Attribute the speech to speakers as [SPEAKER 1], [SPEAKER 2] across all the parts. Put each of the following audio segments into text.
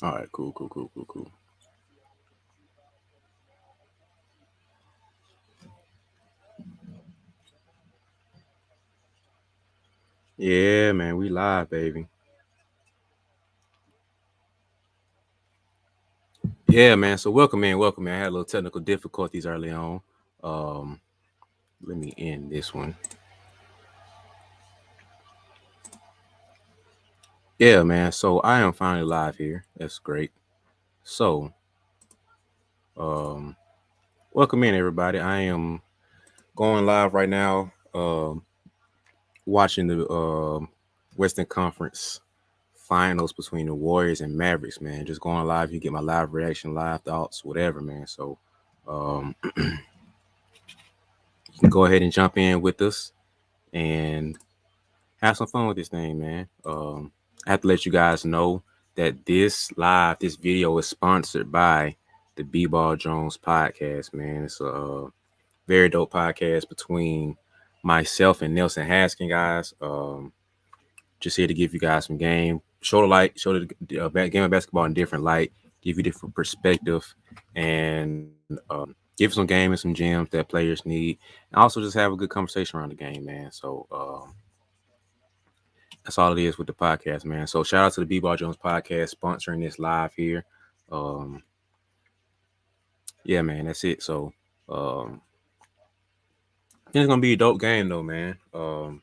[SPEAKER 1] All right, cool. Yeah, man, we live, baby. Yeah, man. So welcome in. I had a little technical difficulties early on. Um, Let me end this one. Yeah, man. So I am finally live here. That's great. So, um, welcome in, everybody. I am going live right now. Watching the Western Conference Finals between the Warriors and Mavericks. Man, just going live. You get my live reaction, live thoughts, whatever, man. So, you can go ahead and jump in with us and have some fun with this thing, man. I have to let you guys know that this video is sponsored by the B-Ball Jones podcast, man. It's a very dope podcast between myself and Nelson Haskin, guys. Just here to give you guys some game, show the game of basketball in different light, give you different perspective, and give some game and some gems that players need, and also just have a good conversation around the game, man. So that's all it is with the podcast, man. So shout out to the B-Ball Jones podcast sponsoring this live here. Um, yeah, man, that's it. So I think it's gonna be a dope game though, man. Feel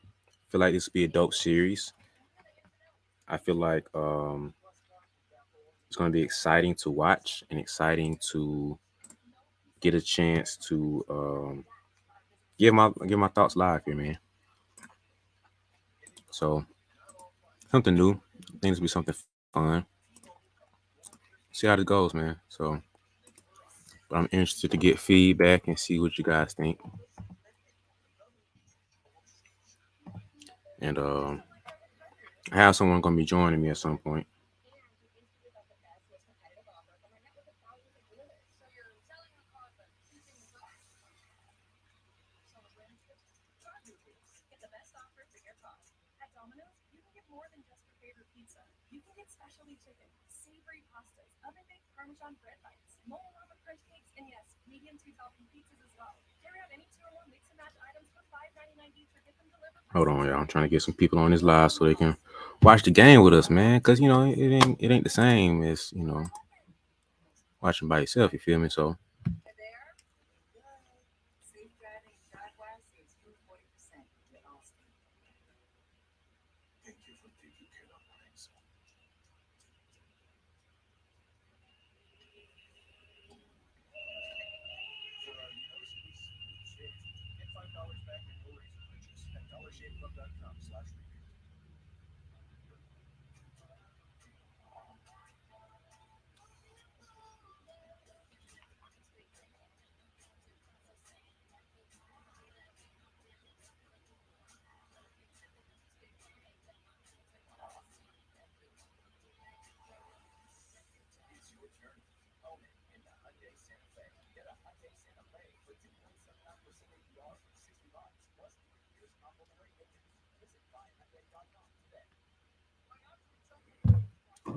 [SPEAKER 1] like this will be a dope series. I feel like it's gonna be exciting to watch and exciting to get a chance to give my thoughts live here, man. So something new. I think this will be something fun. See how it goes, man. So but I'm interested to get feedback and see what you guys think. And I have someone gonna be joining me at some point. Hold on, y'all. I'm trying to get some people on this live so they can watch the game with us, man. Cause it ain't the same as watching by yourself. You feel me? So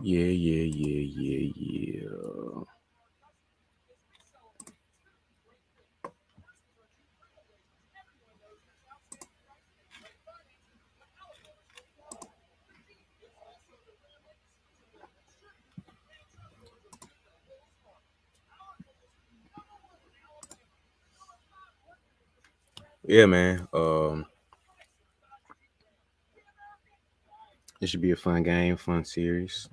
[SPEAKER 1] yeah. Yeah, man. It should be a fun game, fun series.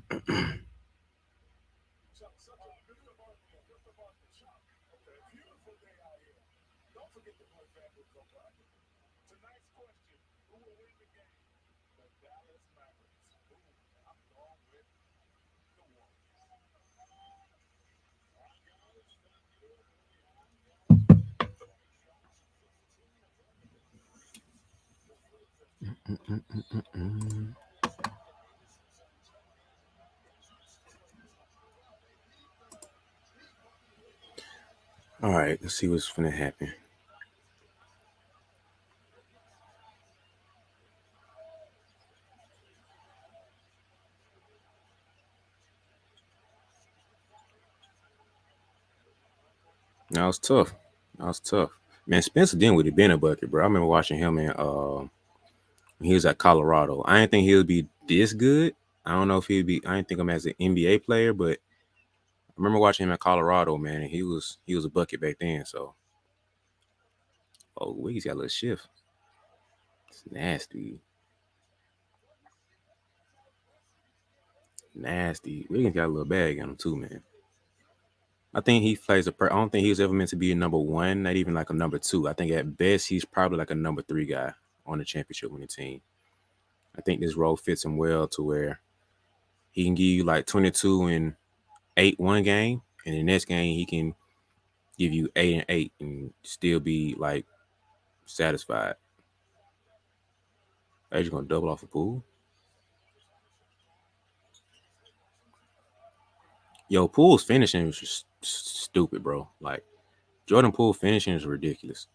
[SPEAKER 1] All right, let's see what's gonna happen. That was tough. That was tough. Man, Spencer Dinwiddie been a bucket, bro. I remember watching him in when he was at Colorado. I didn't think he would be this good. I don't know if he'd be. I didn't think him as an NBA player, but I remember watching him at Colorado, man, and he was a bucket back then. So, oh, Wiggy's got a little shift. It's nasty, nasty. Wiggins got a little bag on him too, man. I think he plays a. I don't think he was ever meant to be a number one, not even like a number two. I think at best he's probably like a number three guy on the championship winning team. I think this role fits him well to where he can give you like 22 and 8 one game, and the next game he can give you 8 and 8 and still be like satisfied. Are you gonna double off a pool? Yo, Poole's finishing was just stupid, bro. Like Jordan Poole finishing is ridiculous.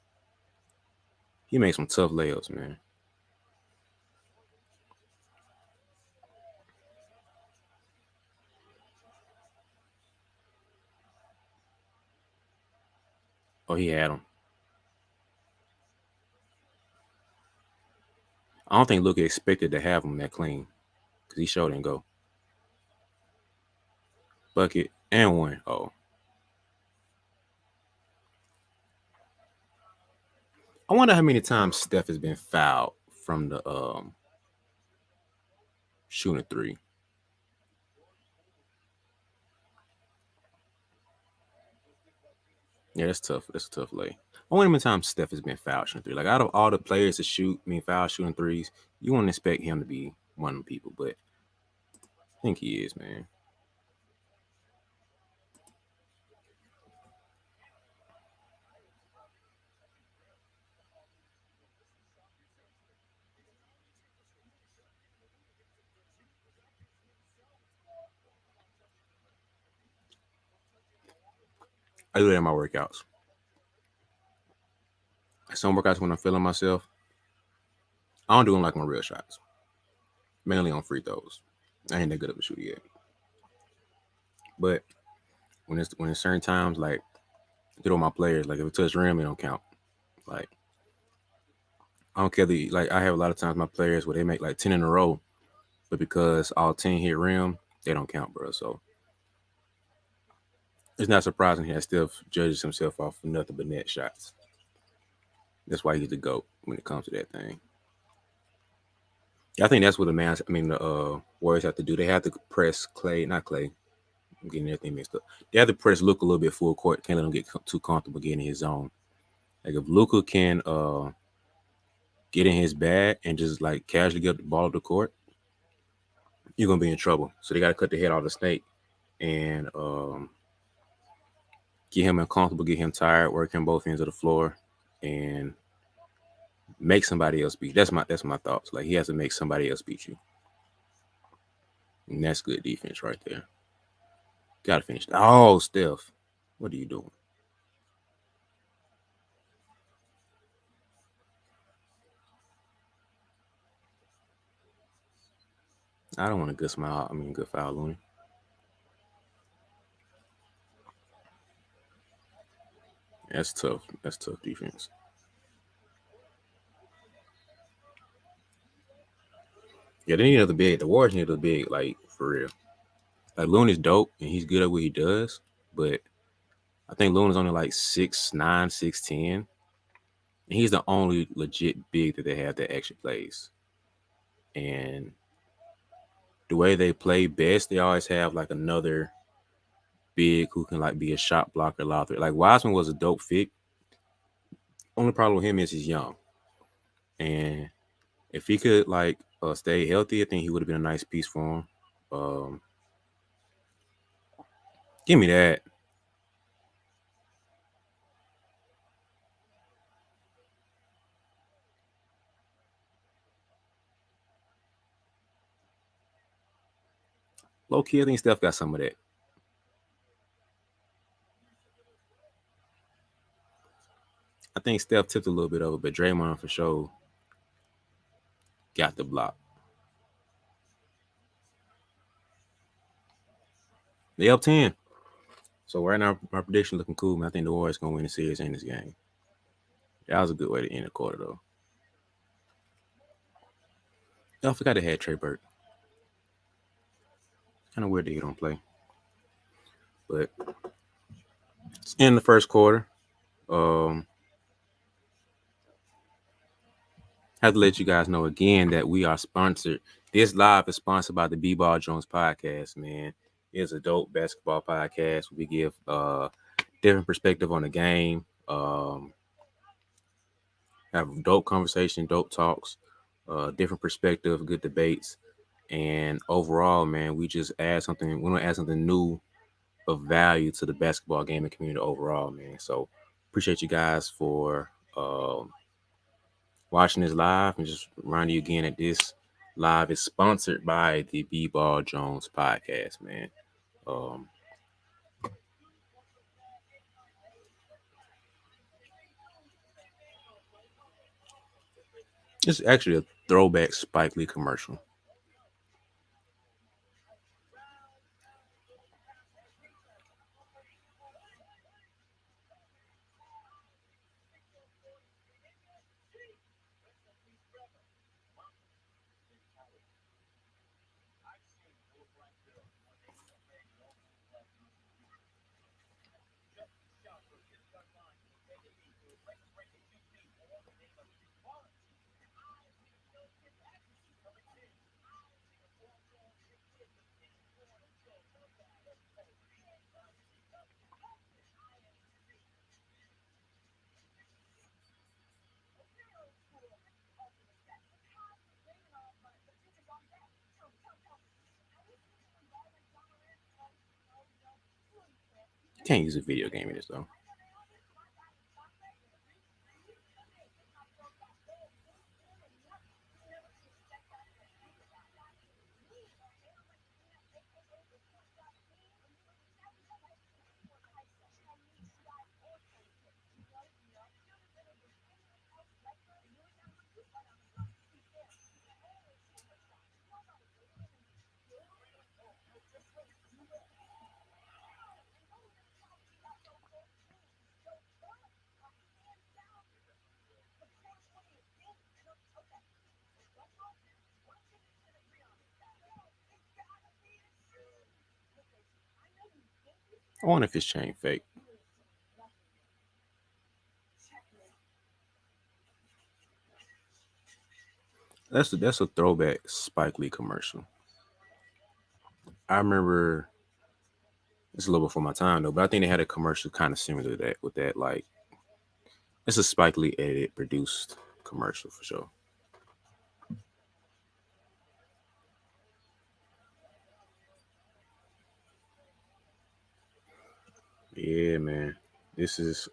[SPEAKER 1] He makes some tough layups, man. Oh, he had him. I don't think Luka expected to have him that clean because he showed him go bucket and one. Oh, I wonder how many times Steph has been fouled from the shooting three. Yeah, that's tough. That's a tough lay. I wonder how many times Steph has been fouled shooting three. Like out of all the players to shoot, I mean foul shooting threes, you wouldn't expect him to be one of the people, but I think he is, man. I do that in my workouts. Some workouts when I'm feeling myself, I don't do them like my real shots. Mainly on free throws. I ain't that good of a shooter yet. But when it's certain times, like I do it with my players, like if it touch rim, it don't count. Like I don't care like I have a lot of times my players where they make like 10 in a row, but because all 10 hit rim, they don't count, bro. So it's not surprising that Steph judges himself off of nothing but net shots. That's why he's the GOAT when it comes to that thing. Yeah, I think that's what the Warriors have to do. They have to press Clay, not Clay. I'm getting everything mixed up. They have to press Luka a little bit full court. Can't let him get too comfortable getting in his zone. Like if Luka can get in his bag and just like casually get the ball up the court, you're gonna be in trouble. So they got to cut the head off the snake and get him uncomfortable, get him tired, work him both ends of the floor, and make somebody else beat. That's my thoughts. Like he has to make somebody else beat you, and that's good defense right there. Got to finish. Oh, Steph, what are you doing? I don't want a good smile. I mean, good foul, Looney. That's tough. That's tough defense. Yeah, they need another big. The Warriors need another big, like for real. Like Looney's dope and he's good at what he does, but I think Looney's only like 6'9", 6'10". And he's the only legit big that they have that actually plays. And the way they play best, they always have like another big who can like be a shot blocker, allow threat. Like Wiseman was a dope fit. Only problem with him is he's young, and if he could like stay healthy, I think he would have been a nice piece for him. Um, Give me that. Low key, I think Steph got some of that. I think Steph tipped a little bit of it, but Draymond for sure got the block. They up 10. So right now, my prediction looking cool, man. I think the Warriors gonna win the series in this game. That was a good way to end the quarter, though. Oh, I forgot they had Trey Burke. Kind of weird that he don't play, but it's in the first quarter. Um, have to let you guys know again that we are sponsored. This live is sponsored by the B-Ball Jones podcast, man. It's a dope basketball podcast. We give different perspective on the game. Have dope conversation, dope talks, different perspective, good debates, and overall, man, we just add something. We want to add something new of value to the basketball gaming community overall, man. So appreciate you guys for watching this live, and just remind you again that this live is sponsored by the B-Ball Jones podcast, man. Um, it's actually a throwback Spike Lee commercial. Can't use a video game in this though. I wonder if it's chain fake. That's a throwback Spike Lee commercial. I remember it's a little before my time though, but I think they had a commercial kind of similar to that with that like it's a Spike Lee edited produced commercial for sure. Yeah, man. This is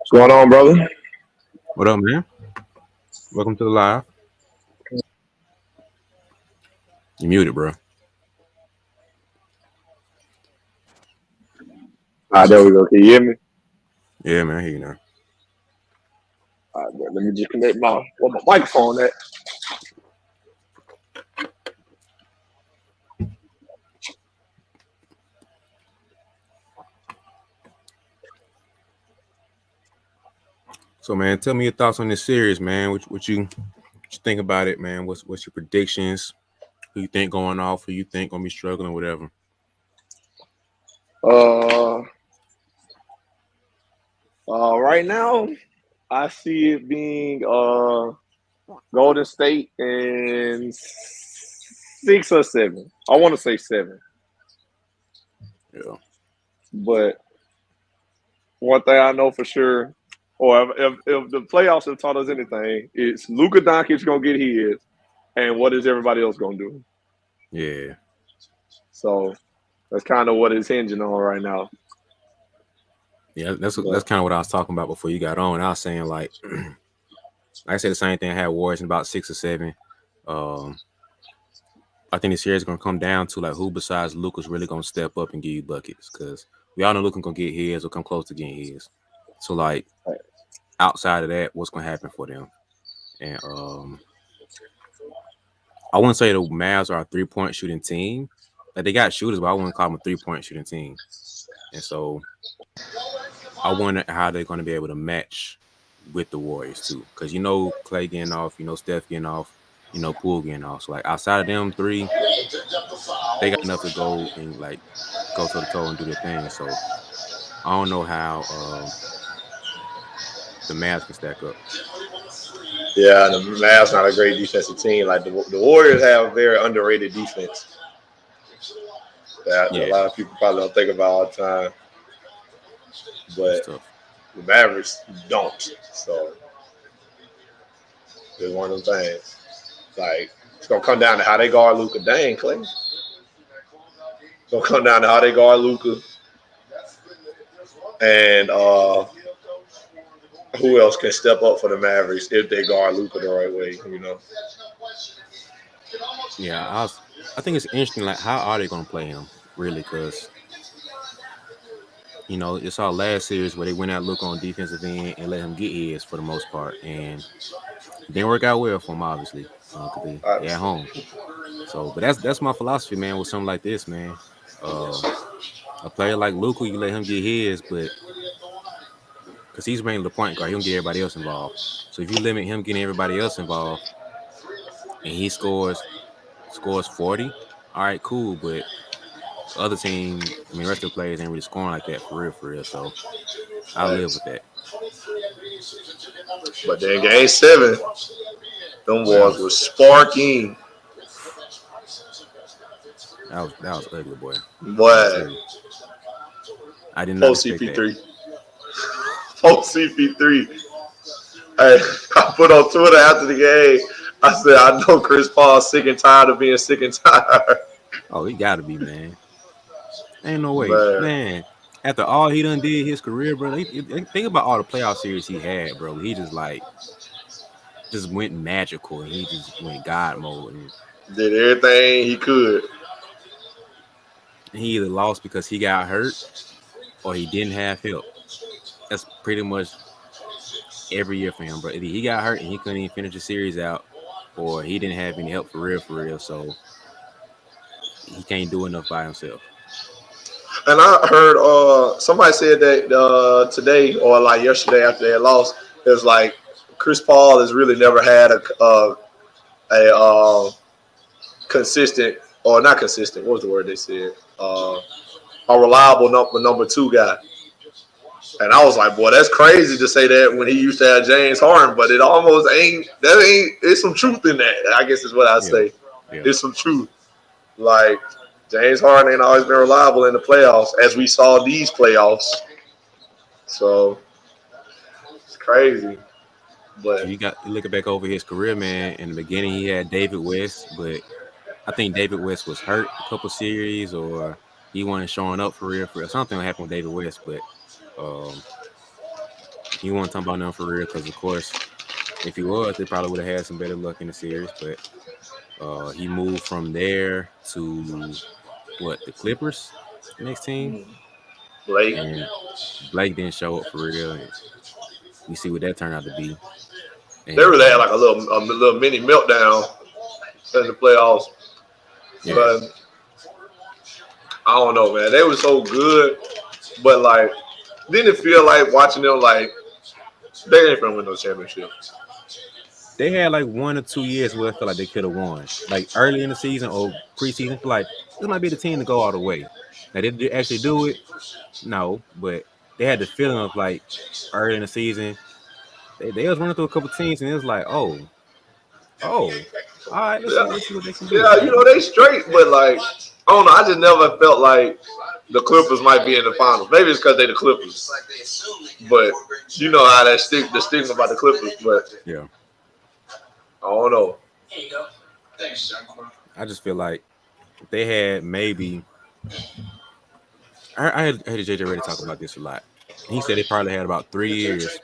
[SPEAKER 2] What's going on, brother?
[SPEAKER 1] what up, man? Welcome to the live. You muted, bro.
[SPEAKER 2] There we go. Can you hear me?
[SPEAKER 1] Yeah, man. I hear you now.
[SPEAKER 2] Let me just connect my microphone at.
[SPEAKER 1] So, man, tell me your thoughts on this series, man. What you think about it, man? What's your predictions? Who you think going off? Who you think gonna be struggling? Whatever.
[SPEAKER 2] Uh, right now, I see it being Golden State in 6 or 7. I want to say 7,
[SPEAKER 1] Yeah.
[SPEAKER 2] but one thing I know for sure, or if the playoffs have taught us anything, it's Luka Doncic gonna get his, and what is everybody else gonna do?
[SPEAKER 1] Yeah.
[SPEAKER 2] So that's kind of what it's hinging on right now.
[SPEAKER 1] Yeah, that's
[SPEAKER 2] But
[SPEAKER 1] kind of what I was talking about before you got on. I was saying like I said the same thing. I had Warriors in about 6 or 7. Um, I think this series is gonna come down to like who besides Luka's really gonna step up and give you buckets because we all know Luka gonna get his or come close to getting his. So like outside of that, what's gonna happen for them? And I wouldn't say the Mavs are a 3-point shooting team. Like they got shooters, but I wouldn't call them a 3-point shooting team. And so I wonder how they're gonna be able to match with the Warriors too, because Clay getting off, Steph getting off, Poole getting off. So like outside of them three, they got enough to go and like go toe to toe and do their thing. So I don't know how the Mavs can stack up.
[SPEAKER 3] Yeah, the Mavs not a great defensive team. Like the Warriors have a very underrated defense that a lot of people probably don't think about all the time. But the Mavericks don't. So it's one of them things. Like it's gonna come down to how they guard Luka. Dang, Clay. It's gonna come down to how they guard Luka. And who else can step up for the Mavericks if they guard Luka the right way,
[SPEAKER 1] Yeah, I think it's interesting. Like, how are they going to play him, really? Because, it's our last series where they went out Luka on defensive end and let him get his for the most part. And it didn't work out well for him, obviously, because they at home. So, but that's my philosophy, man, with something like this, man. A player like Luka, you let him get his, but because he's mainly the point guard, he don't get everybody else involved. So if you limit him getting everybody else involved, and he scores 40, all right, cool. But the other team, the rest of the players ain't really scoring like that for real. So I live with that.
[SPEAKER 3] But then game 7, them boys was sparking.
[SPEAKER 1] That was ugly, boy.
[SPEAKER 3] Boy.
[SPEAKER 1] I did not expect
[SPEAKER 3] CP3. Post CP3. Hey, I put on Twitter after the game. I said, I know Chris Paul's sick and tired of being sick and tired.
[SPEAKER 1] Oh, he got to be, man. Ain't no way, man. After all he done did his career, bro. Think about all the playoff series he had, bro. He just went magical and he just went God mode and
[SPEAKER 3] did everything he could.
[SPEAKER 1] He either lost because he got hurt or he didn't have help. That's pretty much every year for him, bro. Either he got hurt and he couldn't even finish the series out, or he didn't have any help for real. So he can't do enough by himself.
[SPEAKER 3] And I heard somebody said that today or like yesterday after they lost, it was like Chris Paul has really never had a consistent or not consistent. What was the word they said? A reliable number 2 guy. And I was like, boy, that's crazy to say that when he used to have James Harden, but it almost ain't. There's some truth in that. I guess is what I say.
[SPEAKER 1] Yeah.
[SPEAKER 3] There's some truth. Like James Harden ain't always been reliable in the playoffs, as we saw these playoffs. So it's crazy. But
[SPEAKER 1] you looking back over his career, man. In the beginning, he had David West, but I think David West was hurt a couple series, or he wasn't showing up for real. Something happened with David West, but he wasn't talking about nothing for real. Because of course, if he was, they probably would have had some better luck in the series. But he moved from there to the Clippers, the next team.
[SPEAKER 3] Blake.
[SPEAKER 1] And Blake didn't show up for real. And you see what that turned out to be.
[SPEAKER 3] And they really had like a little mini meltdown in the playoffs. Yeah. But I don't know, man. They were so good, but like, didn't it feel like watching them like they ain't gonna win no championship?
[SPEAKER 1] They had like 1 or 2 years where I felt like they could have won. Like early in the season or preseason, I feel like this might be the team to go all the way. Now, did they actually do it? No, but they had the feeling of like early in the season, they was running through a couple teams and it was like, oh, all right, let's see what they can do.
[SPEAKER 3] Yeah, they straight, but like, I don't know. I just never felt like the Clippers might be in the finals. Maybe it's because they the Clippers, but you know how the stigma about the Clippers. But
[SPEAKER 1] yeah,
[SPEAKER 3] I don't know.
[SPEAKER 1] I just feel like they had maybe. I had JJ Redick talk about this a lot. He said they probably had about 3 years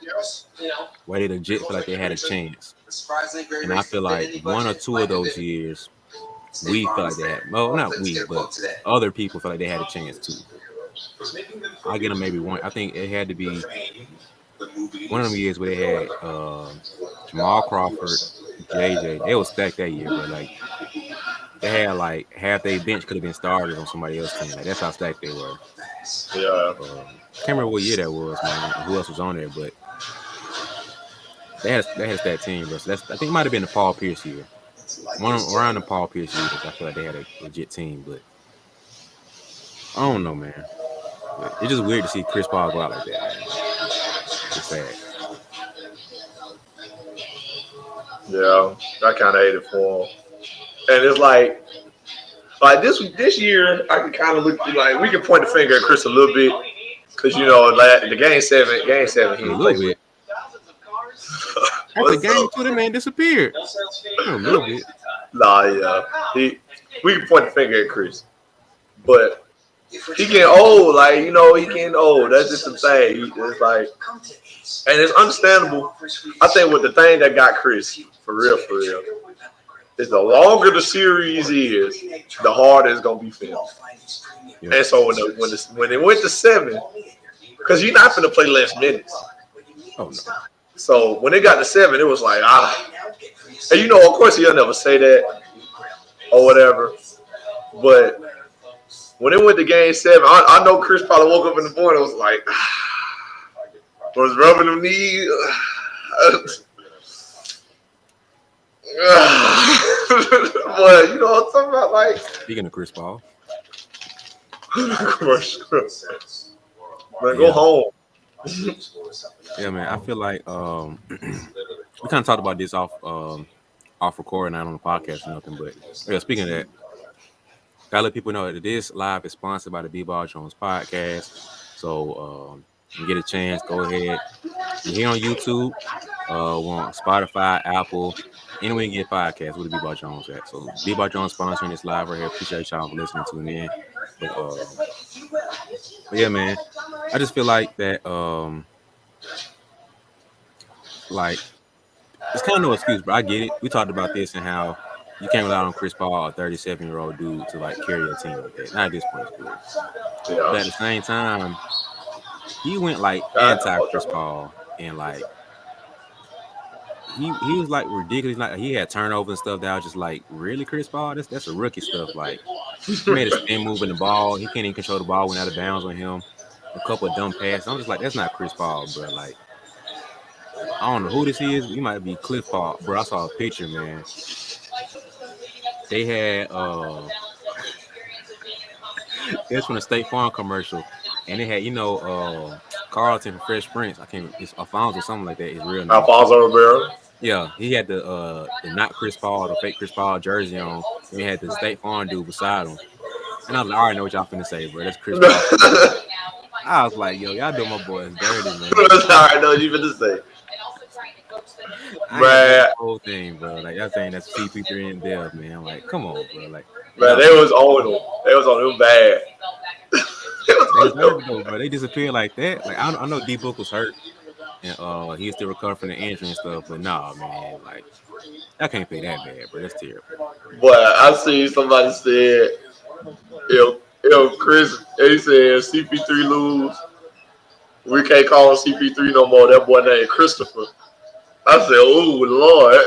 [SPEAKER 1] where they legit feel like they had a chance. And I feel like one or two of those years, we feel like they had. Well, not we, but other people feel like they had a chance too. I'll get them maybe one. I think it had to be one of them years where they had Jamal Crawford, JJ. They was stacked that year, but like they had like half their bench could have been starters on somebody else's team. Like that's how stacked they were.
[SPEAKER 3] Yeah.
[SPEAKER 1] Can't remember what year that was, man. Who else was on there, but they had a stacked team, bro. So that's I think it might have been the Paul Pierce year. One around the Paul Pierce years, I feel like they had a legit team, but I don't know, man. But it's just weird to see Chris Paul go out like that, man. It's sad.
[SPEAKER 3] Yeah, I kind of hate it for him. And it's like this year, I can kind of look like we can point the finger at Chris a little bit because the game seven, he
[SPEAKER 1] A
[SPEAKER 3] didn't
[SPEAKER 1] little
[SPEAKER 3] play
[SPEAKER 1] bit. After game two, that man disappeared. A little bit.
[SPEAKER 3] Nah, yeah, we can point the finger at Chris, but he getting old. Like he getting old. That's just the thing. It's like, and it's understandable. I think what the thing that got Chris for real, is the longer the series is, the harder it's gonna be for him. Yeah. And so when it went to 7, because you're not gonna play less minutes.
[SPEAKER 1] Oh no.
[SPEAKER 3] So when it got to 7, it was like and of course he'll never say that or whatever. But when it went to game 7, I know Chris probably woke up in the morning and was like, was rubbing them knees. But you know what I'm talking about? Like,
[SPEAKER 1] speaking of Chris Paul,
[SPEAKER 3] man, go home.
[SPEAKER 1] Yeah, man. I feel like we kind of talked about this off recording, not on the podcast or nothing. But yeah, speaking of that, gotta let people know that this live is sponsored by the B-Ball Jones podcast. So you get a chance, go ahead. You're here on YouTube, on Spotify, Apple, anywhere you get podcasts, where the B-Ball Jones at. So B-Ball Jones sponsoring this live right here. Appreciate y'all for listening to me. But yeah, man, I just feel like that. Like it's kind of no excuse, but I get it. We talked about this and how you can't rely on Chris Paul, a 37-year-old dude, to like carry a team like that. Not at this point, yeah. But at the same time, he went like anti-Chris Paul and like he was like ridiculous. Like he had turnovers and stuff that was just like, really, Chris Paul? That's a rookie stuff. Like he made a spin move in the ball. He can't even control the ball, went out of bounds on him. A couple of dumb passes. I'm just like, that's not Chris Paul, bro. Like I don't know who this is. He might be Cliff Paul, bro. I saw a picture, man. They had it's from the State Farm commercial, and they had Carlton from Fresh Prince. It's Alfonso or something like that. His real name.
[SPEAKER 3] Alfonso Ribeiro.
[SPEAKER 1] Yeah, he had the not Chris Paul, the fake Chris Paul jersey on. And he had the State Farm dude beside him. And I was like, I already know what y'all finna say, bro. That's Chris Paul. I was like, yo, y'all doing my boys dirty, man.
[SPEAKER 3] I already know what you finna say.
[SPEAKER 1] Bruh. Whole thing, bro. Like y'all saying that's CP3 and Dev, man. Like, come on, bro. Like,
[SPEAKER 3] man, they was on him. They was on him bad.
[SPEAKER 1] Bro. They disappeared like that. Like I know D Book was hurt, and he's still recovering from the injury and stuff. But nah, man, like I can't play that bad, bro. That's terrible.
[SPEAKER 3] But I see somebody said, if Chris, he said CP3 lose, we can't call him CP3 no more. That boy named Christopher. I said, oh Lord,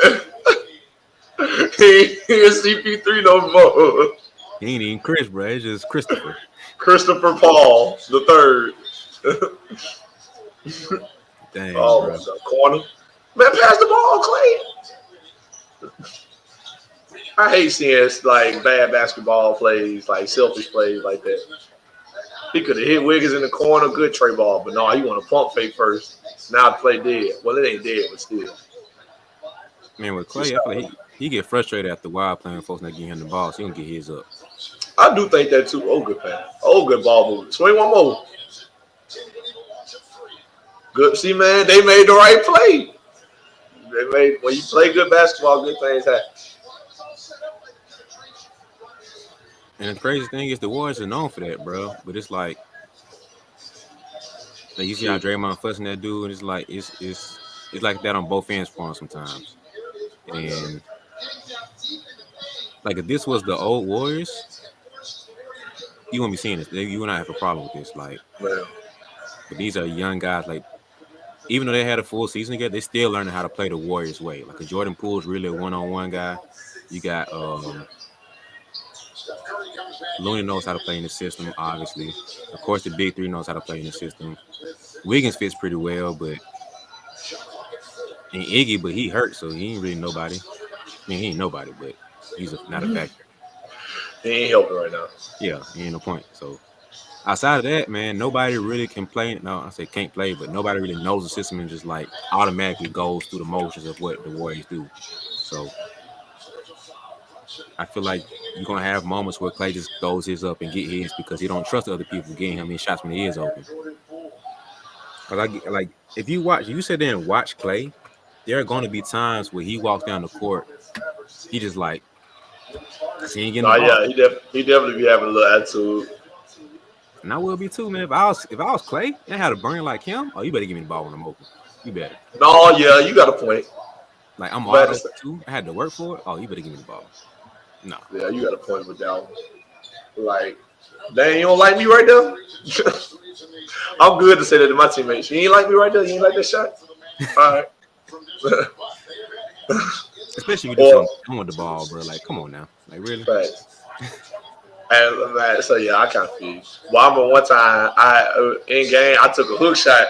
[SPEAKER 3] he ain't CP3 no more.
[SPEAKER 1] He ain't even Chris, bro. It's just Christopher.
[SPEAKER 3] Christopher Paul the third.
[SPEAKER 1] Dang,
[SPEAKER 3] bro. Corner. Man, pass the ball, Clay. I hate seeing like bad basketball plays, like selfish plays like that. He could have hit Wiggins in the corner, good tray ball, but no, you want to pump fake first. Now the play dead. Well, it ain't dead, but still.
[SPEAKER 1] Man, with Clay, I feel like he get frustrated after a while playing folks not getting him the ball, so he gonna get his up.
[SPEAKER 3] I do think that too. Oh, good pass. Oh, good ball move. Swing one more. Good. See, man, they made the right play. When you play good basketball, good things happen.
[SPEAKER 1] And the crazy thing is the Warriors are known for that, bro. But it's like Like you see how Draymond fussing that dude, and it's like that on both ends for him sometimes. And like if this was the old Warriors, you wouldn't be seeing this. You would not have a problem with this. Like,
[SPEAKER 3] Man.
[SPEAKER 1] but these are young guys. Like, even though they had a full season together, they still learning how to play the Warriors way. Like a Jordan Poole's really a one-on-one guy. You got Looney knows how to play in the system, obviously. Of course, the big three knows how to play in the system. Wiggins fits pretty well, but and Iggy, but he hurt, so he ain't really nobody. I mean, he ain't nobody, but he's not a factor.
[SPEAKER 3] He ain't helping right now.
[SPEAKER 1] Yeah, he ain't no point. So outside of that, man, nobody really can play. No, I say can't play, but nobody really knows the system and just like automatically goes through the motions of what the Warriors do. So I feel like you're gonna have moments where Clay just throws his up and get his because he don't trust other people getting him in shots when he is open. Cause like if you sit there and watch Clay, there are going to be times where he walks down the court, he just like he ain't getting the ball.
[SPEAKER 3] Yeah, he definitely be having a little attitude.
[SPEAKER 1] And I will be too, man. If I was Clay and I had a burn like him, oh, you better give me the ball when I'm open. You better.
[SPEAKER 3] No, yeah, you got a point.
[SPEAKER 1] Like I'm auto too. I had to work for it. Oh, you better give me the ball. No.
[SPEAKER 3] Yeah, you got a point with that one. Like, dang, you don't like me right there? I'm good to say that to my teammates. You ain't like me right there? You ain't like that shot? All right.
[SPEAKER 1] Especially if you do something with the ball, bro. Like, come on now. Like, really?
[SPEAKER 3] Right. And man, so yeah, I kind of feel you. Well, I remember one time in game I took a hook shot.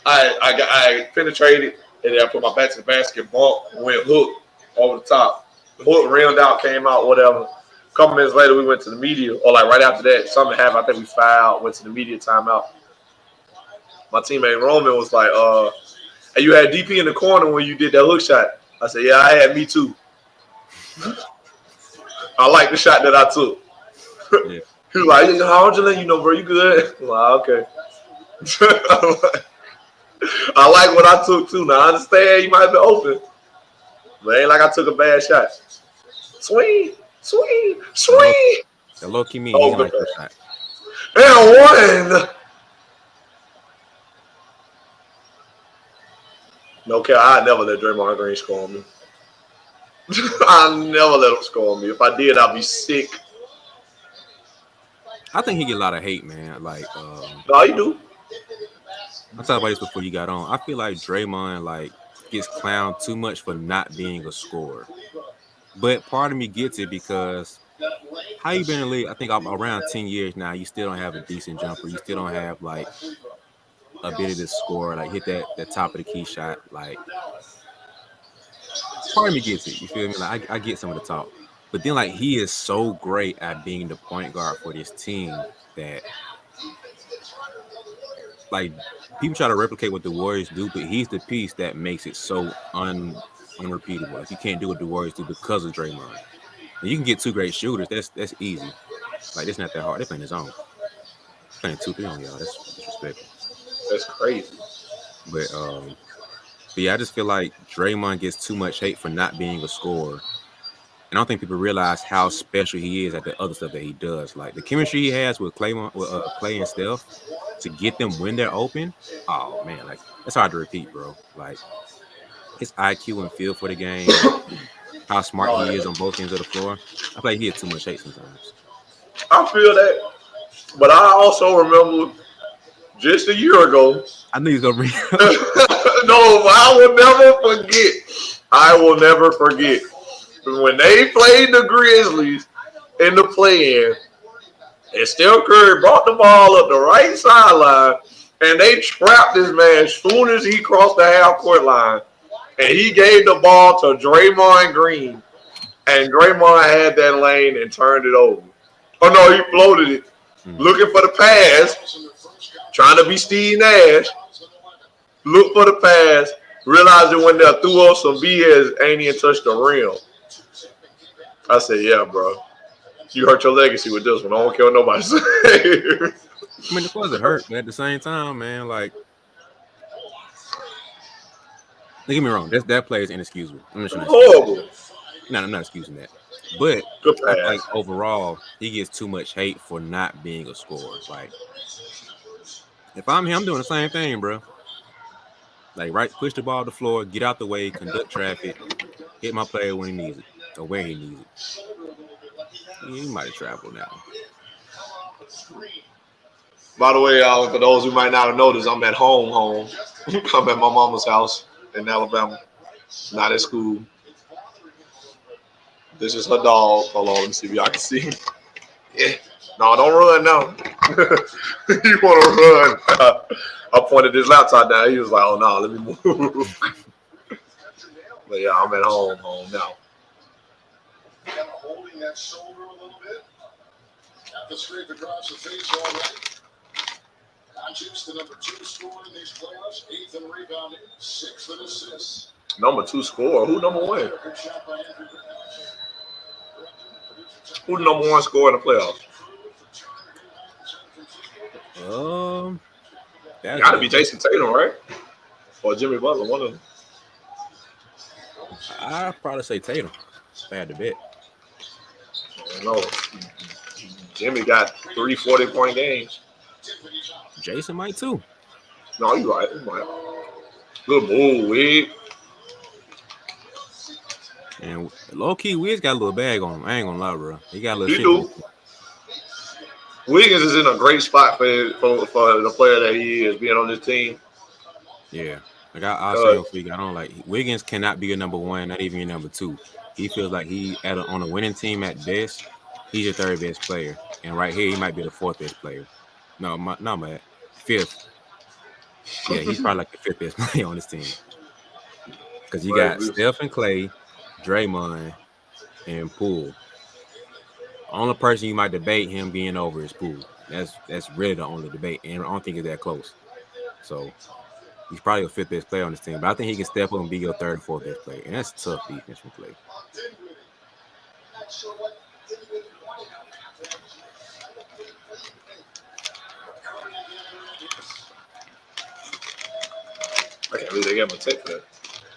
[SPEAKER 3] I penetrated and then I put my back to the basket, bump, went hook over the top. The hook rimmed out, came out, whatever. A couple minutes later, we went to the media, or like right after that, something happened. I think we fouled, went to the media timeout. My teammate Roman was like, "Hey, you had DP in the corner when you did that hook shot." I said, "Yeah, I had me too." I like the shot that I took. Yeah. He was like, "How would you let you know, bro? You good?" I'm like, okay. I like what I took too. Now I understand you might have been open, but it ain't like I took a bad shot. Swing.
[SPEAKER 1] The low key me, he like that shot.
[SPEAKER 3] And one. No care, I never let Draymond Green score on me. I never let him score on me. If I did, I'd be sick.
[SPEAKER 1] I think he get a lot of hate, man. Like,
[SPEAKER 3] no, you do.
[SPEAKER 1] I talked about this before you got on. I feel like Draymond like gets clowned too much for not being a scorer. But part of me gets it because how you been in the league? I think I'm around 10 years now. You still don't have a decent jumper. You still don't have like ability to score, like hit that top of the key shot. Like part of me gets it. You feel me? Like I get some of the talk. But then like he is so great at being the point guard for this team that like people try to replicate what the Warriors do, but he's the piece that makes it so unrepeatable. Like you can't do what the Warriors do because of Draymond. And you can get two great shooters. That's easy. Like it's not that hard. They're playing his own. Playing 2-3 on y'all. That's disrespectful.
[SPEAKER 3] That's crazy.
[SPEAKER 1] But yeah, I just feel like Draymond gets too much hate for not being a scorer. And I don't think people realize how special he is at the other stuff that he does. Like the chemistry he has with Clay and Steph to get them when they're open. Oh man, like that's hard to repeat, bro. Like his IQ and feel for the game, how smart he is on both ends of the floor. I feel like he gets too much hate sometimes.
[SPEAKER 3] I feel that, but I also remember just a year ago.
[SPEAKER 1] I knew he was gonna bring.
[SPEAKER 3] No, I will never forget. When they played the Grizzlies in the play-in, and Steph Curry brought the ball up the right sideline, and they trapped this man as soon as he crossed the half-court line, and he gave the ball to Draymond Green, and Draymond had that lane and turned it over. Oh, no, he floated it, looking for the pass, trying to be Steve Nash, look for the pass, realized it when they threw up some BS, ain't even touched the rim. I said, yeah, bro. You hurt your legacy with this one. I don't care what nobody says.
[SPEAKER 1] I mean, it wasn't hurt, but at the same time, man, like, don't get me wrong, that play is inexcusable.
[SPEAKER 3] Horrible.
[SPEAKER 1] No, I'm not excusing that. But I feel like overall, he gets too much hate for not being a scorer. Like, If I'm him, I'm doing the same thing, bro. Like, right, push the ball to the floor, get out the way, conduct traffic, hit my player when he needs it or where he needs it. He might have traveled now.
[SPEAKER 3] By the way, for those who might not have noticed, I'm at home. I'm at my mama's house in Alabama, not at school. This is her dog. Hold on, let me see if y'all can see. Yeah. No, don't run now. You want to run. I pointed this laptop down. He was like, oh, no, let me move. But, yeah, I'm at home now.
[SPEAKER 4] Kind of holding that shoulder a little bit. Got the scrape across the face already. Doncic, the number 2 scorer in these playoffs, 8th in rebounding, 6th in assists.
[SPEAKER 3] Number 2 scorer. Who number 1? Who the number 1 scorer in the playoffs? Got to be Jason Tatum, right? Or Jimmy Butler, one of them.
[SPEAKER 1] I'd probably say Tatum. Bad to bet.
[SPEAKER 3] No. Jimmy got 3 40-point games.
[SPEAKER 1] Jason might too.
[SPEAKER 3] No, you're right. Good move, Wig.
[SPEAKER 1] And low key, Wiz got a little bag on him. I ain't gonna lie, bro. He got a little
[SPEAKER 3] He
[SPEAKER 1] shit.
[SPEAKER 3] do. Wiggins is in a great spot for the player that he is, being on this team.
[SPEAKER 1] Yeah. Like I'll say on Fleek, I don't like Wiggins cannot be a number 1, not even your number 2. He feels like he on a winning team at best, he's your 3rd best player. And right here, he might be the 4th best player. No, my 5th. Yeah, he's probably like the 5th best player on this team. Because you got Steph and Clay, Draymond, and Poole. Only person you might debate him being over is Poole. That's really the only debate, and I don't think it's that close. So he's probably the 5th best player on this team, but I think he can step up and be your 3rd, 4th best player, and that's tough defense from Clay.
[SPEAKER 3] I can't believe they got my take for that.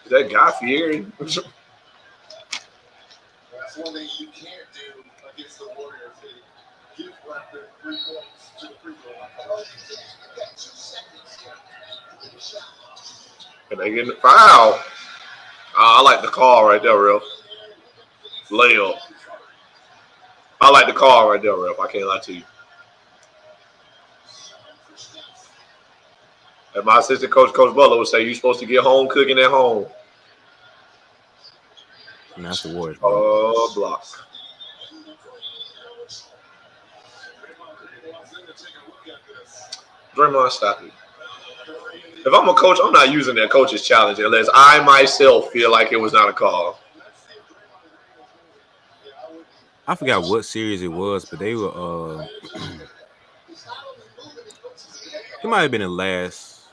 [SPEAKER 3] Is that Guy Fieri?
[SPEAKER 4] That's one thing you can't do against the Warriors. They give back their 3 points to the free throw line.
[SPEAKER 3] And they get the foul. I like the call right there, Ref. Layup. I like the call right there, Ref. I can't lie to you. And my assistant coach, Coach Butler, would say, you're supposed to get home cooking at home.
[SPEAKER 1] And that's the Warriors.
[SPEAKER 3] Block. Draymond, stop it. If I'm a coach, I'm not using that coach's challenge unless I myself feel like it was not a call.
[SPEAKER 1] I forgot what series it was, but they were it might have been last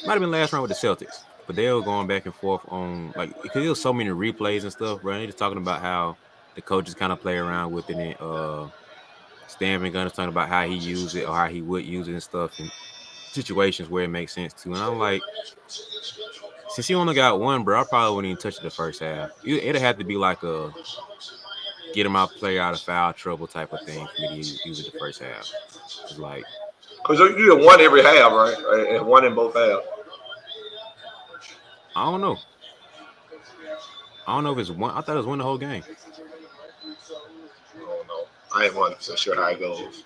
[SPEAKER 1] round with the Celtics. But they were going back and forth on because there was so many replays and stuff, bro. They just talking about how the coaches kind of play around with it, and Stan Van Gundy's talking about how he used it or how he would use it and stuff in situations where it makes sense too. And I'm like, since you only got 1, bro, I probably wouldn't even touch it the first half. It'd have to be like a get my player out of foul trouble type of thing for me to use it the first half. It's like,
[SPEAKER 3] because you get 1 every half, right? And 1 in both halves.
[SPEAKER 1] I don't know. I don't know if it's 1. I thought it was 1 the whole game.
[SPEAKER 3] I don't know. I ain't 100% sure how it goes.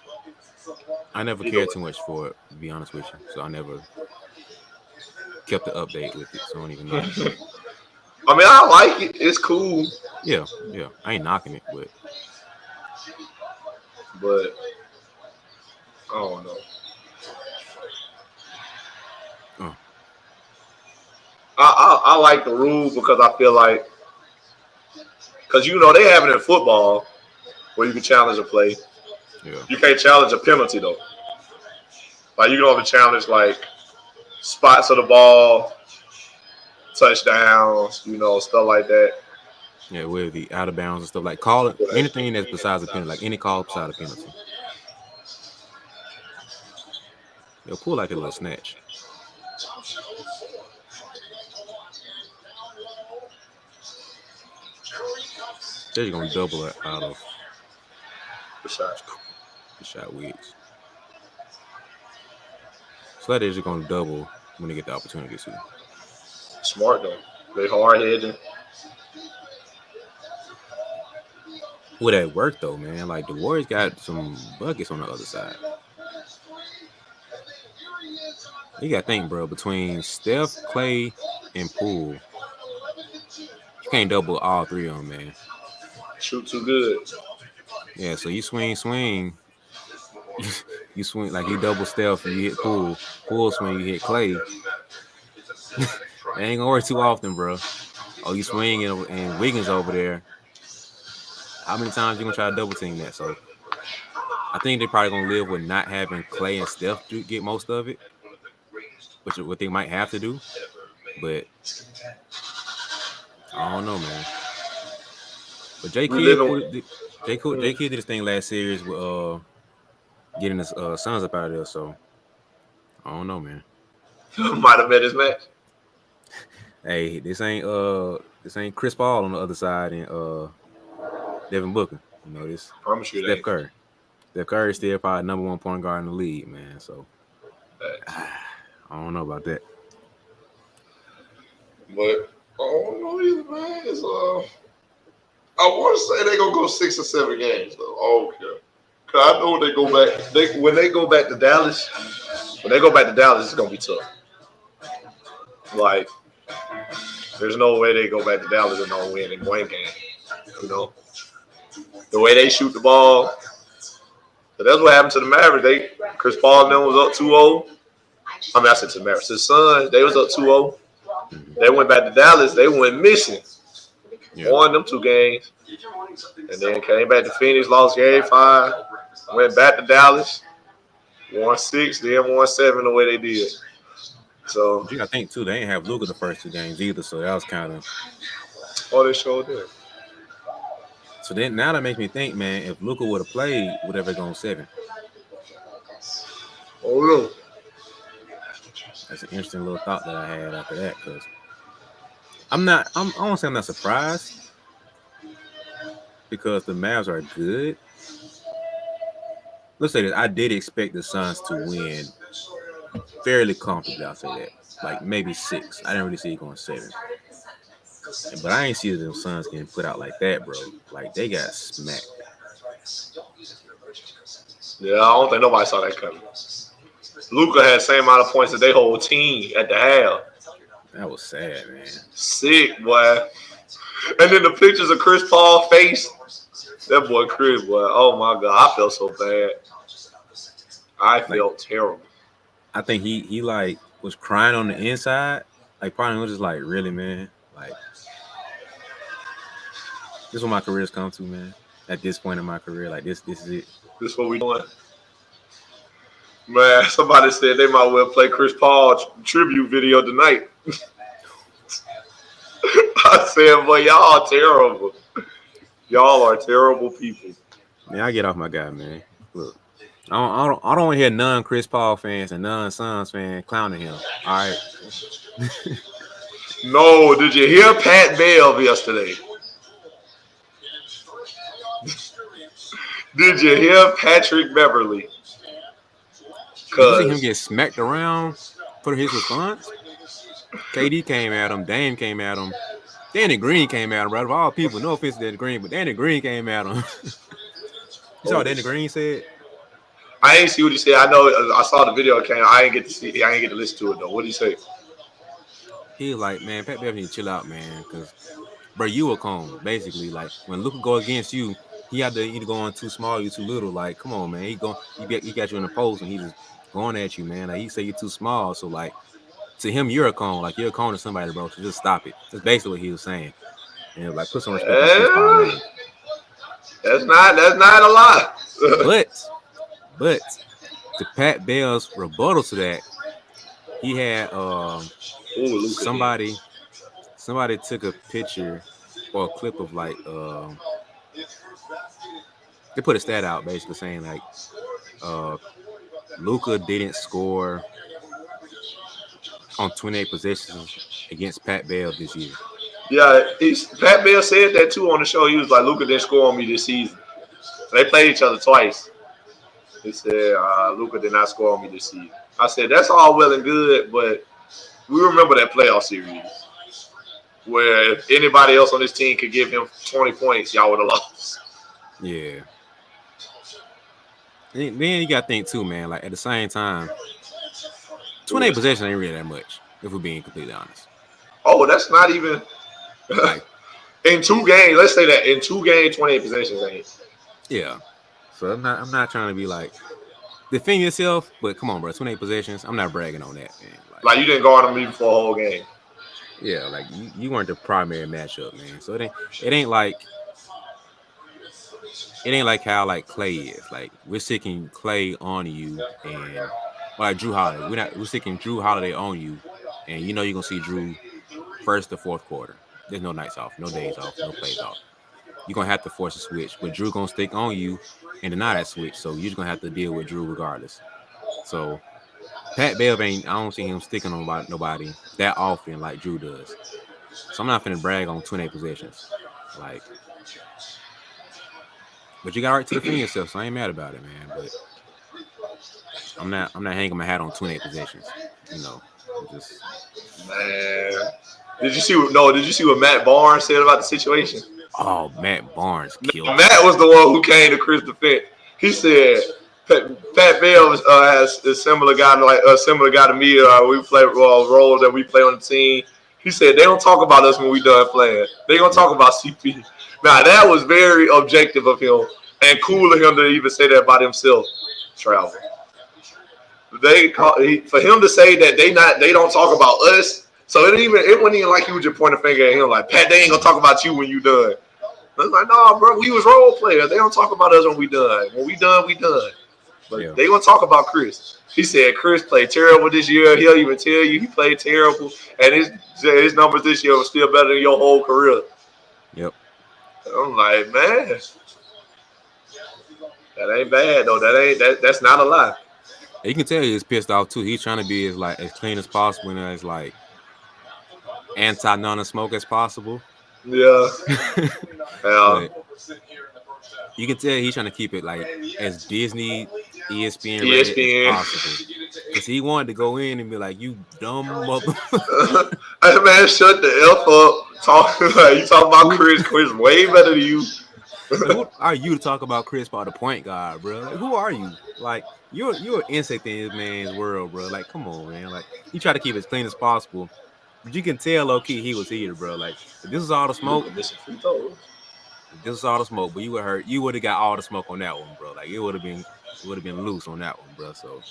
[SPEAKER 1] I never cared too much for it, to be honest with you. So I never kept the update with it. So I don't even know.
[SPEAKER 3] I mean, I like it. It's cool.
[SPEAKER 1] Yeah. I ain't knocking it, but
[SPEAKER 3] I don't know. I like the rule because I feel like, because they have it in football where you can challenge a play.
[SPEAKER 1] Yeah.
[SPEAKER 3] You can't challenge a penalty though. Like you can only challenge like spots of the ball, touchdowns, stuff like that.
[SPEAKER 1] Yeah, with the out of bounds and stuff, like call it anything that's besides a penalty, like any call beside a penalty. They'll pull like a little snatch. They're just gonna double it out of the shot Wiggs. like they're just gonna double when they get the opportunity to.
[SPEAKER 3] Smart though. They hard headed.
[SPEAKER 1] Would that work though, man? Like the Warriors got some buckets on the other side. You gotta think, bro. Between Steph, Clay, and Poole, you can't double all three of them, man.
[SPEAKER 3] Shoot too good.
[SPEAKER 1] Yeah, so you swing. You swing like you double Steph, you hit Poole. Poole swing, you hit Clay. It ain't gonna work too often, bro. Oh, you swing and Wiggins over there. How many times you gonna try to double team that? So I think they're probably gonna live with not having Clay and Steph to get most of it, which is what they might have to do. But I don't know, man. But J. Kidd did his thing last series with getting his sons up out of there. So I don't know, man.
[SPEAKER 3] Might have met his match.
[SPEAKER 1] Hey, this ain't Chris Paul on the other side and Devin Booker. You know this.
[SPEAKER 3] Promise you
[SPEAKER 1] Steph Curry. Steph Curry is still probably number one point guard in the league, man. So I don't know about that.
[SPEAKER 3] But I don't know either, man. It's I want to say they're gonna go 6 or 7 games though. Okay. Cause I know when they go back, when they go back to Dallas, it's gonna be tough. Like, there's no way they go back to Dallas and don't win in one game. You know, the way they shoot the ball. So that's what happened to the Mavericks. Chris Paul and them was up 2-0. I mean, I said to the Mavericks. The Suns, they was up 2-0. They went back to Dallas. They went missing. Yeah. Won them 2 games. And then came back to Phoenix, lost game 5. Went back to Dallas. Won 6, then won 7 the way they did. So
[SPEAKER 1] I think too, they ain't have Luka the first 2 games either. So that was kind of.
[SPEAKER 3] Oh, they showed that.
[SPEAKER 1] So then now that makes me think, man, if Luka would have played, would have gone 7.
[SPEAKER 3] Oh no.
[SPEAKER 1] That's an interesting little thought that I had after that, because I won't say I'm not surprised, because the Mavs are good. Let's say this, I did expect the Suns to win fairly comfortably, I'll say that. Like maybe 6. I didn't really see it going 7. But I ain't see them Suns getting put out like that, bro. Like they got smacked.
[SPEAKER 3] Yeah, I don't think nobody saw that coming. Luka had the same amount of points as their whole team at the half.
[SPEAKER 1] That was sad, man.
[SPEAKER 3] Sick, boy. And then the pictures of Chris Paul's face. That boy Chris, boy. Oh my God, I felt so bad. I felt terrible.
[SPEAKER 1] I think he like was crying on the inside. Like probably was just like, really, man. Like this is what my career's come to, man. At this point in my career, like this is it.
[SPEAKER 3] This is what we doing. Man, somebody said they might well play Chris Paul tribute video tonight. I said, boy, y'all are terrible. Y'all are terrible people.
[SPEAKER 1] Man, I get off my guy, man. Look, I don't want to hear none Chris Paul fans and none Suns fans clowning him. All right.
[SPEAKER 3] No, did you hear Pat Bev yesterday? Did you hear Patrick Beverly?
[SPEAKER 1] Did you see him get smacked around for his response? KD came at him. Dame came at him. Danny Green came at him, right? Of all people, no offense to Danny Green, but Danny Green came at him. You saw what Danny Green said?
[SPEAKER 3] I ain't see what he said. I know I saw the video. I ain't get to see. I ain't get to listen to it though. What did he say?
[SPEAKER 1] He was like, man, Pat Bev need to chill out, man, because bro, you a cone. Basically, like when Luka go against you, he had to either go on too small, you too little. Like, come on, man. He got you in the post and he just going at you, man. Like he say you're too small. So like to him, you're a cone. Like you're a cone to somebody, bro. So just stop it. That's basically what he was saying. And it was like put some respect on Chris Paul name.
[SPEAKER 3] That's not a lot.
[SPEAKER 1] but to Pat Bell's rebuttal to that, he had somebody took a picture or a clip of like they put a stat out basically saying like Luka didn't score on 28 possessions against Pat Bev this year.
[SPEAKER 3] Yeah, Pat Bev said that too on the show. He was like, Luka didn't score on me this season. They played each other twice. He said Luka did not score on me this season. I said, that's all well and good, but we remember that playoff series where if anybody else on this team could give him 20 points, y'all would have lost.
[SPEAKER 1] Yeah. Then you got to think too, man. Like at the same time, 28 possessions ain't really that much, if we're being completely honest.
[SPEAKER 3] Oh, that's not even
[SPEAKER 1] Like,
[SPEAKER 3] in 2 games. Let's say that in 2 games, 28 possessions ain't.
[SPEAKER 1] yeah. So I'm not trying to be like defend yourself, but come on, bro. 28 possessions. I'm not bragging on that, man.
[SPEAKER 3] Like you didn't guard him even for a whole game.
[SPEAKER 1] Yeah, like you weren't the primary matchup, man. So it ain't like how like Clay is. Like we're sticking Clay on you and like Drew Holiday. We're sticking Drew Holiday on you, and you know you're gonna see Drew first to fourth quarter. There's no nights off, no days off, no plays off. You're gonna have to force a switch, but Drew gonna stick on you and deny that switch. So you're just gonna have to deal with Drew regardless. So Pat Bev I don't see him sticking on nobody that often like Drew does. So I'm not finna brag on 28 possessions. Like, but you got right to defend yourself, so I ain't mad about it, man. But I'm not hanging my hat on 28 possessions. You know, just
[SPEAKER 3] Man. Did you see what Matt Barnes said about the situation?
[SPEAKER 1] oh, Matt Barnes killed.
[SPEAKER 3] Matt was the one who came to Chris' defense. He said Pat Bell has a similar guy to me. We play roles that we play on the team. He said they don't talk about us when we done playing. They gonna talk about CP. Now that was very objective of him and cool of him to even say that about himself. Travel. For him to say that they don't talk about us. So it wasn't even like he was just pointing a finger at him like, Pat, they ain't gonna talk about you when you done. I was like, no, bro, we was role players. They don't talk about us when we done. When we done, we done. But they gonna talk about Chris. He said Chris played terrible this year. He'll even tell you he played terrible, and his numbers this year were still better than your whole career.
[SPEAKER 1] Yep.
[SPEAKER 3] I'm like, man, that ain't bad though. That's not a lie.
[SPEAKER 1] You can tell he's pissed off too. He's trying to be as clean as possible and as like anti-non-smoke as possible.
[SPEAKER 3] Yeah.
[SPEAKER 1] You can tell he's trying to keep it like as Disney, ESPN as possible. Because he wanted to go in and be like, you dumb mother.
[SPEAKER 3] Hey man, shut the F up. You talking about Chris? Chris way better than you.
[SPEAKER 1] Who are you to talk about Chris Paul, the point guard, bro? Like, who are you? Like, you're an insect in this man's world, bro. Like, come on, man. Like, he tried to keep it as clean as possible. But you can tell, low-key, he was here, bro. Like, if this is all the smoke, but you would have got all the smoke on that one, bro. Like, it would have been loose on that one, bro. So,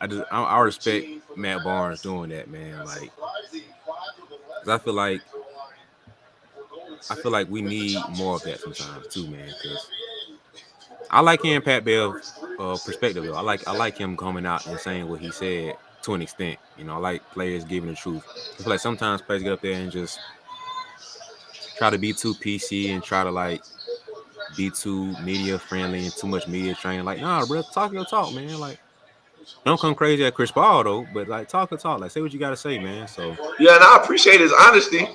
[SPEAKER 1] I respect Matt Barnes doing that, man. Like, 'cause I feel like we need more of that sometimes too, man. Because I like hearing Pat Bell's perspective, though. I like him coming out and saying what he said to an extent. You know, I like players giving the truth. I feel like sometimes players get up there and just try to be too PC and try to like be too media friendly and too much media training. Like, nah, bro, talk your talk, man. Like, don't come crazy at Chris Paul though, but like talk your talk. Like, say what you gotta say, man. So
[SPEAKER 3] yeah, and I appreciate his honesty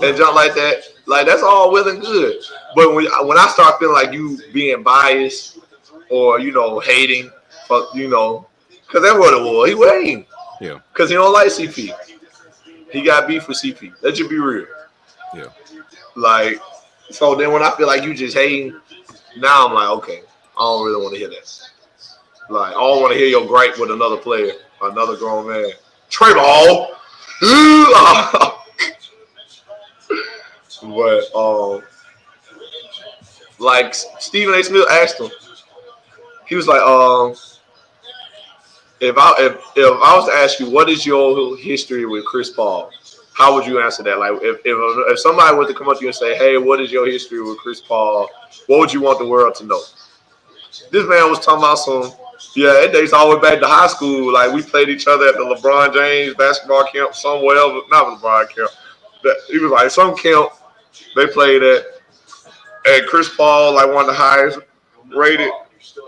[SPEAKER 3] and jump like that. Like that's all well and good. But when I start feeling like you being biased or hating, because that's what it was. He was hating.
[SPEAKER 1] Yeah.
[SPEAKER 3] Because he don't like CP. He got beef with CP. That should be real.
[SPEAKER 1] Yeah.
[SPEAKER 3] Like, so then when I feel like you just hating, now I'm like, okay, I don't really want to hear that. Like, I don't want to hear your gripe with another player, another grown man. Trey Ball. But like Stephen A. Smith asked him, he was like, if I was to ask you what is your history with Chris Paul, how would you answer that? Like if somebody were to come up to you and say, hey, what is your history with Chris Paul? What would you want the world to know? This man was talking about it dates all the way back to high school. Like we played each other at the LeBron James basketball camp somewhere else, not LeBron camp. He was like some camp they played at, and Chris Paul like one of the highest rated.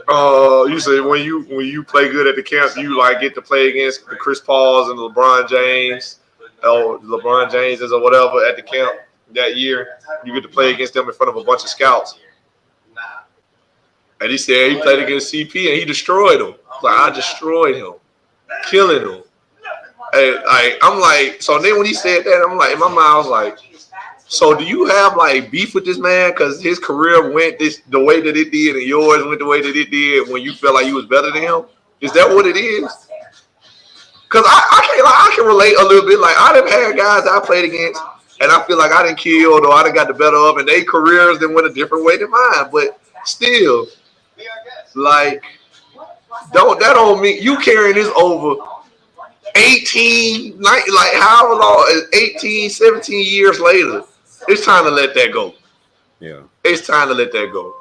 [SPEAKER 3] You say when you play good at the camp, you like get to play against the Chris Pauls and the LeBron James, or LeBron Jameses or whatever at the camp that year. You get to play against them in front of a bunch of scouts. And he said he played against CP and he destroyed him. Like I destroyed him. killing him. And like I'm like, so then when he said that, I'm like, in my mind, I was like, so do you have like beef with this man because his career went the way that it did, and yours went the way that it did when you felt like you was better than him? Is that what it is? Because I can relate a little bit. Like I done had guys I played against, and I feel like I done killed or I done got the better of, and their careers then went a different way than mine. But still, like don't mean you carrying this over 18, like however long, 18, 17 years later. It's time to let that go.
[SPEAKER 1] Yeah.
[SPEAKER 3] It's time to let that go.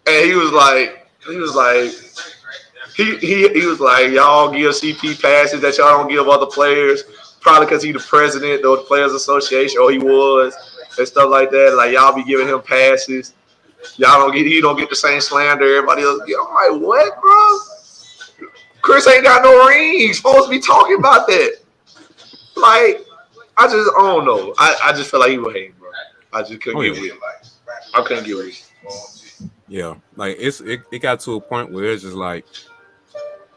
[SPEAKER 3] And he was like, he was like, y'all give CP passes that y'all don't give other players, probably because he's the president of the Players Association, or he was, and stuff like that. Like y'all be giving him passes. He don't get the same slander everybody else. I'm like, what, bro? Chris ain't got no rings. Supposed to be talking about that. Like, I don't know. I just felt like he was hating, bro. I just couldn't get with it. I couldn't get with it.
[SPEAKER 1] Yeah, like it got to a point where it's just like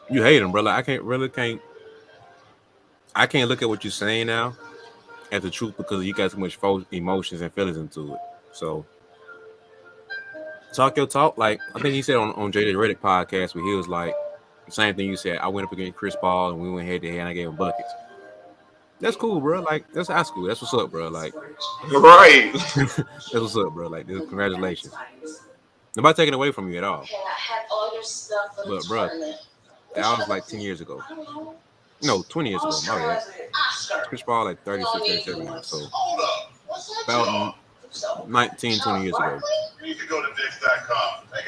[SPEAKER 1] you hate him, bro. Like I can't look at what you're saying now as the truth because you got too much emotions and feelings into it. So talk your talk. Like I think he said on JJ Redick podcast where he was like the same thing you said. I went up against Chris Paul and we went head to head and I gave him buckets. That's cool, bro. Like that's high school. That's what's up, bro. Like
[SPEAKER 3] right.
[SPEAKER 1] That's what's up, bro. Like congratulations. Nobody taking away from you at all. But bro, that was like 10 years ago. No, 20 years ago. My bad. Chris Paul like 36, 37 now. So about 19, 20 years ago. Hey,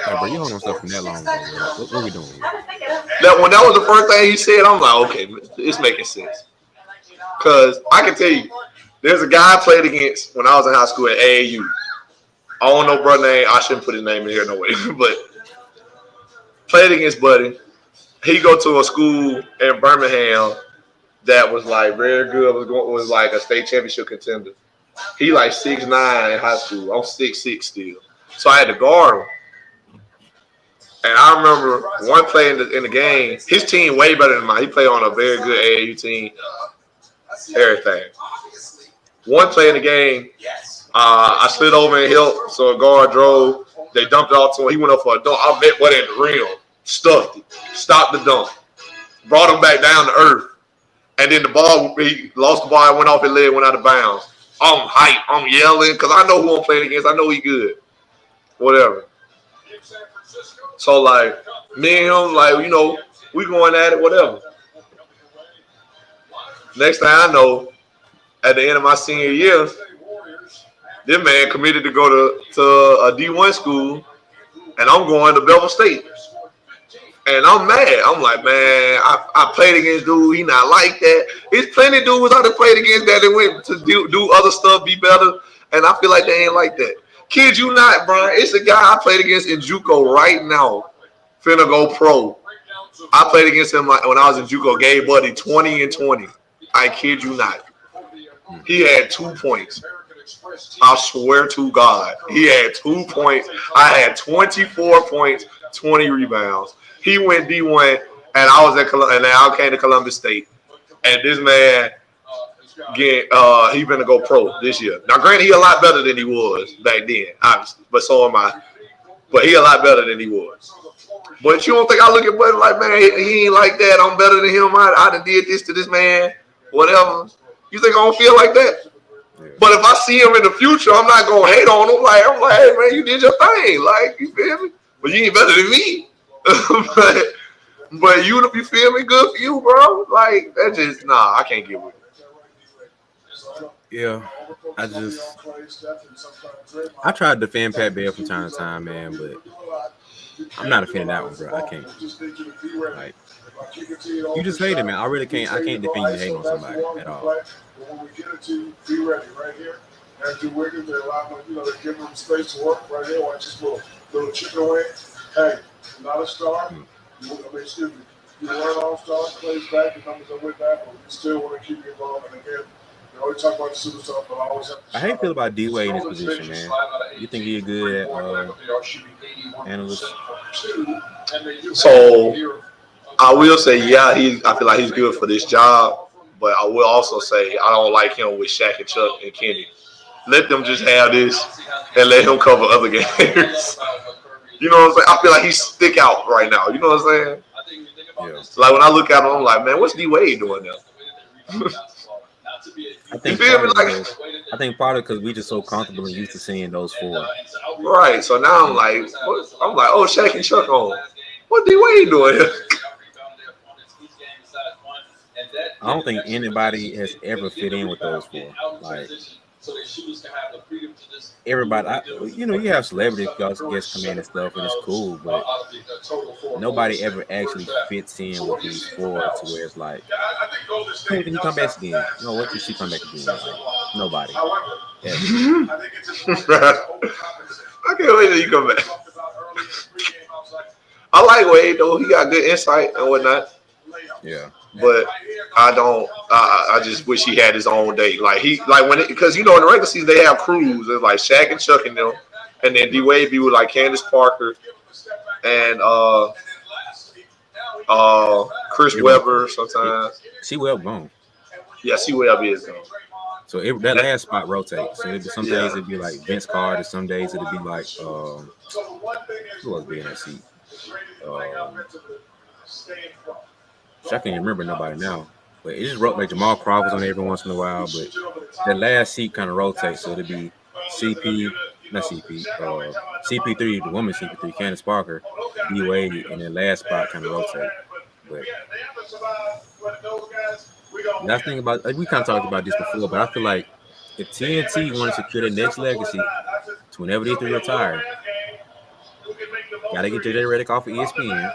[SPEAKER 1] bro, you hold on stuff from that long ago, bro. What are we doing here?
[SPEAKER 3] When that was the first thing he said, I'm like, okay, it's making sense. Because I can tell you, there's a guy I played against when I was in high school at AAU. I don't know brother name. I shouldn't put his name in here no way. But played against Buddy. He go to a school in Birmingham that was like very good. Was like a state championship contender. He like 6'9" in high school. I'm 6'6" still. So I had to guard him. And I remember one play in the game. His team way better than mine. He played on a very good AAU team. Everything. One play in the game, I slid over and helped. So a guard drove. They dumped it off to him. He went up for a dunk. I met Buddy at the rim, stuffed it, stopped the dunk, brought him back down to earth. And then he lost the ball, and went off his leg, went out of bounds. I'm hyped. I'm yelling because I know who I'm playing against. I know he good. Whatever. So, like, me and him, like, we going at it, whatever. Next thing I know, at the end of my senior year, this man committed to go to a D1 school, and I'm going to Bevel State. And I'm mad. I'm like, man, I played against dude. He not like that. There's plenty of dudes I done played against that went to do other stuff, be better. And I feel like they ain't like that. Kid you not, Brian. It's a guy I played against in JUCO right now. Finna go pro. I played against him when I was in JUCO. Gave Buddy 20 and 20. I kid you not. He had 2 points. I swear to God. He had 2 points. I had 24 points, 20 rebounds. He went D1, and I was and I came to Columbus State. And this man, he been to go pro this year. Now, granted, he a lot better than he was back then, obviously. But so am I. But he a lot better than he was. But you don't think I look at Buddy like, man, he ain't like that. I'm better than him. I done did this to this man. Whatever. You think I don't feel like that? Yeah. But if I see him in the future, I'm not gonna hate on him. I'm like, hey man, you did your thing. Like, you feel me? But you ain't better than me. but you feel me? Good for you, bro. Like, that just I can't get with it.
[SPEAKER 1] Yeah. I tried to defend Pat Bev from time to time, man, but I'm not a fan of that one, bro. I can't. Like, you just hate it, man. I really can't. I can't defend you hating on somebody at all.
[SPEAKER 4] When we get it to you, be ready right here. Andrew Wiggins, they allow him, they give him space to work right here. Watch this little chicken wing. Hey, not a star. Excuse me. You weren't all-star, plays back, the numbers are way back, but we still want to keep you involved. And again, we always talk about the superstar, but I always have to.
[SPEAKER 1] I hate feel about D-Wade in this position, man. You think he's good at analyst?
[SPEAKER 3] So I will say, yeah, I feel like he's good for this job, but I will also say I don't like him with Shaq and Chuck and Kenny. Let them just have this and let him cover other games. You know what I'm saying? I feel like he's stick out right now. You know what I'm saying?
[SPEAKER 1] Yeah.
[SPEAKER 3] Like when I look at him, I'm like, man, what's D Wade doing now?
[SPEAKER 1] I think
[SPEAKER 3] You feel me?
[SPEAKER 1] I think partly because we just so comfortable and used to seeing those four.
[SPEAKER 3] Right. So now I'm like, oh, Shaq and Chuck on. What D Wade doing here?
[SPEAKER 1] I don't think anybody has ever fit in with those four. Like everybody, you have celebrity guests come in and stuff, and it's cool, but nobody ever actually fits in with these four to where it's like, hey, can he come back again? No, what did she come back again? Like, nobody.
[SPEAKER 3] I can't wait till you come back. I like Wade though; he got good insight and whatnot.
[SPEAKER 1] Yeah.
[SPEAKER 3] But I don't. I just wish he had his own day. Because in the regular season they have crews. It's like Shaq and Chuck and them, and then D Wade be with like Candace Parker and Chris Webber sometimes.
[SPEAKER 1] C Webb gone.
[SPEAKER 3] Yeah, C Webb is gone.
[SPEAKER 1] So that last spot rotates. So some days it'd be like Vince Carter. Some days it'd be like who else be in that seat? I can't even remember nobody now. But it just wrote like Jamal Crawford's on every once in a while. But that last seat kind of rotates. So it'll be CP3, the woman CP3, Candace Parker, D Wade, and then last spot kind of rotate. But last thing about we kind of talked about this before, but I feel like if TNT wanted to secure the next legacy to whenever they three retire, gotta get JJ Redick off of ESPN.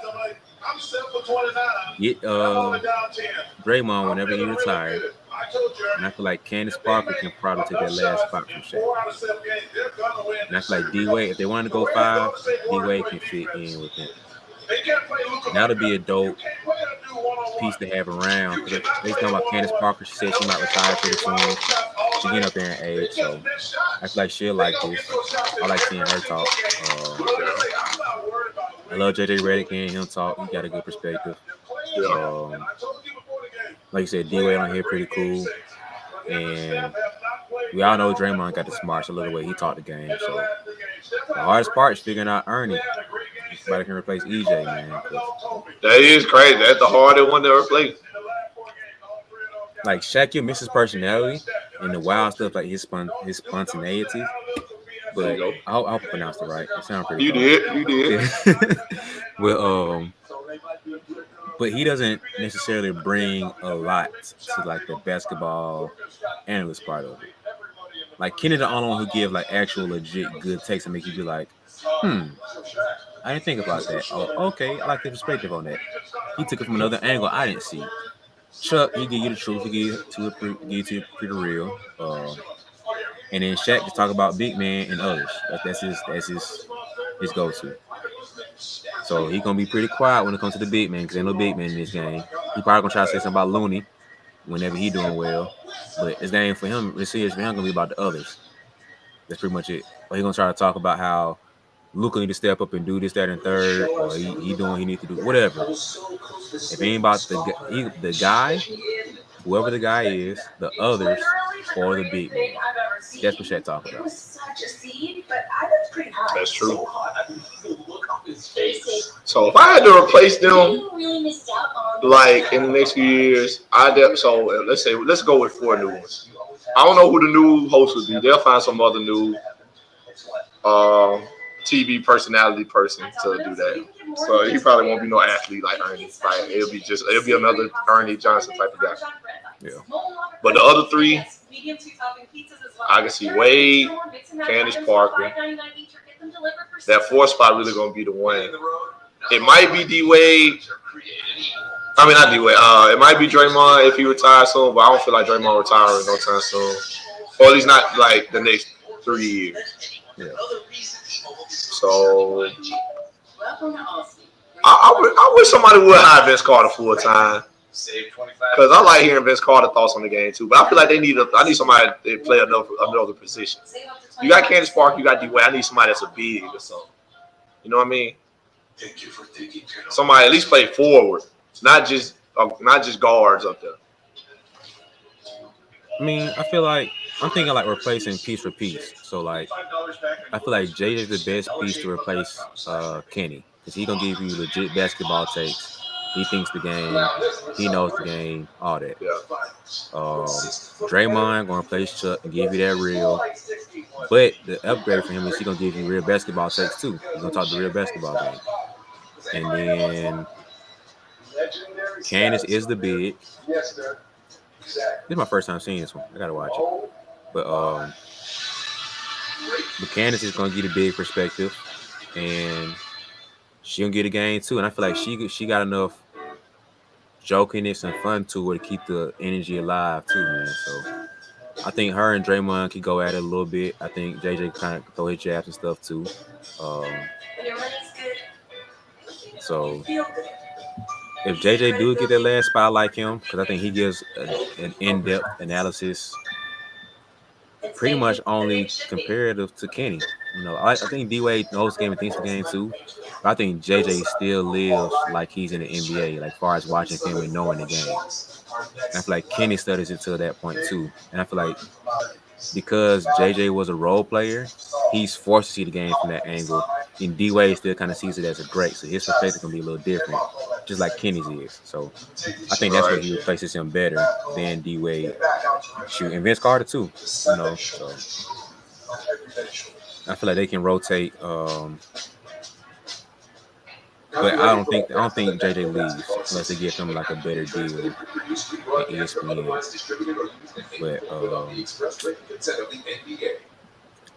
[SPEAKER 1] Get Draymond whenever he retired. And I feel like Candace Parker can probably take that last spot from Shaq. And I feel like D-Wade, if they wanted to go 5, D-Wade can fit in with him. And that'll be a dope piece to have around. They talking about Candace Parker. She said she might retire pretty soon. She's getting up there in age, so I feel like she'll like this. I like seeing her talk. I love JJ Redick and him talk. He got a good perspective. Like you said, D-Wade on here pretty cool. And we all know Draymond got the smarts. I love the way he taught the game. So the hardest part is figuring out Ernie. Somebody can replace EJ, man.
[SPEAKER 3] That is crazy. That's the hardest one to replace.
[SPEAKER 1] Like Shaq, you miss his personality and the wild stuff, like his spontaneity. But I hope I pronounced it right. It sounded pretty.
[SPEAKER 3] You did.
[SPEAKER 1] But he doesn't necessarily bring a lot to like the basketball analyst part of it. Like Kenny the only one who give like actual legit good takes and make you be like, I didn't think about that. Oh, okay, I like the perspective on that. He took it from another angle I didn't see. Chuck, he give you the truth. He give you to pretty real. And then Shaq just talk about big man and others. That's his go-to. So he gonna be pretty quiet when it comes to the big man because ain't no big man in this game. He probably gonna try to say something about Looney whenever he doing well. But this game for him, this series for him gonna be about the others. That's pretty much it. But he gonna try to talk about how Luka need to step up and do this, that, and third, or he doing what he need to do, whatever. If it ain't about the guy, whoever the guy is, the others, or the big man. That's what Shaq talking about.
[SPEAKER 3] That's true. So if I had to replace them, like in the next few years, let's go with 4 new ones. I don't know who the new host would be. They'll find some other new TV personality person to do that. So he probably won't be no athlete like Ernie. Like it'll be another Ernie Johnson type of guy.
[SPEAKER 1] Yeah.
[SPEAKER 3] But the other 3, I can see Wade, Candace Parker. That 4th spot really gonna be the one. It might be D-Wade. I mean, not D-Wade. It might be Draymond if he retires soon, but I don't feel like Draymond retiring no time soon. Or at least not like the next 3 years. Yeah. So I wish somebody would hire Vince Carter full time. Because I like hearing Vince Carter thoughts on the game too. But I feel like I need somebody to play another position. You got Candace Parker, you got D-Wade. I need somebody that's a big or something. You know what I mean? Somebody at least play forward. not just guards up there.
[SPEAKER 1] I mean, I feel like I'm thinking like replacing piece for piece. So like, I feel like Jay is the best piece to replace Kenny because he gonna give you legit basketball takes. He thinks the game, he knows the game, all that.
[SPEAKER 3] Yeah.
[SPEAKER 1] Draymond gonna replace Chuck and give you that real. But the upgrade for him is he gonna give you real basketball takes too. He's gonna talk the real basketball game. And then Candace is the big. This is my first time seeing this one. I gotta watch it. But Candace is gonna get a big perspective, and she gonna get a game too. And I feel like she got enough jokiness and fun to her to keep the energy alive too, man. So I think her and Draymond can go at it a little bit. I think JJ kind of throw his jabs and stuff too. So if JJ do get that last spot like him, because I think he gives an in-depth analysis, pretty much only comparative to Kenny. You know, I think D-Wade knows the game and thinks the game too. But I think JJ still lives like he's in the NBA, like far as watching film and knowing the game. And I feel like Kenny studies it to that point too. And I feel like because JJ was a role player, he's forced to see the game from that angle. And D-Wade still kind of sees it as a great, so his perspective can be a little different, just like Kenny's is. So I think that's where he replaces him better than D-Wade. Shoot, and Vince Carter too, you know. So I feel like they can rotate. But I don't think JJ leaves unless they give him like a better deal at ESPN. But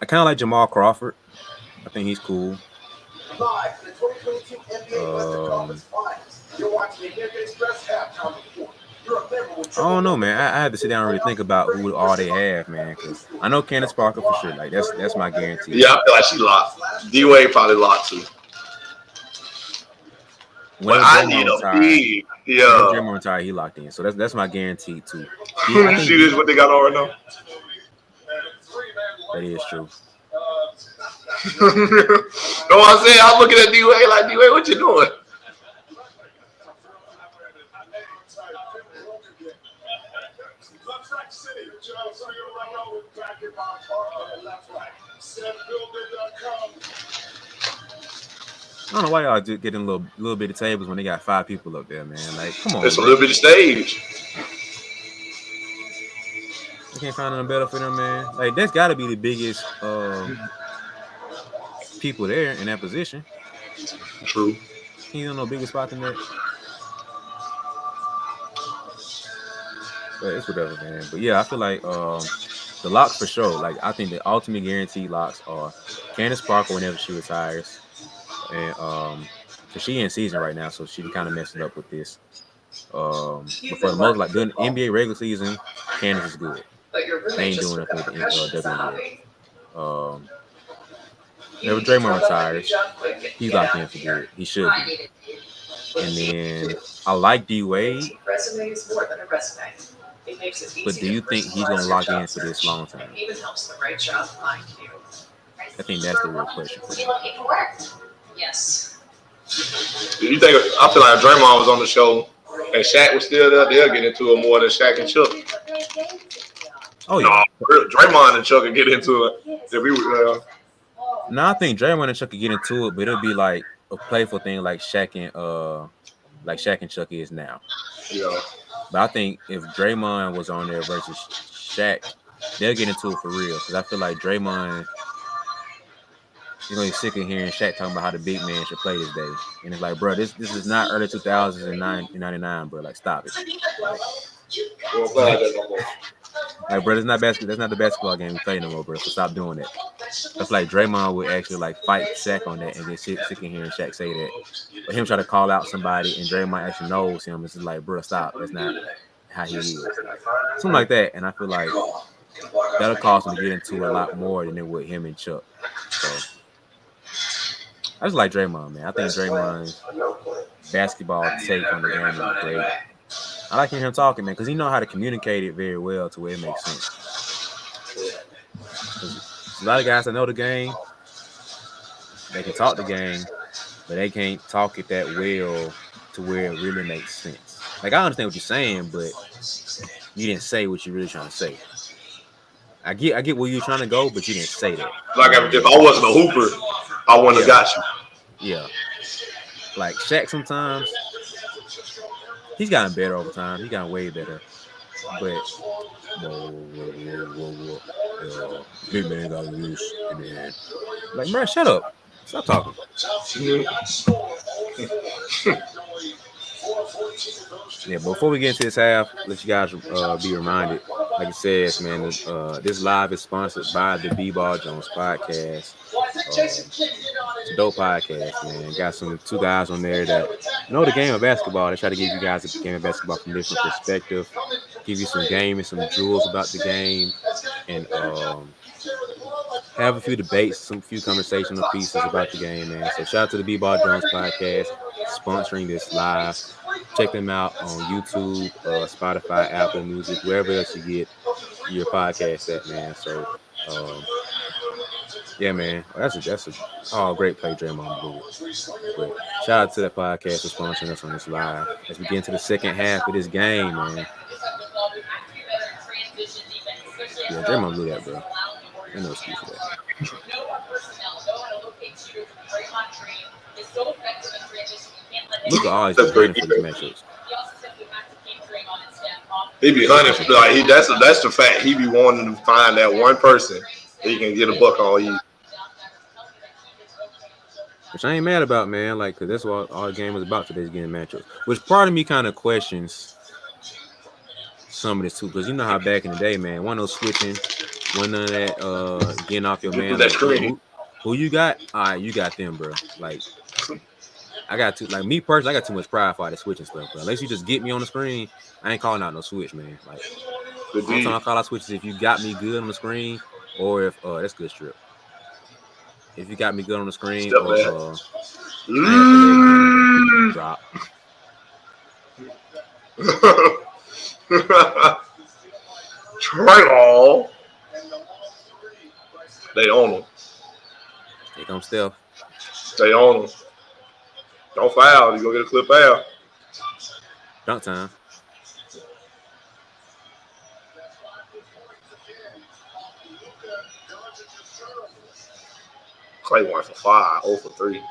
[SPEAKER 1] I kind of like Jamal Crawford. I think he's cool. I don't know, man. I had to sit down and really think about who all they have, man. Because I know Candace Parker for sure. Like that's my guarantee.
[SPEAKER 3] Yeah, I feel like she locked. D-Wade probably locked too. But I need a big. Yeah.
[SPEAKER 1] Draymond retired, he locked in. So that's my guarantee too.
[SPEAKER 3] You see this what they got on right now?
[SPEAKER 1] That is true.
[SPEAKER 3] No, I'm saying I'm looking at D-Wade like D-Wade, what you doing?
[SPEAKER 1] I don't know why y'all getting a little bit of tables when they got 5 people up there, man. Like, come on.
[SPEAKER 3] It's a little bit of stage.
[SPEAKER 1] You can't find nothing better for them, man. Like, that's got to be the biggest people there in that position.
[SPEAKER 3] True.
[SPEAKER 1] You don't know bigger spot than that. But it's whatever, man. But yeah, I feel like the locks for sure. Like, I think the ultimate guaranteed locks are Candace Parker whenever she retires. And cause she in season right now, so she kind of messing up with this. But for the most, like during the NBA regular season, Candace is good. They ain't doing it with the WNBA. Whenever Draymond retires, he's locked in for good. He should be. And then I like D-Wade. But do you think he's gonna lock in for this long term? I think that's the real question for me.
[SPEAKER 4] Yes.
[SPEAKER 3] You think? I feel like if Draymond was on the show and Shaq was still there, they'll get into it more than Shaq and Chuck.
[SPEAKER 1] Oh yeah.
[SPEAKER 3] No, Draymond and Chuck can get into it. If we
[SPEAKER 1] No, I think Draymond and Chuck could get into it, but it'll be like a playful thing like Shaq and Chuck is now.
[SPEAKER 3] Yeah.
[SPEAKER 1] But I think if Draymond was on there versus Shaq, they'll get into it for real. Because I feel like Draymond, you're gonna be sick of hearing Shaq talking about how the big man should play this day. And it's like, bro, this is not early 2000s and 99, bro. Like, stop it. Like, bro, that's not the basketball game we play no more, bro. So stop doing that. That's like Draymond would actually like fight Shaq on that and get sick of hearing Shaq say that. But him try to call out somebody and Draymond actually knows him. It's just like, bro, stop. That's not how he is. Something like that. And I feel like that'll cause him to get into a lot more than it would him and Chuck. So I just like Draymond, man. I think Draymond's basketball take on the game is great. I like hearing him talking, man, because he knows how to communicate it very well to where it makes sense. A lot of guys that know the game, they can talk the game, but they can't talk it that well to where it really makes sense. Like I understand what you're saying, but you didn't say what you're really trying to say. I get where you're trying to go, but you didn't say that.
[SPEAKER 3] Like if I wasn't a hooper, I wouldn't have got you.
[SPEAKER 1] Yeah. Like Shaq sometimes he's gotten better over time. He gotten way better. But whoa. Big man got loose. Man. Like, bro, shut up. Stop talking. Yeah, before we get into this half, let you guys be reminded, like it says, man, this live is sponsored by the B-Ball Jones podcast. It's a dope podcast, man. Got two guys on there that know the game of basketball. They try to give you guys a game of basketball from a different perspective, give you some game and some jewels about the game, and have a few debates, few conversational pieces about the game, man. So shout out to the B-Ball Jones podcast sponsoring this live. Check them out on YouTube, Spotify, Apple Music, wherever else you get your podcast at, man. So, yeah, man, that's a great play, Draymond Blue. But shout out to that podcast for sponsoring us on this live as we get into the second half of this game, man. Yeah, Draymond blew that, bro. Ain't no excuse for that. Luka always been running for these matchups.
[SPEAKER 3] He be hunting for like that's the fact. He be wanting to find that one person that he can get a buck on you.
[SPEAKER 1] Which I ain't mad about, man. Like, cause that's what all the game is about today's getting matchups. Which part of me kind of questions some of this too, because you know how back in the day, man, one of those switching, one of that getting off your man. Like, who you got? All right, you got them, bro. Like, I got too, like me personally, I got too much pride for all the switching stuff, bro. Unless you just get me on the screen, I ain't calling out no switch, man. Like, the only time I call out switches if you got me good on the screen, or if that's good strip. If you got me good on the screen, or drop.
[SPEAKER 3] Trey, they own him.
[SPEAKER 1] Here comes Steph.
[SPEAKER 3] They own him. Don't foul. You go get a clip foul.
[SPEAKER 1] Dunk time.
[SPEAKER 3] Clay 1 for 5, 0 for 3.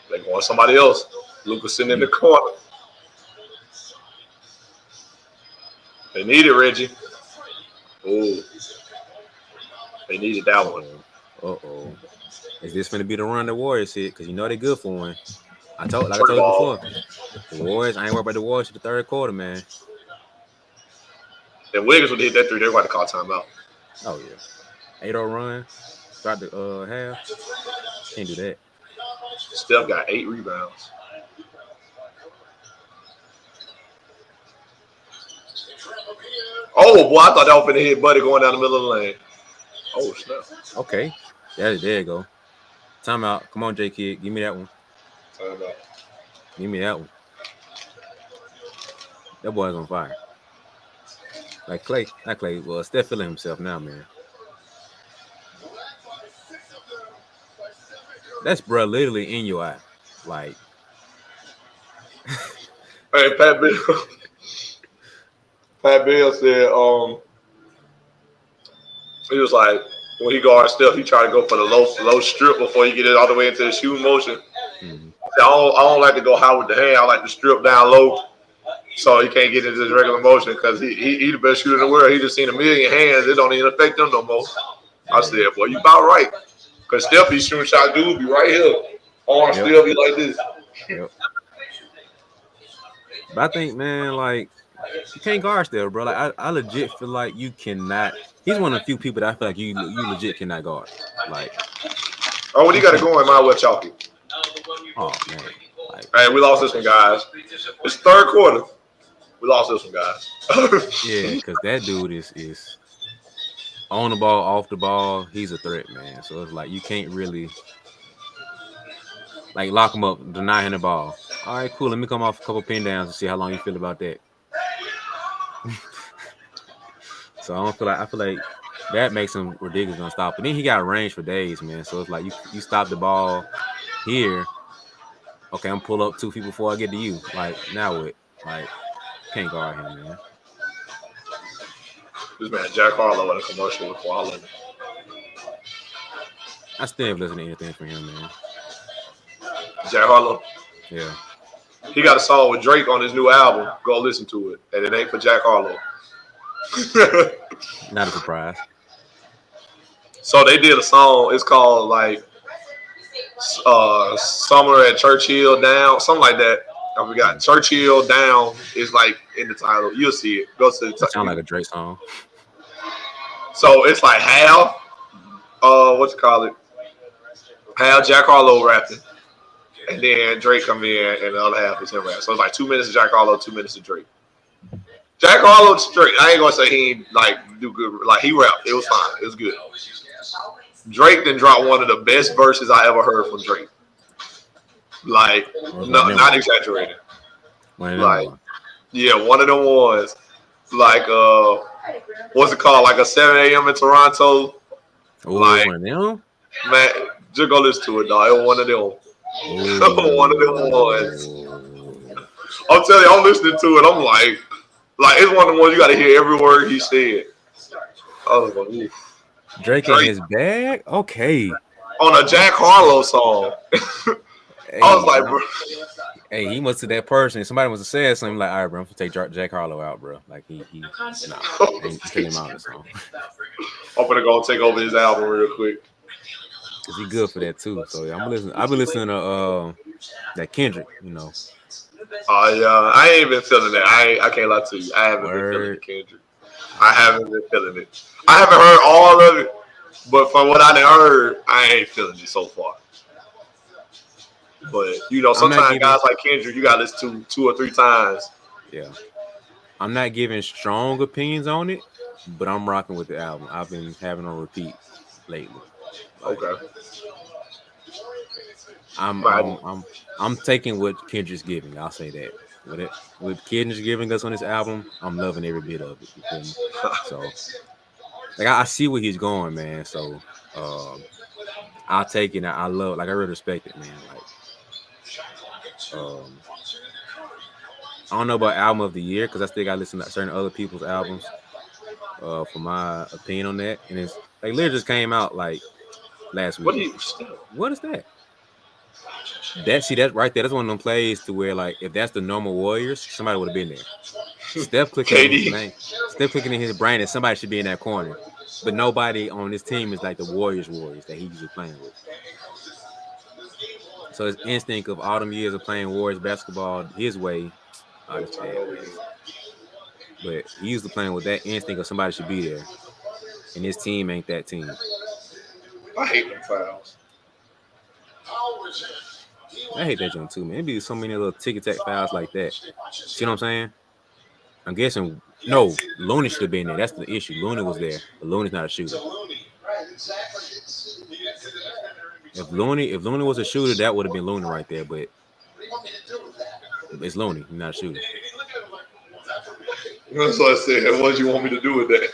[SPEAKER 3] They going somebody else. Luka sitting in the corner. They need it, Reggie. Ooh. They needed that one.
[SPEAKER 1] Uh-oh. Is this going to be the run the Warriors hit? Because you know they're good for one. I told you before. The Warriors, I ain't worried about the Warriors in the third quarter, man.
[SPEAKER 3] If Wiggins would hit that 3, they're going to call timeout.
[SPEAKER 1] Oh, yeah. 8-0 run. Start the half. Can't do that.
[SPEAKER 3] Steph got 8 rebounds. Oh, boy, I thought that was going to hit Buddy going down the middle of the lane. Oh, snap.
[SPEAKER 1] Okay. There you go. Timeout. Come on, J-Kid. Give me that one.
[SPEAKER 3] Timeout.
[SPEAKER 1] Give me that one. That boy's on fire. Like Clay. Not Clay. Well, Steph feeling himself now, man. That's, bro, literally in your eye. Like.
[SPEAKER 3] Hey, Pat Bill said, he was like, when he guards Steph, he try to go for the low strip before he get it all the way into the shooting motion. Mm-hmm. I don't like to go high with the hand. I like to strip down low so he can't get into his regular motion because he the best shooter in the world. He just seen a million hands. It don't even affect him no more. I said, boy, you about right. Because Steph be shooting shot, dude be right here. Arm still be like this.
[SPEAKER 1] Yep. But I think, man, like, you can't guard Steph, bro. Like, I legit feel like you cannot. He's one of the few people that I feel like you legit cannot guard. Like,
[SPEAKER 3] oh, when he got to go in my way, chalky.
[SPEAKER 1] Oh man, like,
[SPEAKER 3] hey, we lost this one, guys. It's third quarter. We lost this one, guys.
[SPEAKER 1] Yeah, because that dude is on the ball, off the ball. He's a threat, man. So it's like you can't really like lock him up, deny him the ball. All right, cool. Let me come off a couple pin downs and see how long you feel about that. So I feel like that makes him ridiculous unstoppable. Then he got range for days, man. So it's like you stop the ball here, Okay, I'm pull up 2 feet before I get to you. Like now what? Like can't guard him, man.
[SPEAKER 3] This man Jack Harlow in a commercial with quality.
[SPEAKER 1] I still ain't listening to anything from him, man.
[SPEAKER 3] Jack Harlow.
[SPEAKER 1] Yeah.
[SPEAKER 3] He got a song with Drake on his new album. Go listen to it. And it ain't for Jack Harlow.
[SPEAKER 1] Not a surprise.
[SPEAKER 3] So they did a song. It's called like Summer at Churchill Down, something like that. I forgot. Churchill Down is like in the title. You'll see it. Go to the
[SPEAKER 1] It sound like a Drake song.
[SPEAKER 3] So it's like half, what you call it? Half Jack Harlow rapping, and then Drake come in, and the other half is him rapping. So it's like 2 minutes of Jack Harlow, 2 minutes of Drake. Jack Harlow straight. I ain't gonna say he ain't like do good. Like he rapped, it was fine. It was good. Drake then dropped one of the best verses I ever heard from Drake. Like, no, not exaggerating. Like, yeah, one of them ones. Like, what's it called? Like a 7 a.m. in Toronto.
[SPEAKER 1] Ooh,
[SPEAKER 3] like,
[SPEAKER 1] one of them?
[SPEAKER 3] Man, just go listen to it, dog. It was one of them. One of them ones. I'm telling you, I'm listening to it. I'm like it's one of the ones you got to hear every word he said. I was like, oof.
[SPEAKER 1] Drake in his bag? Okay.
[SPEAKER 3] On a Jack Harlow song.
[SPEAKER 1] Hey,
[SPEAKER 3] I was like, bro.
[SPEAKER 1] Hey, he must have that person. Somebody must have said something like, all right, bro, I'm going to take Jack Harlow out, bro. Like, he ain't take him out of the song.
[SPEAKER 3] I'm going to go take over his album real quick.
[SPEAKER 1] Because he good for that, too. So, yeah, I've been listening to that Kendrick, you know.
[SPEAKER 3] Yeah, I ain't been feeling that. I can't lie to you. I haven't been feeling Kendrick. I haven't been feeling it. I haven't heard all of it, but from what I done heard, I ain't feeling it so far. But, you know, sometimes guys like Kendrick, you got to listen to 2 or 3 times.
[SPEAKER 1] Yeah. I'm not giving strong opinions on it, but I'm rocking with the album. I've been having on repeat lately. Like,
[SPEAKER 3] okay.
[SPEAKER 1] I'm taking what Kendrick's giving. I'll say that. What Kendrick's giving us on this album, I'm loving every bit of it. You feel me? So, like, I see where he's going, man. So, I'll take it. I love, like, I really respect it, man. Like, I don't know about album of the year because I still got to listen to certain other people's albums for my opinion on that. And it's like literally just came out like last week. What is that? That right there. That's one of them plays to where like if that's the normal Warriors, somebody would have been there. Steph clicking in his brain that somebody should be in that corner, but nobody on this team is like the Warriors that he usually playing with. So his instinct of all them years of playing Warriors basketball his way, that's bad, man. But he used to playing with that instinct of somebody should be there, and his team ain't that team.
[SPEAKER 3] I hate them fouls.
[SPEAKER 1] I hate that joint too, man. It be so many little ticky-tack fouls like that. See what I'm saying? I'm guessing no, Looney should have been there. That's the issue. Looney was there, but Looney's not a shooter. If Looney was a shooter, that would have been Looney right there. But it's Looney, he's not a shooter.
[SPEAKER 3] That's what I said. What do you want me to do with that?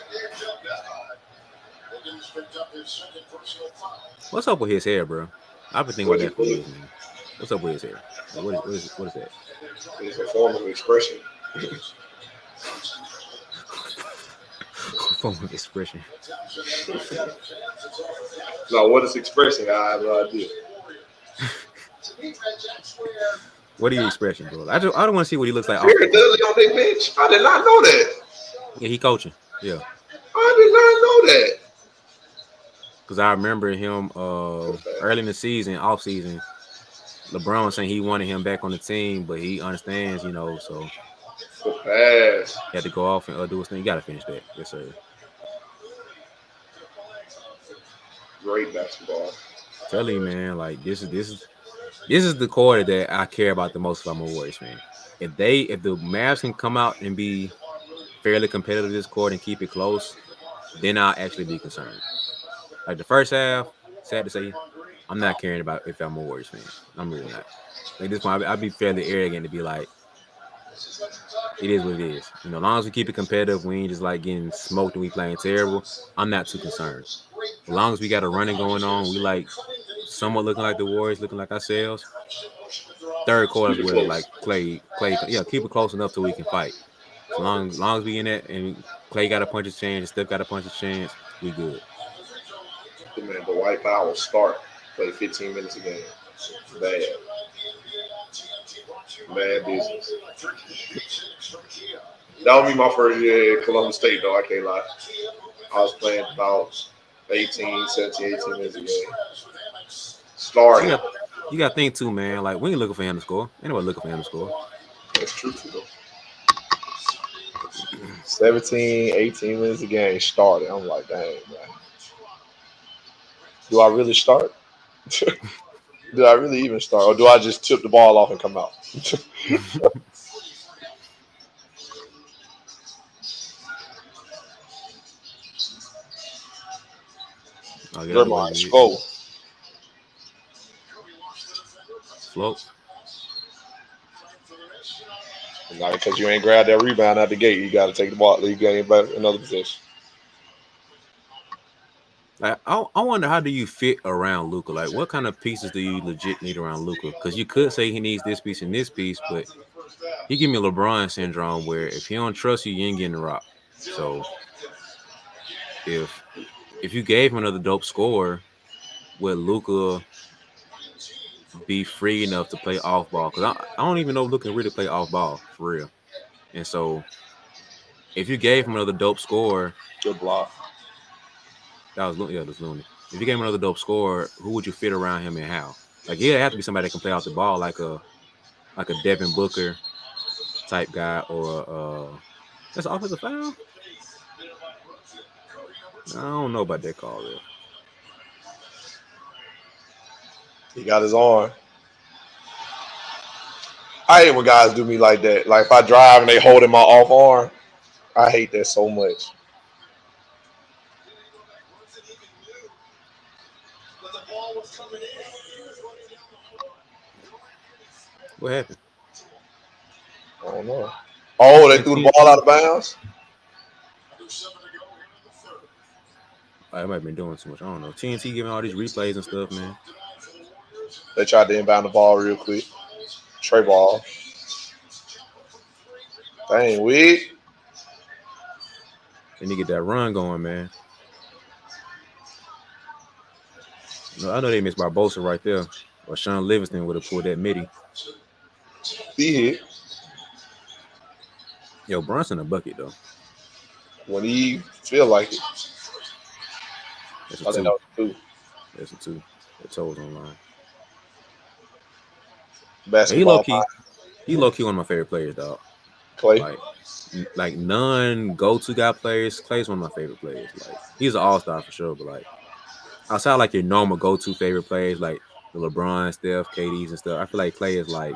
[SPEAKER 1] What's up with his hair, bro? I've been thinking about that for years, man. What's up with his hair? Like, what is that?
[SPEAKER 3] It's a form of expression.
[SPEAKER 1] Form of expression.
[SPEAKER 3] No, what is expressing? I have no idea.
[SPEAKER 1] What are you expressing, bro? I don't want to see what he looks like.
[SPEAKER 3] Dudley on their bench. I did not know that.
[SPEAKER 1] Yeah, he coaching. Yeah.
[SPEAKER 3] I did not know that.
[SPEAKER 1] Because I remember him early in the season, off season, LeBron saying he wanted him back on the team, but he understands, you know, so he had to go off and do his thing. You got to finish that. Yes, sir.
[SPEAKER 3] Great basketball.
[SPEAKER 1] Tell you, man, like this is the quarter that I care about the most if I'm a Warriors fan. If the Mavs can come out and be fairly competitive this quarter and keep it close, then I'll actually be concerned. Like the first half, sad to say, I'm not caring about if I'm a Warriors fan. I'm really not. Like this point, I'd be fairly arrogant to be like, it is what it is. You know, as long as we keep it competitive, we ain't just like getting smoked and we playing terrible. I'm not too concerned. As long as we got a running going on, we like somewhat looking like the Warriors, looking like ourselves. third quarters
[SPEAKER 3] Keep it
[SPEAKER 1] where
[SPEAKER 3] close.
[SPEAKER 1] like Clay, yeah, keep it close enough so we can fight. As long as we in that and Clay got a punch his chance, Steph got a punch his chance, we good.
[SPEAKER 3] Man, the White Power start. Play 15 minutes a game. Bad. Bad business. That would be my first year at Columbus State, though. I can't lie. I was playing about 18, 17, 18 minutes a game. Starting.
[SPEAKER 1] You got to think too, man. Like we ain't looking for him to score. Anybody looking for him to score?
[SPEAKER 3] That's true, too, though. 17, 18 minutes a game started. I'm like, dang, man. Do I really start? Do I really even start? Or do I just tip the ball off and come out? Draymond, go.
[SPEAKER 1] Float.
[SPEAKER 3] Not because you ain't grabbed that rebound out the gate. You got to take the ball. You got another position.
[SPEAKER 1] Like, I wonder, how do you fit around Luka? Like, what kind of pieces do you legit need around Luka? Because you could say he needs this piece and this piece, but he give me LeBron syndrome where if he don't trust you, you ain't getting the rock. So if you gave him another dope scorer, would Luka be free enough to play off ball? Because I don't even know if Luka can really play off ball for real. And so if you gave him another dope scorer,
[SPEAKER 3] good block.
[SPEAKER 1] That's Looney. If you gave him another dope scorer, who would you fit around him and how? Like, yeah, it have to be somebody that can play off the ball, like a Devin Booker type guy, or that's an offensive foul. I don't know about that call there.
[SPEAKER 3] He got his arm. I hate when guys do me like that. Like if I drive and they holding my off arm, I hate that so much.
[SPEAKER 1] What happened?
[SPEAKER 3] I don't know. Oh, they threw the ball out of bounds?
[SPEAKER 1] I might have been doing too much. I don't know. TNT giving all these replays and stuff, man.
[SPEAKER 3] They tried to inbound the ball real quick. Trey ball. Dang, we.
[SPEAKER 1] They need to get that run going, man. No, I know they missed Barbosa right there. Or Sean Livingston would have pulled that midi.
[SPEAKER 3] He hit.
[SPEAKER 1] Yo, Brunson a bucket, though.
[SPEAKER 3] When he feel like it.
[SPEAKER 1] That's a two. That's a two. The toes online.
[SPEAKER 3] Basketball.
[SPEAKER 1] He low key one of my favorite players, dog.
[SPEAKER 3] Clay.
[SPEAKER 1] Like non-go-to guy players, Clay's one of my favorite players. Like he's an all-star for sure, but like outside like your normal go-to favorite players, like the LeBron, Steph, KDs and stuff, I feel like Clay is like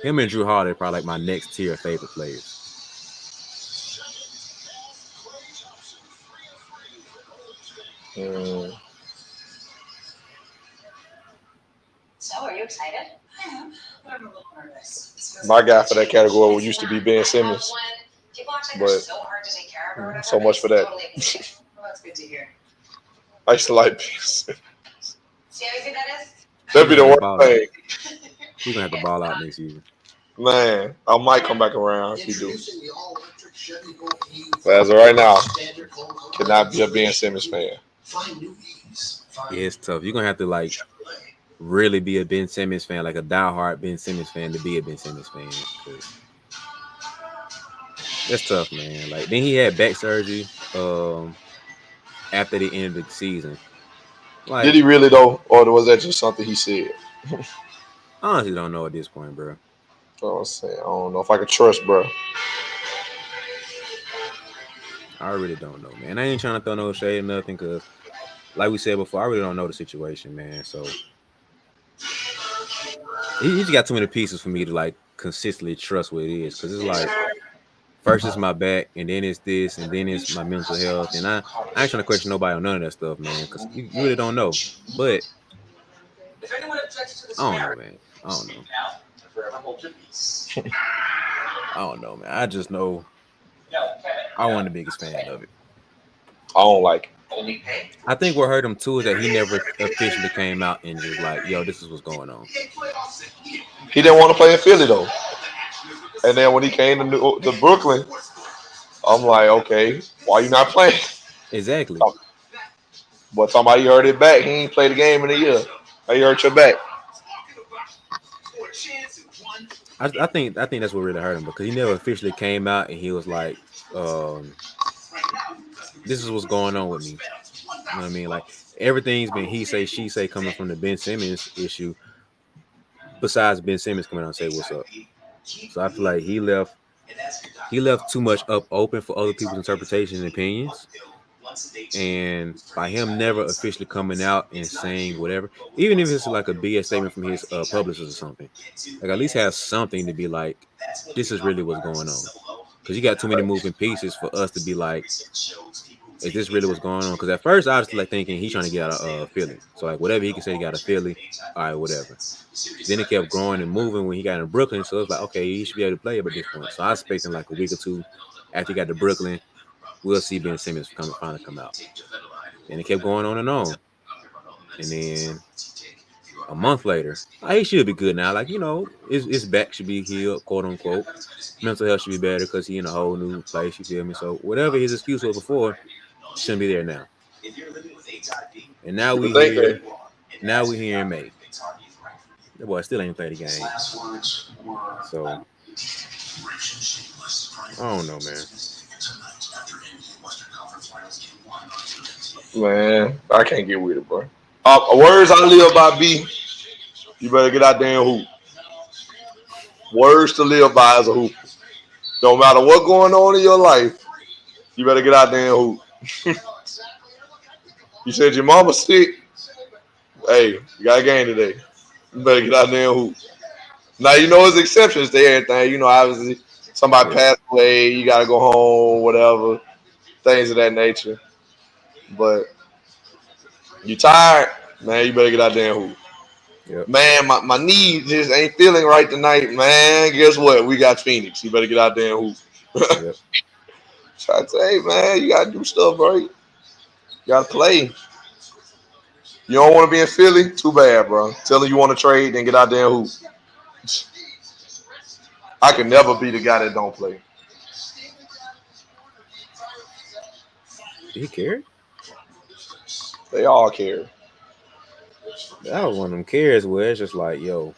[SPEAKER 1] him and Drew Holiday probably like my next tier of favorite players.
[SPEAKER 5] So, are you excited? I am, but I'm a little nervous.
[SPEAKER 3] My guy for that category used to be Ben Simmons. But so much for that.
[SPEAKER 5] Well, that's good to hear.
[SPEAKER 3] I used to like Ben Simmons.
[SPEAKER 5] See how easy that is?
[SPEAKER 3] That'd be the worst thing.
[SPEAKER 1] He's going to have to ball out next season.
[SPEAKER 3] Man, I might come back around if he do. But as of right now, cannot be a Ben Simmons fan.
[SPEAKER 1] Yeah, it's tough. You're going to have to like really be a Ben Simmons fan, like a diehard Ben Simmons fan to be a Ben Simmons fan. That's tough, man. Like then he had back surgery after the end of the season. Like,
[SPEAKER 3] did he really though, or was that just something he said?
[SPEAKER 1] I honestly don't know at this point, bro.
[SPEAKER 3] I don't know if I could trust, bro.
[SPEAKER 1] I really don't know, man. I ain't trying to throw no shade or nothing, because like we said before, I really don't know the situation, man. So he just got too many pieces for me to like consistently trust what it is, because it's like first it's my back, and then it's this, and then it's my mental health, and I ain't trying to question nobody on none of that stuff, man, because you really don't know. But I don't know, man. I don't know, man. I just know I wasn't the biggest fan of it.
[SPEAKER 3] I don't like it.
[SPEAKER 1] I think what hurt him too is that he never officially came out and just like, yo, this is what's going on.
[SPEAKER 3] He didn't want to play in Philly though. And then when he came to Brooklyn, I'm like, okay, why you not playing?
[SPEAKER 1] Exactly.
[SPEAKER 3] But somebody hurt it back. He ain't played the game in a year. He hurt your back.
[SPEAKER 1] I think that's what really hurt him because he never officially came out and he was like, this is what's going on with me. You know what I mean? Like everything's been he say, she say coming from the Ben Simmons issue. Besides Ben Simmons coming out and say what's up. So I feel like he left too much up open for other people's interpretations and opinions. And by him never officially coming out and saying whatever, even if it's like a BS statement from his publicist or something, like at least have something to be like, this is really what's going on. Because you got too many moving pieces for us to be like, is this really what's going on? Because at first I was like thinking he's trying to get out of Philly. So like whatever he can say he got a Philly, all right, whatever. Then it kept growing and moving when he got in Brooklyn. So it's like, okay, he should be able to play at this point. So I was expecting like a week or two after he got to Brooklyn, we'll see Ben Simmons finally come out. And it kept going on. And then a month later, he should be good now. Like, you know, his back should be healed, quote unquote. Mental health should be better because he in a whole new place, you feel me? So whatever his excuse was before, shouldn't be there now. And now we here. Now we here in May. The boy still ain't played the game. So I don't know, man.
[SPEAKER 3] Man, I can't get with it, bro. Words I live by, B. You better get out there and hoop. Words to live by as a hoop. No matter what's going on in your life, you better get out there and hoop. You said your mama's sick. Hey, you got a game today. You better get out there and hoop. Now, you know there's exceptions to everything. You know, obviously, somebody passed away, you got to go home, whatever, things of that nature. But you tired, man, you better get out there and hoop. Yep. Man, my knee just ain't feeling right tonight, man. Guess what? We got Phoenix. You better get out there and hoop. Yep. Try to say, hey, man, you got to do stuff, right? You got to play. You don't want to be in Philly? Too bad, bro. Tell her you want to trade, then get out there and hoop. I can never be the guy that don't play.
[SPEAKER 1] Did he care?
[SPEAKER 3] They all care.
[SPEAKER 1] That was one of them cares where it's just like, yo,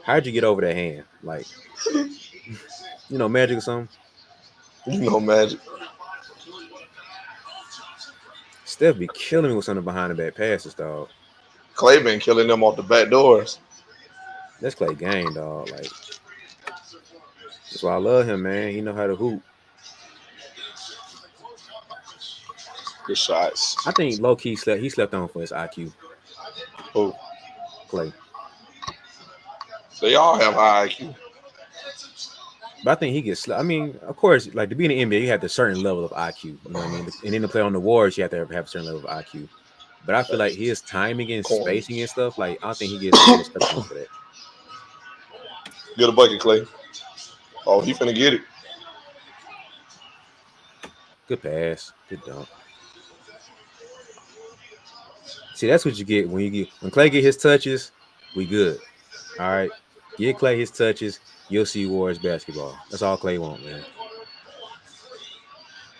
[SPEAKER 1] how'd you get over that hand? Like, you know, Magic or something?
[SPEAKER 3] You know, Magic.
[SPEAKER 1] Steph be killing me with something behind the back passes, dog.
[SPEAKER 3] Clay been killing them off the back doors.
[SPEAKER 1] That's Clay game, dog. Like, that's why I love him, man. He know how to hoop.
[SPEAKER 3] Good shots.
[SPEAKER 1] I think low key he slept on for his IQ.
[SPEAKER 3] Who?
[SPEAKER 1] Clay.
[SPEAKER 3] They all have high IQ.
[SPEAKER 1] But I think he gets. I mean, of course, like to be in the NBA, you have a certain level of IQ. You know what I mean? And then to play on the Warriors, you have to have a certain level of IQ. But I feel like his timing and spacing and stuff, like I don't think he gets stuck on for that.
[SPEAKER 3] Get a bucket, Clay. Oh, he finna get it.
[SPEAKER 1] Good pass. Good dunk. See, that's what you get when Clay get his touches, we good. All right. Get Clay his touches, you'll see Warriors basketball. That's all Clay want, man.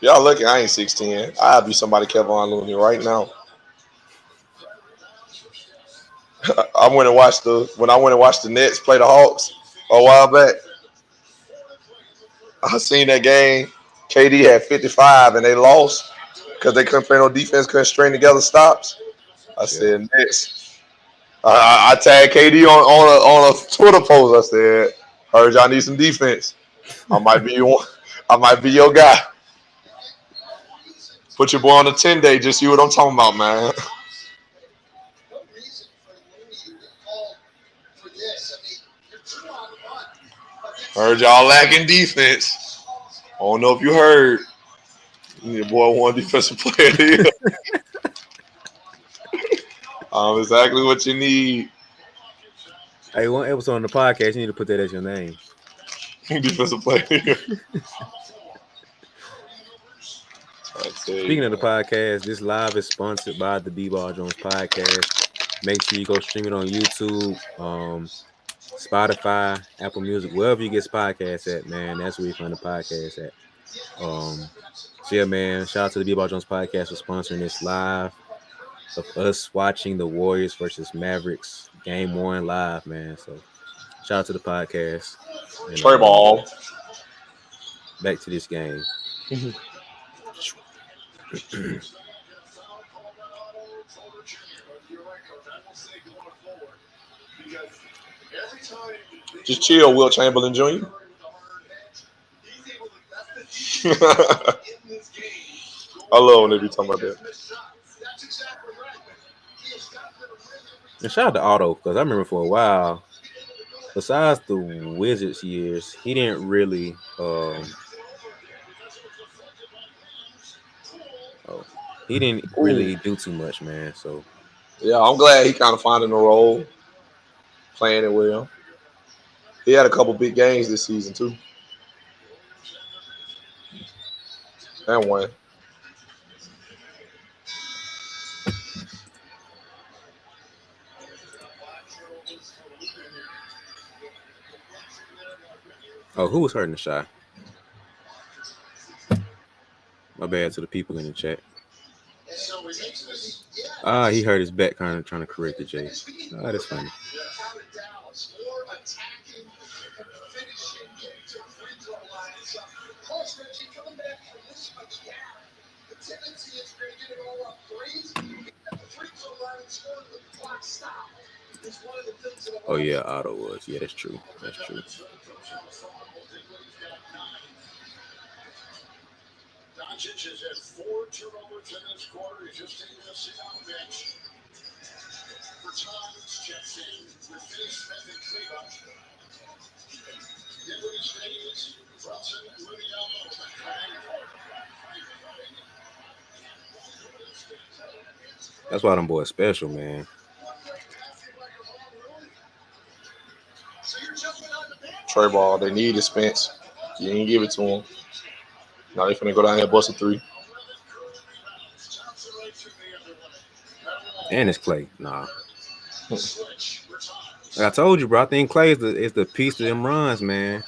[SPEAKER 3] Y'all lucky I ain't 6'10". I'd be somebody Kevon Looney right now. I went and watched the Nets play the Hawks a while back. I seen that game. KD had 55 and they lost because they couldn't play no defense, couldn't string together stops. I said, Nets. I tagged KD on a Twitter post. I said, heard y'all need some defense. I might be your guy. Put your boy on a 10-day. Just see what I'm talking about, man. Heard y'all lacking defense. I don't know if you heard. Your boy one defensive player here. Exactly what you need.
[SPEAKER 1] Hey, one episode on the podcast, you need to put that as your name.
[SPEAKER 3] Defensive player.
[SPEAKER 1] Speaking of the podcast, this live is sponsored by the B-Ball Jones podcast. Make sure you go stream it on YouTube, Spotify, Apple Music, wherever you get podcasts at, man. That's where you find the podcast at. So yeah, man. Shout out to the B-Ball Jones podcast for sponsoring this live of us watching the Warriors versus Mavericks game 1 live, man. So shout out to the podcast. And,
[SPEAKER 3] Trey ball.
[SPEAKER 1] Back to this game.
[SPEAKER 3] Just chill, Will Chamberlain Jr. I love when they be talking about that.
[SPEAKER 1] And shout out to Otto, because I remember for a while, besides the Wizards years, he didn't really do too much, man. So
[SPEAKER 3] yeah, I'm glad he kind of finding a role, playing it well. He had a couple big games this season too, and one.
[SPEAKER 1] Oh, who was hurting the shot? My bad to the people in the chat. He hurt his back, kind of trying to correct the J. That's funny. Oh yeah, Otto was. Yeah, that's true. That's true.
[SPEAKER 4] Doncic has had 4 turnovers in this quarter. He's just taking a seat on the bench. For Tons, checks in with Finney Smith and Cleveland. Dinwiddie stays. Brunson moving down low.
[SPEAKER 1] That's why them boys special, man.
[SPEAKER 3] Trey ball. They needed Spence. You didn't give it to him. Now they finna go down here and bust a 3.
[SPEAKER 1] And it's Clay. Nah. Like I told you, bro. I think Clay is the piece to them runs, man.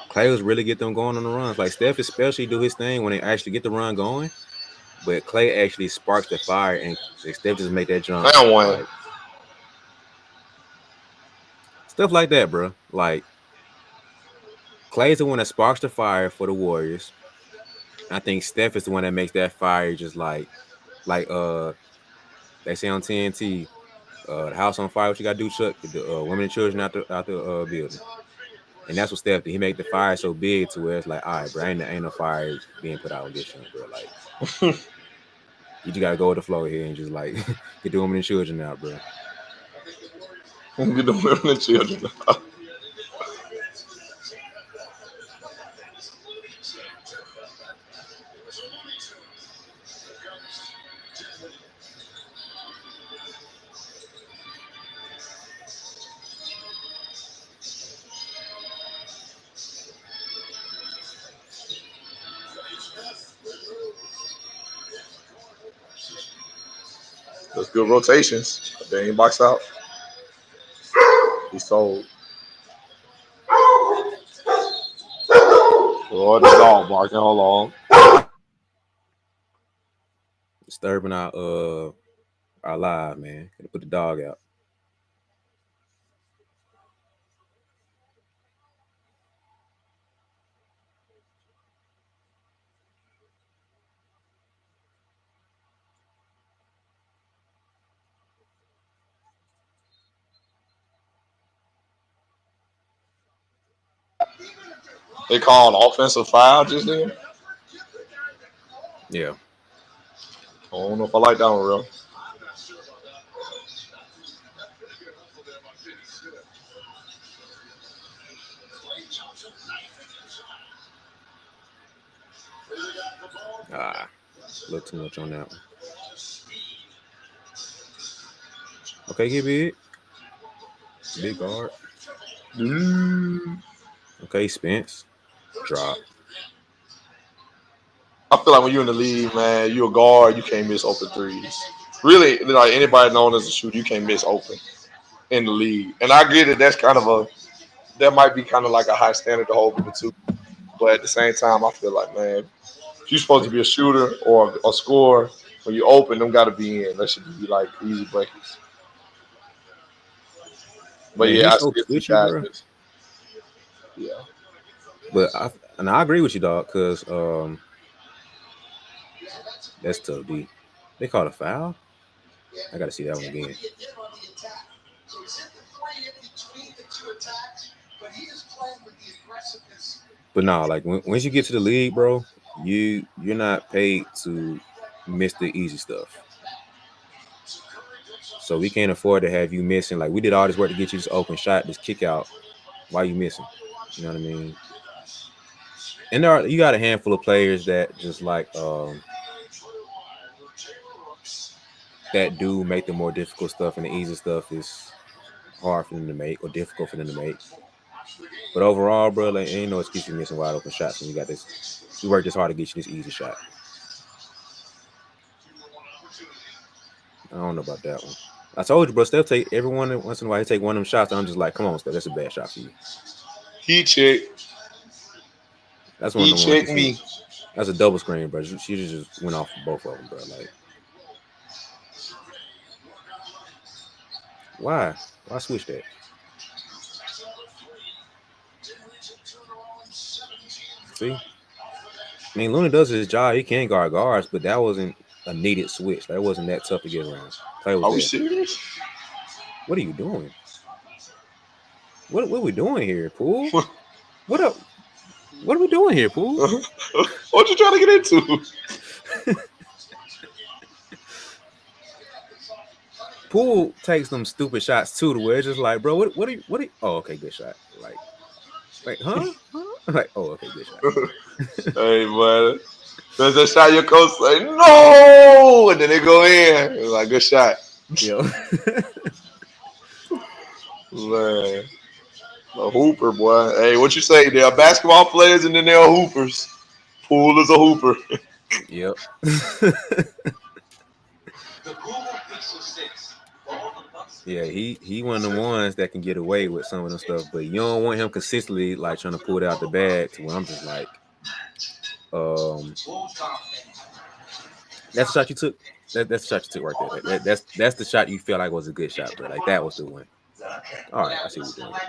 [SPEAKER 1] Clay was really get them going on the runs. Like Steph especially do his thing when they actually get the run going. But Clay actually sparks the fire, and Steph just make that jump.
[SPEAKER 3] Down one.
[SPEAKER 1] Like, stuff like that, bro. Like Clay's the one that sparks the fire for the Warriors. I think Steph is the one that makes that fire just like they say on TNT, the house on fire. What you gotta do, Chuck? The women and children out the building. And that's what Steph did. He made the fire so big to where it's like, all right, bro, ain't no fire being put out on this one, bro. Like, you just gotta go with the flow here and just like get the women and children out, bro.
[SPEAKER 3] Get the women and children out. That's good rotations. They ain't box out. He's sold. Oh, the dog barking. Hold on.
[SPEAKER 1] Disturbing our live, man. Gotta put the dog out.
[SPEAKER 3] They called offensive foul just then.
[SPEAKER 1] Yeah.
[SPEAKER 3] I don't know if I like that one, real.
[SPEAKER 1] A little too much on that one. Okay, get big. Big guard. Okay, Spence. Drop.
[SPEAKER 3] I feel like when you're in the league, man, you're a guard, you can't miss open threes. Really, like anybody known as a shooter, you can't miss open in the league. And I get it. That might be kind of like a high standard to hold people to. But at the same time, I feel like, man, if you're supposed to be a shooter or a scorer, when you open, them got to be in. That should be like easy breakers. But
[SPEAKER 1] Man,
[SPEAKER 3] yeah,
[SPEAKER 1] he's
[SPEAKER 3] I
[SPEAKER 1] so
[SPEAKER 3] see a few
[SPEAKER 1] twitchy,
[SPEAKER 3] guys
[SPEAKER 1] bro.
[SPEAKER 3] miss. Yeah.
[SPEAKER 1] But I agree with you, dog, because that's tough, D. They called a foul. I got to see that one again. But no, like once you get to the league, bro, you're not paid to miss the easy stuff. So we can't afford to have you missing. Like we did all this work to get you this open shot, this kick out. Why you missing? You know what I mean? And you got a handful of players that just like that do make the more difficult stuff, and the easy stuff is hard for them to make or difficult for them to make. But overall, bro, like ain't no excuse for missing wide open shots when you got this. We worked this hard to get you this easy shot. I don't know about that one. I told you, bro. Steph take everyone once in a while. He take one of them shots. And I'm just like, come on, Steph. That's a bad shot for you.
[SPEAKER 3] He checked.
[SPEAKER 1] That's one
[SPEAKER 3] He
[SPEAKER 1] of the ones.
[SPEAKER 3] checked me.
[SPEAKER 1] That's a double screen, bro. She just went off both of them, bro. Like, why? Why switch that? See, I mean, Looney does his job. He can guard guards, but that wasn't a needed switch. That wasn't that tough to get around. Play was
[SPEAKER 3] Are we
[SPEAKER 1] there.
[SPEAKER 3] serious?
[SPEAKER 1] What are you doing? What are we doing here, Poole? What up? What are we doing here, Poole?
[SPEAKER 3] What you trying to get into?
[SPEAKER 1] Poole takes them stupid shots too, to where it's just like, bro, what are you? Oh, okay, good shot. Like, huh? Like, oh, okay, good shot.
[SPEAKER 3] Hey, man. There's a shot your coach say, no! And then they go in. It's like, good shot.
[SPEAKER 1] Yo.
[SPEAKER 3] Man. A hooper, boy. Hey, what you say? There are basketball players and then there are hoopers. Poole is a hooper.
[SPEAKER 1] Yep. Yeah, he one of the ones that can get away with some of them stuff, but you don't want him consistently like trying to pull it out the bag to where I'm just like, that's the shot you took. That's the shot you took right there. That's the shot you feel like was a good shot, bro. Like that was the one. All right, I see what you're doing.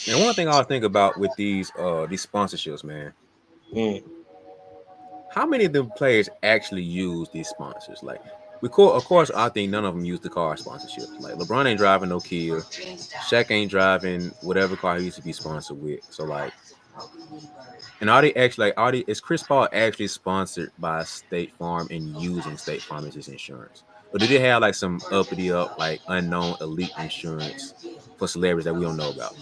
[SPEAKER 1] And one thing I think about with these sponsorships, man. How many of them players actually use these sponsors? Like, of course, I think none of them use the car sponsorship. Like, LeBron ain't driving no Kia. Shaq ain't driving whatever car he used to be sponsored with. So, like, and is Chris Paul actually sponsored by State Farm and using State Farm as his insurance? Or did they have, like, some uppity up, like, unknown elite insurance for celebrities that we don't know about?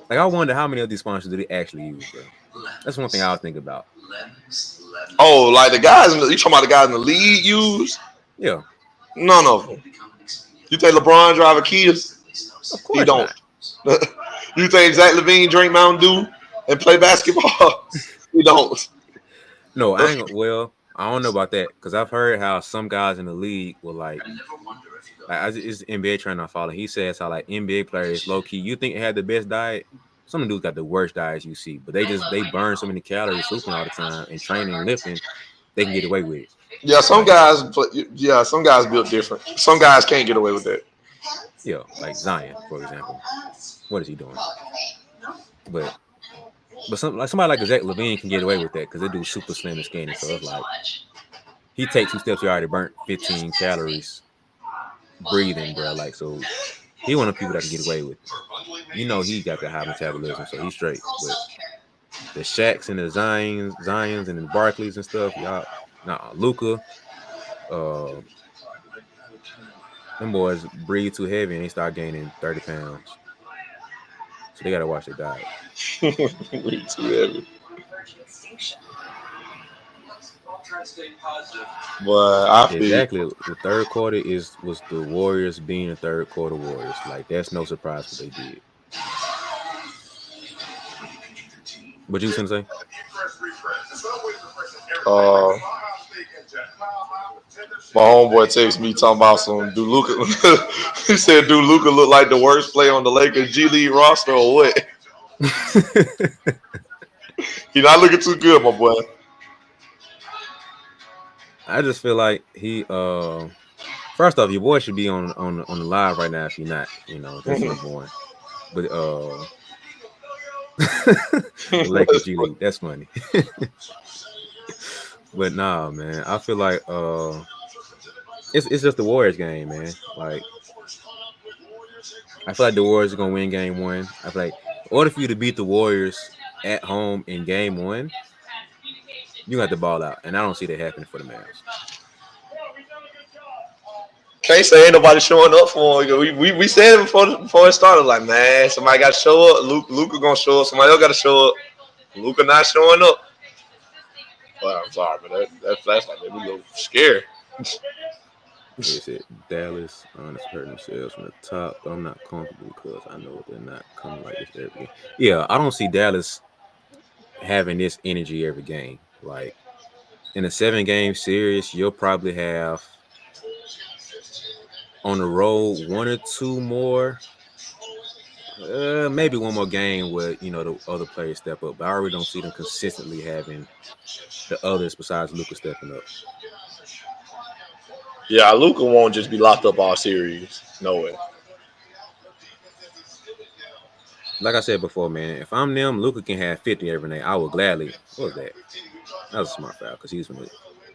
[SPEAKER 1] Like, I wonder how many of these sponsors do they actually use, bro? That's one thing I was thinking about.
[SPEAKER 3] Oh, like the guys you talking about the guys in the league use?
[SPEAKER 1] Yeah.
[SPEAKER 3] None of them. You think LeBron drive a Kia?
[SPEAKER 1] Of course
[SPEAKER 3] He don't. You think Zach LaVine drink Mountain Dew and play basketball? He don't.
[SPEAKER 1] No, I ain't. Well, I don't know about that because I've heard how some guys in the league will like it's NBA trainer I follow. He says how like NBA players low key. You think they had the best diet? Some of the dudes got the worst diets you see, but they burn so many calories hooping all the time and training and lifting, they can get away with it.
[SPEAKER 3] Yeah, some guys built different. Some guys can't get away with that.
[SPEAKER 1] Yeah, like Zion, for example. What is he doing? But somebody like Zach LaVine can get away with that because they do super slim and skinny. So it's like he takes 2 steps, he already burnt 15 calories breathing, bro. Like, so he one of the people that can get away with it. You know he got the high metabolism, so he's straight. But the Shaqs and the Zions and the Barkleys and stuff, Luka, them boys breathe too heavy and they start gaining 30 pounds. So they gotta watch their diet.
[SPEAKER 3] Breathe too heavy. But I feel
[SPEAKER 1] Exactly. The third quarter was the Warriors being the third quarter Warriors. Like that's no surprise what they did. What you was gonna say?
[SPEAKER 3] My homeboy texted me talking about some do Luka. He said, "Do Luka look like the worst player on the Lakers G League roster or what?" He not looking too good, my boy.
[SPEAKER 1] I just feel like he first off, your boy should be on the live right now if you're not. You know, that's number one. But the Lakers G League, that's funny. But nah, man, I feel like it's just the Warriors game, man. Like I feel like the Warriors are gonna win game one. I feel like in order for you to beat the Warriors at home in game one, you got to ball out, and I don't see that happening for the Mavs.
[SPEAKER 3] Can't say ain't nobody showing up for him. We said it before it started. Like, man, somebody got to show up. Luka gonna show up. Somebody else got to show up. Luka not showing up. Well, I'm sorry, but that flashlight made me a little scared.
[SPEAKER 1] They said Dallas honestly hurt themselves from the top. I'm not comfortable because I know they're not coming like this every game. Yeah, I don't see Dallas having this energy every game. Like in a 7-game series, you'll probably have on the road 1 or 2 more, maybe 1 more game where the other players step up. But I already don't see them consistently having the others besides Luka stepping up.
[SPEAKER 3] Yeah, Luka won't just be locked up all series. No way.
[SPEAKER 1] Like I said before, man, if I'm them, Luka can have 50 every night. I would gladly. What was that? That was a smart foul because he's going to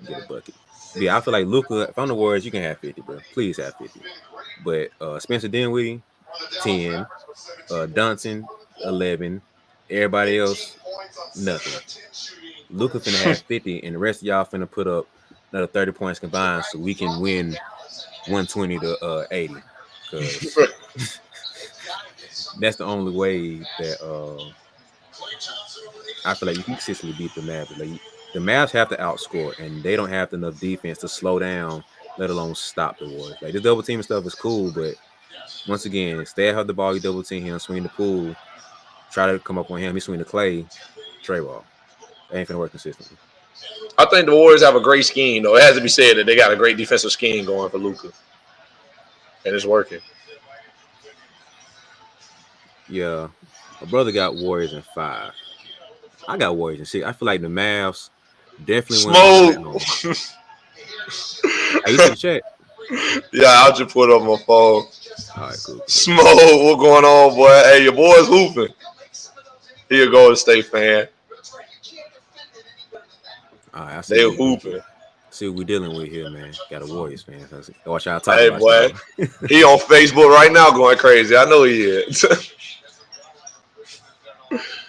[SPEAKER 1] get a bucket. But yeah, I feel like Luka, if I'm the Warriors, you can have 50, bro. Please have 50. But Spencer Dinwiddie, 10. Dunson, 11. Everybody else, nothing. Luka finna have 50, and the rest of y'all finna put up another 30 points combined so we can win 120 to 80. Because that's the only way that I feel like you can consistently beat the Mavs. Like, the Mavs have to outscore, and they don't have enough defense to slow down, let alone stop the Warriors. Like, the double team stuff is cool, but once again, stay out the ball, you double team him, swing the pool, try to come up on him, he swing the clay, tray ball. They ain't finna work consistently.
[SPEAKER 3] I think the Warriors have a great scheme, though. It has to be said that they got a great defensive scheme going for Luka. And it's working.
[SPEAKER 1] Yeah. My brother got Warriors in 5. I got Warriors in 6. I feel like the Mavs definitely
[SPEAKER 3] Smoke.
[SPEAKER 1] I used to check.
[SPEAKER 3] Yeah, I'll just put it on my phone.
[SPEAKER 1] All right, cool.
[SPEAKER 3] Smoke, what going on, boy? Hey, your boy's hooping. He a Golden State fan.
[SPEAKER 1] All right, I see.
[SPEAKER 3] They hooping.
[SPEAKER 1] See what we dealing with here, man. Got a Warriors fan. Watch y'all talk
[SPEAKER 3] Hey,
[SPEAKER 1] about
[SPEAKER 3] boy. He on Facebook right now going crazy. I know he is.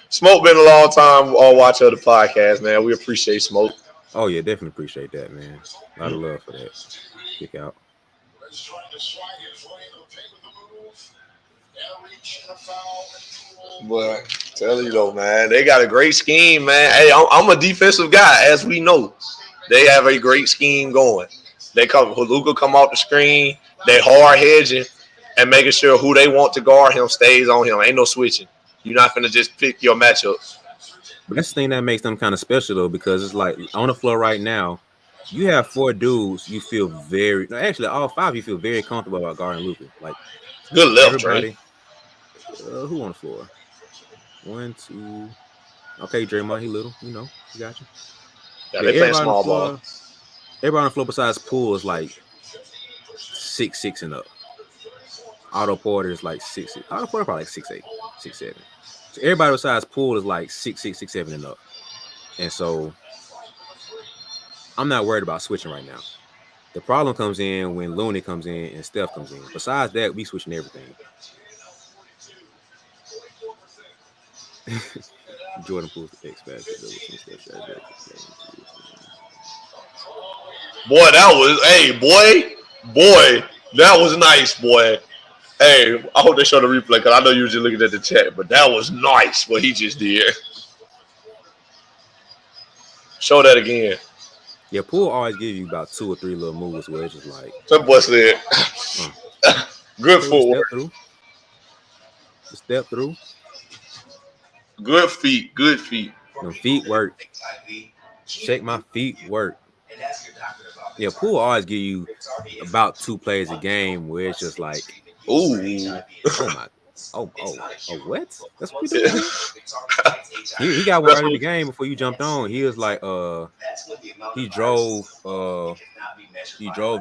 [SPEAKER 3] Smoke been a long time watcher of the podcast, man. We appreciate Smoke.
[SPEAKER 1] Oh, yeah, definitely appreciate that, man. A lot of love for that. Kick out.
[SPEAKER 3] Boy, tell you though, man, they got a great scheme, man. Hey, I'm a defensive guy, as we know. They have a great scheme going. Luka come off the screen. They hard hedging and making sure who they want to guard him stays on him. Ain't no switching. You're not gonna just pick your matchup.
[SPEAKER 1] But that's the thing that makes them kind of special though, because it's like on the floor right now, you have 4 dudes. You feel actually all 5. You feel very comfortable about guarding Luka. Like
[SPEAKER 3] good left,
[SPEAKER 1] everybody. Who on the floor? 1, 2. Okay, Draymond, he little. You know, he got you.
[SPEAKER 3] Yeah, they playing small ball.
[SPEAKER 1] Everybody on the floor besides Poole is like 6'6" and up. Otto Porter is like 6'6". Otto Porter probably like 6'8", 6'7". So everybody besides Poole is like 6'6", 6'7" and up. And so I'm not worried about switching right now. The problem comes in when Looney comes in and Steph comes in. Besides that, we switching everything. Jordan Poole's the X factor.
[SPEAKER 3] Boy, that was nice, boy. Hey, I hope they show the replay because I know you were just looking at the chat, but that was nice what he just did. Show that again.
[SPEAKER 1] Yeah, Poole always give you about 2 or 3 little moves where it's just like,
[SPEAKER 3] That boy said, good
[SPEAKER 1] okay,
[SPEAKER 3] footwork,
[SPEAKER 1] step through.
[SPEAKER 3] good feet, good feet.
[SPEAKER 1] Them feet work. Shake my feet work. Yeah, Poole always give you about 2 plays a game where it's just like,
[SPEAKER 3] Ooh,
[SPEAKER 1] oh my, what? That's what we doing here? He got one early in the game before you jumped on. He was like, he drove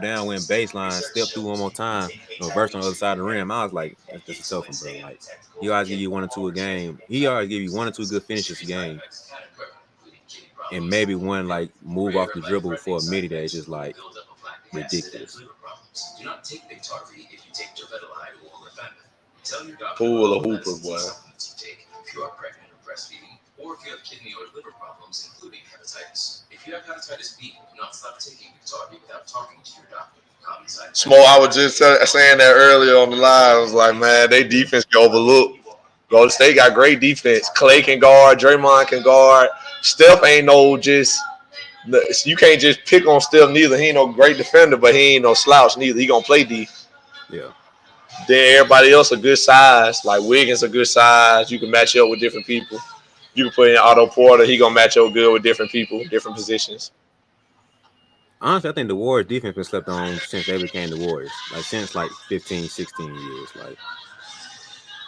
[SPEAKER 1] down, went baseline, stepped through one more time, reversed on the other side of the rim. I was like, that's just a tough one, bro. Like, he always give you 1 or 2 a game. He always give you 1 or 2 good finishes a game. And maybe one like move off the dribble for a midi that is just like ridiculous.
[SPEAKER 3] Poole a hooper, boy.
[SPEAKER 6] Or if you have kidney or liver problems, including hepatitis. If you have hepatitis B, do not stop taking Biktarvy without talking to your doctor.
[SPEAKER 3] Smo, I was just saying that earlier on the line. I was like, man, they defense get overlooked. Golden State got great defense. Clay can guard. Draymond can guard. Steph ain't no just – you can't just pick on Steph neither. He ain't no great defender, but he ain't no slouch neither. He going to play D.
[SPEAKER 1] Yeah.
[SPEAKER 3] Then everybody else a good size. Like Wiggins a good size. You can match up with different people. You can put in Otto Porter. He going to match up good with different people, different positions.
[SPEAKER 1] Honestly, I think the Warriors defense been slept on since they became the Warriors. Like, since, 15, 16 years. Like,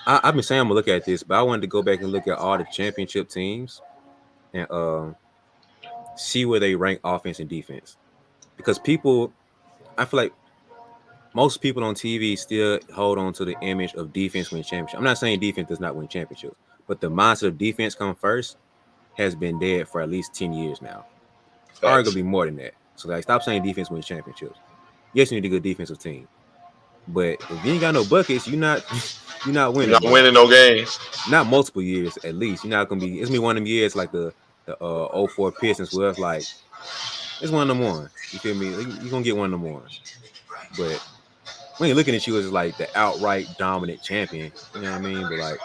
[SPEAKER 1] I've been saying I'm going to look at this, but I wanted to go back and look at all the championship teams and see where they rank offense and defense. Because I feel like most people on TV still hold on to the image of defense winning championship. I'm not saying defense does not win championships, but the mindset of defense come first has been dead for at least 10 years now. Arguably more than that. So, like, stop saying defense wins championships. Yes, you need a good defensive team. But if you ain't got no buckets, you're not winning.
[SPEAKER 3] You're not winning no games.
[SPEAKER 1] Not multiple years, at least. You're not gonna be. It's gonna be one of them years like the 04 Pistons, where it's like it's one of them ones. You feel me? You're gonna get one of them ones. But when you're looking at you as like the outright dominant champion, you know what I mean? But like,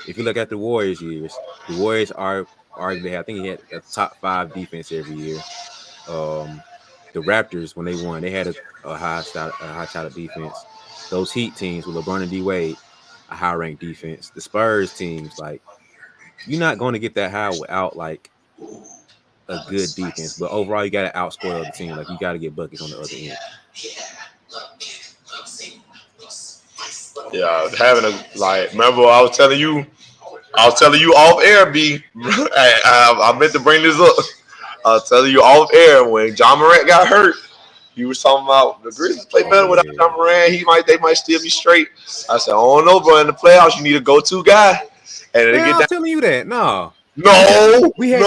[SPEAKER 1] if you look at the Warriors years, the Warriors are arguably, I think he had a top 5 defense every year. The Raptors, when they won, they had a high shot defense. Those Heat teams with LeBron and D Wade, a high ranked defense. The Spurs teams, like, you're not going to get that high without like a good defense. But overall, you got to outscore the other team. Like, you got to get buckets on the other end.
[SPEAKER 3] Yeah, remember I was telling you off air, B. I meant to bring this up. I was telling you off air when John Morant got hurt. You was talking about the Grizzlies play better without John Morant. They might still be straight. I said, oh no, bro. In the playoffs, you need a go-to guy. And
[SPEAKER 1] I was telling you that. No.
[SPEAKER 3] We had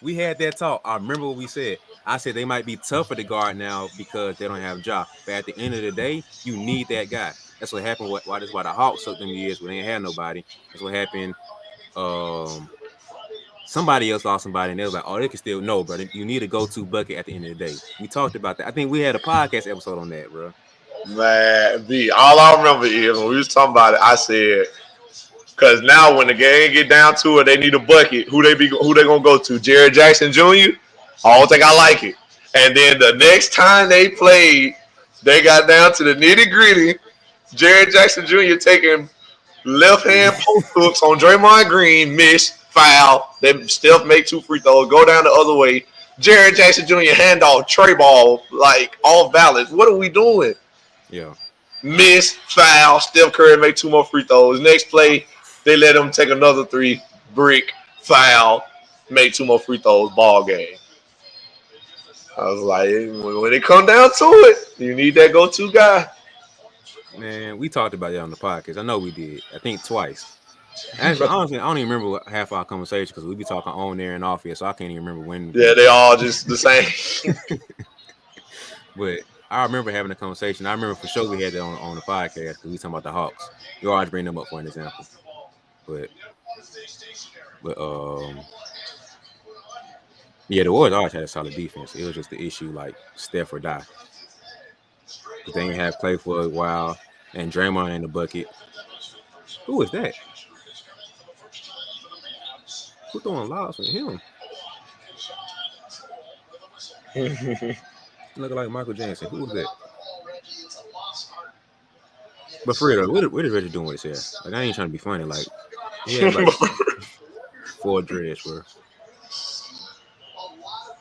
[SPEAKER 1] We had that talk. I remember what we said. I said they might be tougher to guard now because they don't have Ja. But at the end of the day, you need that guy. That's what happened. That's why the Hawks took them years when they ain't had nobody. That's what happened. Somebody else lost somebody, and they was like, "Oh, they can still no, brother. You need a go-to bucket at the end of the day." We talked about that. I think we had a podcast episode on that, bro.
[SPEAKER 3] Man, B. All I remember is when we was talking about it, I said, because now when the game get down to it, they need a bucket. Who they gonna go to? Jared Jackson Jr. I don't think I like it. And then the next time they played, they got down to the nitty-gritty. Jared Jackson Jr. taking left-hand post hooks on Draymond Green, miss, foul. Then Steph make 2 free throws, go down the other way. Jared Jackson Jr. handoff, tray ball, like off balance. What are we doing?
[SPEAKER 1] Yeah.
[SPEAKER 3] Miss, foul. Steph Curry make 2 more free throws. Next play, they let him take another 3, brick, foul, make 2 more free throws, ball game. I was like, when it come down to it, you need that go-to guy.
[SPEAKER 1] Man, we talked about that on the podcast. I know we did. I think twice. Actually, honestly, I don't even remember half our conversation because we be talking on there and off here, so I can't even remember when.
[SPEAKER 3] Yeah, they all just the same.
[SPEAKER 1] But I remember having a conversation. I remember for sure we had that on the podcast because we talking about the Hawks. You always bring them up for an example. But yeah, the Warriors always had a solid defense. It was just the issue like Steph or die. But they didn't have Clay for a while, and Draymond in the bucket. Who is that? Who throwing lobs with him? Looking like Michael Jackson. Who was that? But for real, though, what is Reggie doing with his hair? Like, I ain't trying to be funny. Like, he had like 4 dreads, bro.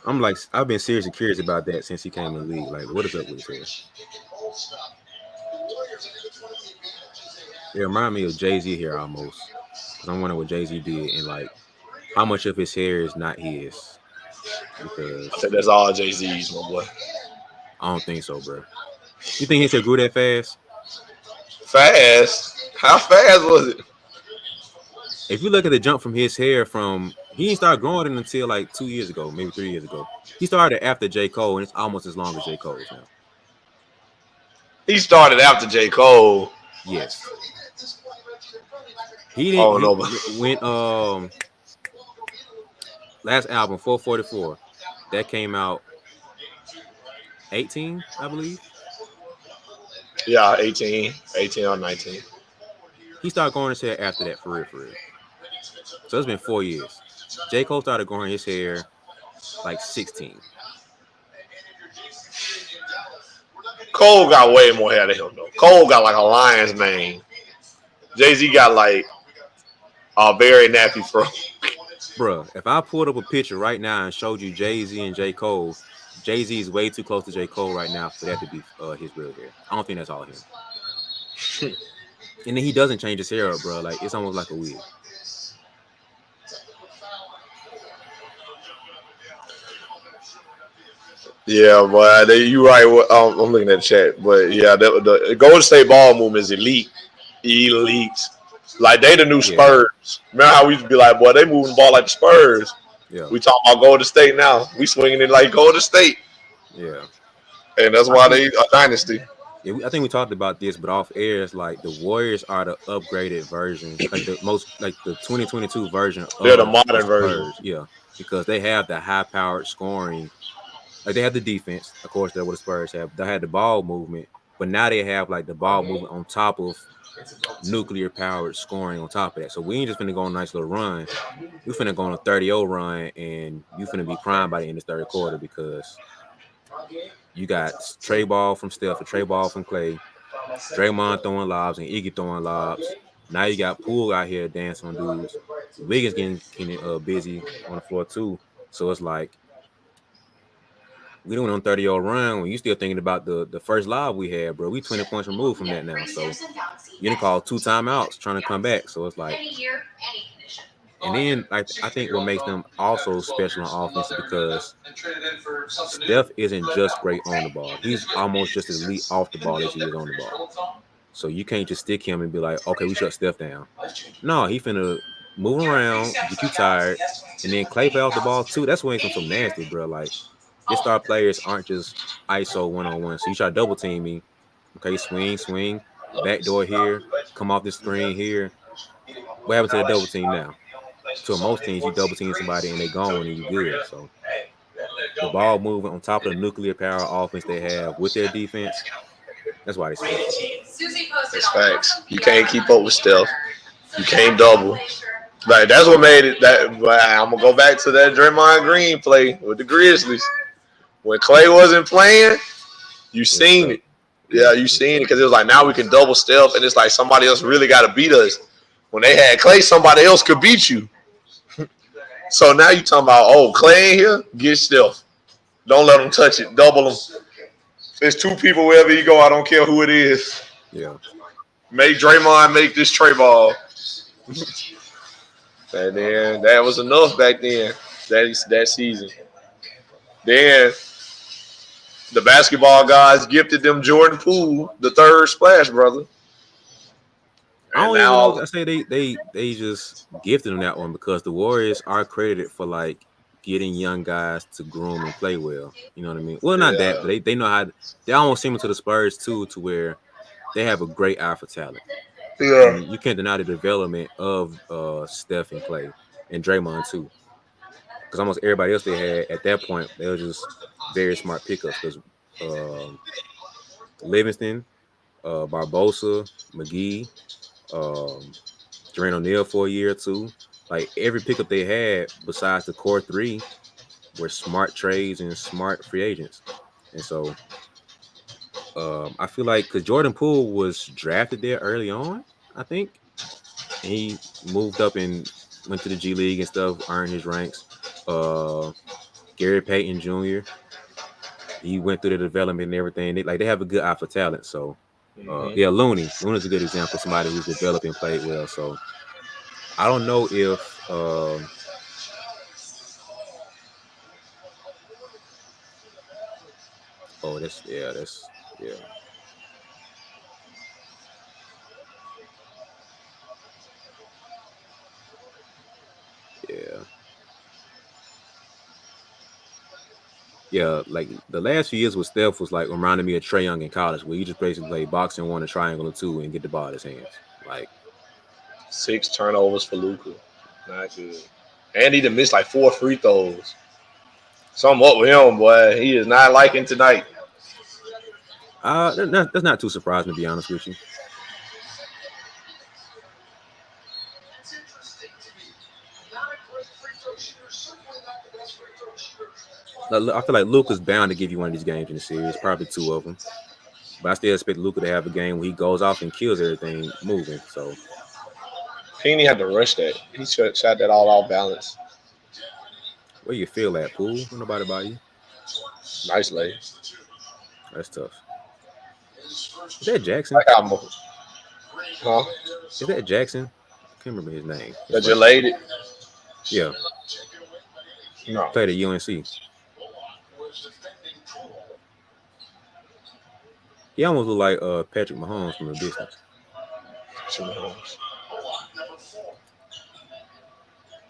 [SPEAKER 1] I'm like, I've been seriously curious about that since he came in the league. Like, what is up with his hair? It reminds me of Jay-Z here almost. Because I'm wondering what Jay-Z did and like how much of his hair is not his. Because
[SPEAKER 3] I think that's all Jay-Z's, my boy.
[SPEAKER 1] I don't think so, bro. You think his hair grew that fast?
[SPEAKER 3] Fast? How fast was it?
[SPEAKER 1] If you look at the jump from his hair he didn't start growing it until like 2 years ago, maybe 3 years ago. He started after J. Cole, and it's almost as long as J. Cole's now.
[SPEAKER 3] He started after J. Cole.
[SPEAKER 1] Yes. He didn't.
[SPEAKER 3] Oh, no.
[SPEAKER 1] When last album 444 that came out 18, I believe.
[SPEAKER 3] Yeah, 18 or 19.
[SPEAKER 1] He started growing his hair after that, for real. So it's been 4 years. J. Cole started growing his hair like 16.
[SPEAKER 3] Cole got way more hair than him, though. Cole got like a lion's mane. Jay-Z got like a very nappy fro.
[SPEAKER 1] Bruh, if I pulled up a picture right now and showed you Jay-Z and J. Cole, Jay-Z is way too close to J. Cole right now for that to be his real hair. I don't think that's all him. And then he doesn't change his hair up, bro. Like, it's almost like a wig.
[SPEAKER 3] Yeah, but you right. I'm looking at the chat, but yeah, the Golden State ball movement is elite. Like they the new Spurs. Remember how we used to be like, boy, they moving the ball like the Spurs.
[SPEAKER 1] Yeah.
[SPEAKER 3] We talking about Golden State now. We swinging it like Golden State.
[SPEAKER 1] Yeah.
[SPEAKER 3] And that's why they a dynasty.
[SPEAKER 1] Yeah, I think we talked about this, but off air, it's like the Warriors are the upgraded version, like the 2022 version.
[SPEAKER 3] They're the modern version.
[SPEAKER 1] Yeah, because they have the high-powered scoring. Like they have the defense, of course, that's what the Spurs have. They had the ball movement, but now they have like the ball movement on top of nuclear-powered scoring on top of that. So we ain't just finna go on a nice little run. We finna go on a 30-0 run, and you finna be crying by the end of the third quarter because you got Trey Ball from Steph, Trey Ball from Clay, Draymond throwing lobs, and Iggy throwing lobs. Now you got Poole out here dancing on dudes. Wiggins getting busy on the floor too. So it's like we doing on 30-0 run when you still thinking about the first live we had, bro. We 20 points removed from that now. So you didn't call 2 timeouts trying to come back. So it's like, and then I think what makes them also special on offense is because Steph isn't just great on the ball. He's almost just as elite off the ball as he is on the ball. So you can't just stick him and be like, okay, we shut Steph down. No, he finna move around, get you tired, and then Clay play off the ball too. That's what makes him so nasty, bro. Like, your star players aren't just ISO one-on-one. So you try to double team me. Okay, swing, backdoor here, come off the screen here. What happened to the double team now? To most teams, you double team somebody and they gone and you good. So the ball moving on top of the nuclear power offense they have with their defense, that's why they special.
[SPEAKER 3] That's facts. You can't keep up with Steph. You can't double. Like that's what made it. That I'm gonna go back to that Draymond Green play with the Grizzlies. When Clay wasn't playing, you seen it. Yeah, you seen it because it was like now we can double Steph, and it's like somebody else really got to beat us. When they had Clay, somebody else could beat you. So now you talking about, Clay in here, get Steph. Don't let him touch it. Double him. There's 2 people wherever you go. I don't care who it is.
[SPEAKER 1] Yeah.
[SPEAKER 3] Make Draymond make this tray ball. And then that was enough back then. That season. Then the basketball guys gifted them Jordan Poole, the third splash brother.
[SPEAKER 1] I don't even know. I say they just gifted them that one because the Warriors are credited for like getting young guys to groom and play well. You know what I mean? Well, not that, but they know how. They almost similar to the Spurs too, to where they have a great eye for talent.
[SPEAKER 3] Yeah,
[SPEAKER 1] and you can't deny the development of Steph and Clay and Draymond too. Because almost everybody else they had at that point, they were just very smart pickups. Because Livingston, Barbosa, McGee, Jermaine O'Neal for a year or two. Like every pickup they had, besides the core 3, were smart trades and smart free agents. And so I feel like because Jordan Poole was drafted there early on, I think, and he moved up and went to the G League and stuff, earned his ranks. Gary Payton Jr. He went through the development and everything. They have a good eye for talent. So yeah, Looney's a good example, somebody who's developed and played well. So I don't know if that's yeah. Yeah. Yeah, like the last few years with Steph was like reminding me of Trae Young in college, where you just basically play boxing one, a triangle, and two, and get the ball in his hands. Like
[SPEAKER 3] 6 turnovers for Luka. Not good. And he done missed like 4 free throws. Something up with him, boy. He is not liking tonight.
[SPEAKER 1] that's not too surprising, to be honest with you. I feel like Luka's bound to give you one of these games in the series, probably 2 of them. But I still expect Luka to have a game where he goes off and kills everything moving. So
[SPEAKER 3] Penny had to rush that. He shot that all off balance.
[SPEAKER 1] where you feel at, Poole? Nobody by you.
[SPEAKER 3] Nice lay.
[SPEAKER 1] That's tough. Is that Jackson?
[SPEAKER 3] Huh?
[SPEAKER 1] Is that Jackson? I can't remember his name.
[SPEAKER 3] That you laid it?
[SPEAKER 1] Yeah.
[SPEAKER 3] No.
[SPEAKER 1] Played at UNC. He almost looked like Patrick Mahomes from a distance.
[SPEAKER 3] Mahomes.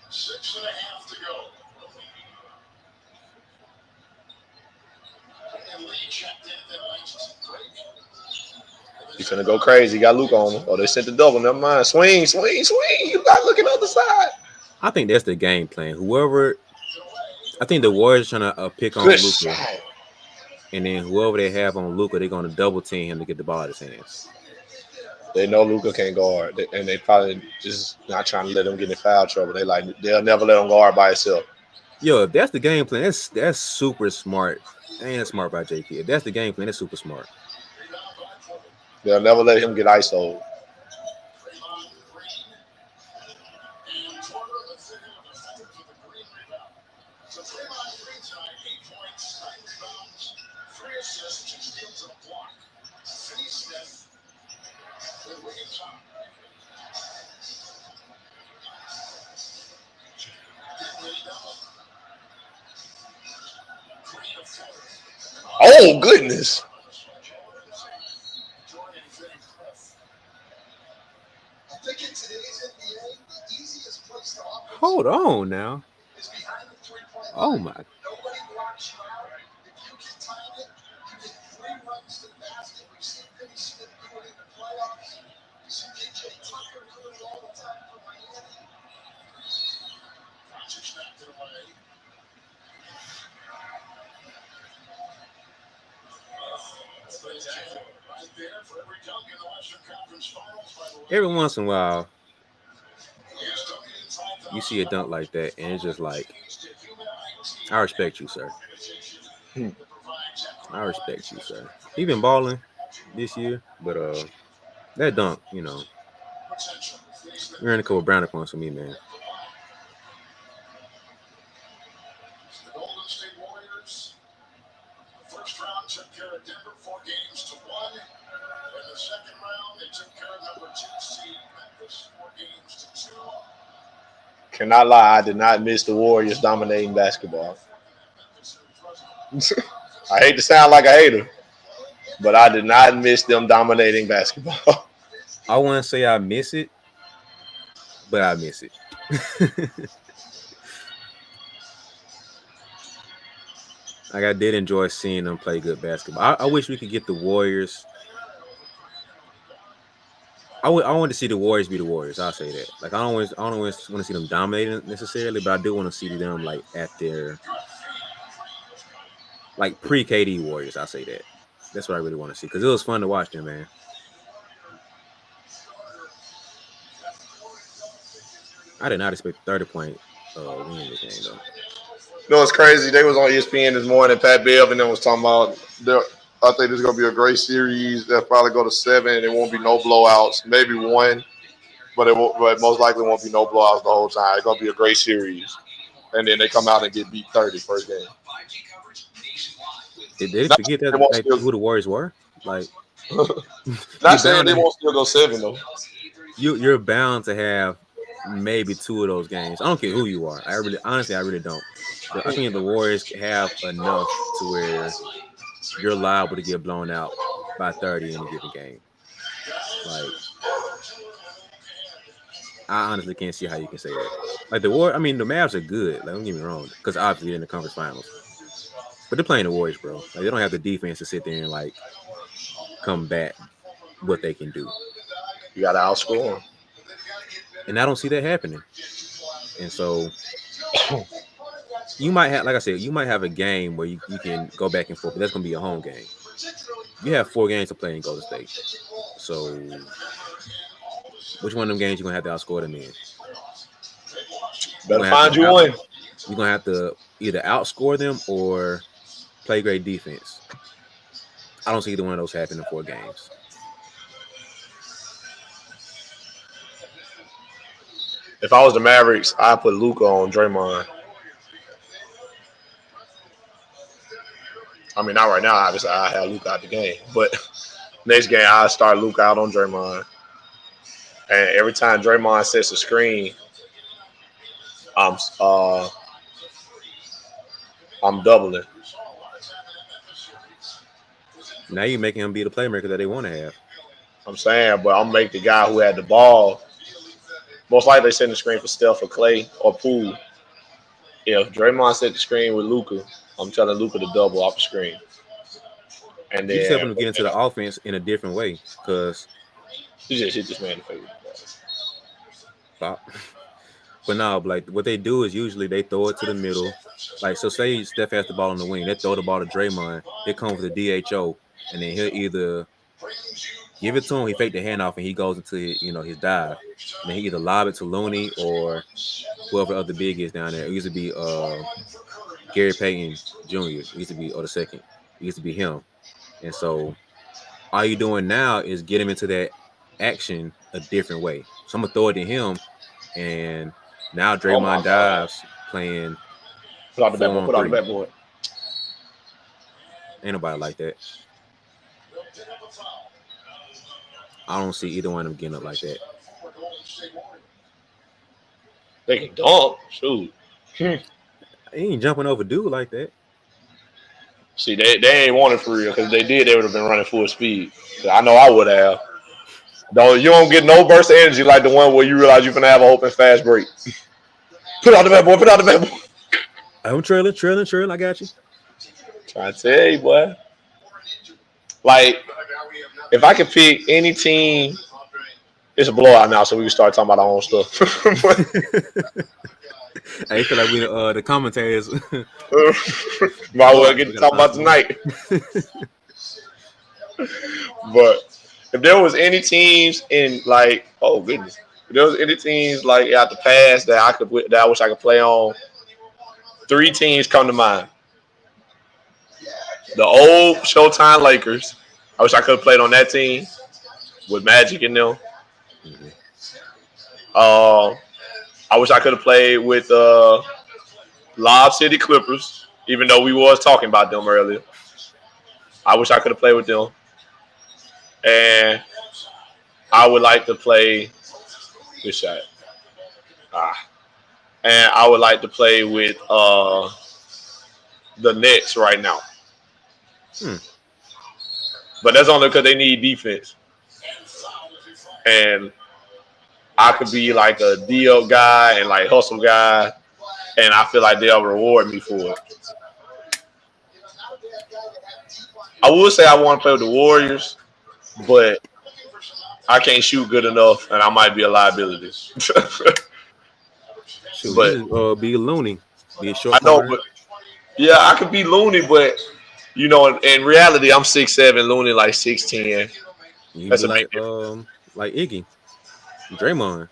[SPEAKER 4] 6.5 to go.
[SPEAKER 3] He's gonna go crazy. Got Luke on him. Oh, they sent the double. Never mind. Swing. You got to look at the other side.
[SPEAKER 1] I think that's the game plan. I think the Warriors trying to pick on
[SPEAKER 3] Good
[SPEAKER 1] Luka,
[SPEAKER 3] shot.
[SPEAKER 1] and then whoever they have on Luka, they're going to double team him to get the ball out of his hands.
[SPEAKER 3] They know Luka can't guard, and they probably just not trying to let him get in foul trouble. They'll never let him guard by himself.
[SPEAKER 1] Yo, if that's the game plan, that's super smart. Ain't smart by JP. If that's the game plan, that's super smart.
[SPEAKER 3] They'll never let him get ISO. Oh, goodness.
[SPEAKER 1] Hold on now. Oh my. Every once in a while, you see a dunk like that, and it's just like, I respect you, sir. I respect you, sir. He been balling this year, but that dunk, you earned a couple brownie points for me, man.
[SPEAKER 4] The Golden State Warriors, the first round took care of Denver 4 games to 1. In the second round, they took care of number 2 seed Memphis 4 games to 2.
[SPEAKER 3] Cannot lie, I did not miss the Warriors dominating basketball. I hate to sound like a hater, but I did not miss them dominating basketball.
[SPEAKER 1] I wouldn't say I miss it, but I miss it. Like I did enjoy seeing them play good basketball. I wish we could get the Warriors. I want to see the Warriors be the Warriors. I'll say that. Like I don't always want to see them dominating necessarily, but I do want to see them like at their like pre-KD Warriors. I'll say that. That's what I really want to see because it was fun to watch them, man. I did not expect 30-point win this game though.
[SPEAKER 3] know, it's crazy. They was on ESPN this morning. Pat Bev and them was talking about. I think this is gonna be a great series. They'll probably go to 7. There won't be no blowouts. Maybe one, but but most likely won't be no blowouts the whole time. It's gonna be a great series. And then they come out and get beat 30 first game.
[SPEAKER 1] Did they forget that
[SPEAKER 3] won't
[SPEAKER 1] like,
[SPEAKER 3] still-
[SPEAKER 1] who the Warriors were? Like,
[SPEAKER 3] Not saying they won't still go 7 though.
[SPEAKER 1] you're bound to have maybe 2 of those games. I don't care who you are. Honestly, I really don't. But I think the Warriors have enough to where you're liable to get blown out by 30 in a given game. Like, I honestly can't see how you can say that. Like the Mavs are good. Like, don't get me wrong, because obviously they're in the conference finals. But they're playing the Warriors, bro. Like, they don't have the defense to sit there and like combat what they can do.
[SPEAKER 3] You got to outscore them.
[SPEAKER 1] And I don't see that happening. And so you might have, like I said, you might have a game where you can go back and forth, but that's going to be a home game. You have 4 games to play in Golden State. So which one of them games you're going to have to outscore them in?
[SPEAKER 3] Better find you one.
[SPEAKER 1] You're going to have to either outscore them or play great defense. I don't see either one of those happen in 4 games.
[SPEAKER 3] If I was the Mavericks, I'd put Luka on Draymond. I mean, not right now. Obviously, I have Luka out the game. But next game, I start Luka out on Draymond. And every time Draymond sets a screen, I'm doubling.
[SPEAKER 1] Now you're making him be the playmaker that they want to have.
[SPEAKER 3] I'm saying, but I'm make the guy who had the ball. Most likely, they send the screen for Steph or Clay or Poole. If Draymond set the screen with Luka, I'm telling Luka to double off the screen. And then
[SPEAKER 1] You just help him get into the offense in a different way, because
[SPEAKER 3] you just hit this man in the face.
[SPEAKER 1] but no, like what they do is usually they throw it to the middle. Like, so say Steph has the ball on the wing, they throw the ball to Draymond, it comes with a DHO, and then he'll either give it to him, he fake the handoff, and he goes into his dive. And then he either lob it to Looney or whoever the other big is down there. It used to be Gary Payton Jr. It used to be, or the second. It used to be him. And so all you're doing now is get him into that action a different way. So I'm gonna throw it to him, and now Draymond dives playing.
[SPEAKER 3] Put out the backboard. Put out the backboard.
[SPEAKER 1] Ain't nobody like that. I don't see either one of them getting up like that.
[SPEAKER 3] They can dunk. Shoot.
[SPEAKER 1] He ain't jumping over dude like that.
[SPEAKER 3] See, they ain't want it for real, because if they did, they would have been running full speed. I know I would have. You don't get no burst of energy like the one where you realize you're going to have an open fast break. Put out the backboard. Put out the backboard.
[SPEAKER 1] I'm trailing. I got you.
[SPEAKER 3] Trying to tell you, boy. Like, if I could pick any team, it's a blowout now, so we can start talking about our own stuff.
[SPEAKER 1] I feel like we the commentators.
[SPEAKER 3] Might well get to talk about tonight. But if there was any teams in like, oh goodness, if there was any teams like out the past that I wish I could play on, 3 teams come to mind. The old Showtime Lakers. I wish I could have played on that team with Magic in them. I wish I could have played with Lob City Clippers, even though we was talking about them earlier. I wish I could have played with them. And I would like to play – good shot. And I would like to play with the Nets right now. But that's only because they need defense. And I could be like a deal guy and like hustle guy, and I feel like they'll reward me for it. I would say I want to play with the Warriors, but I can't shoot good enough, and I might be a liability.
[SPEAKER 1] But be Looney, be a short.
[SPEAKER 3] I know, but yeah, I could be Looney, but in reality, I'm 6'7", Looney like 6'10".
[SPEAKER 1] That's like Iggy, Draymond.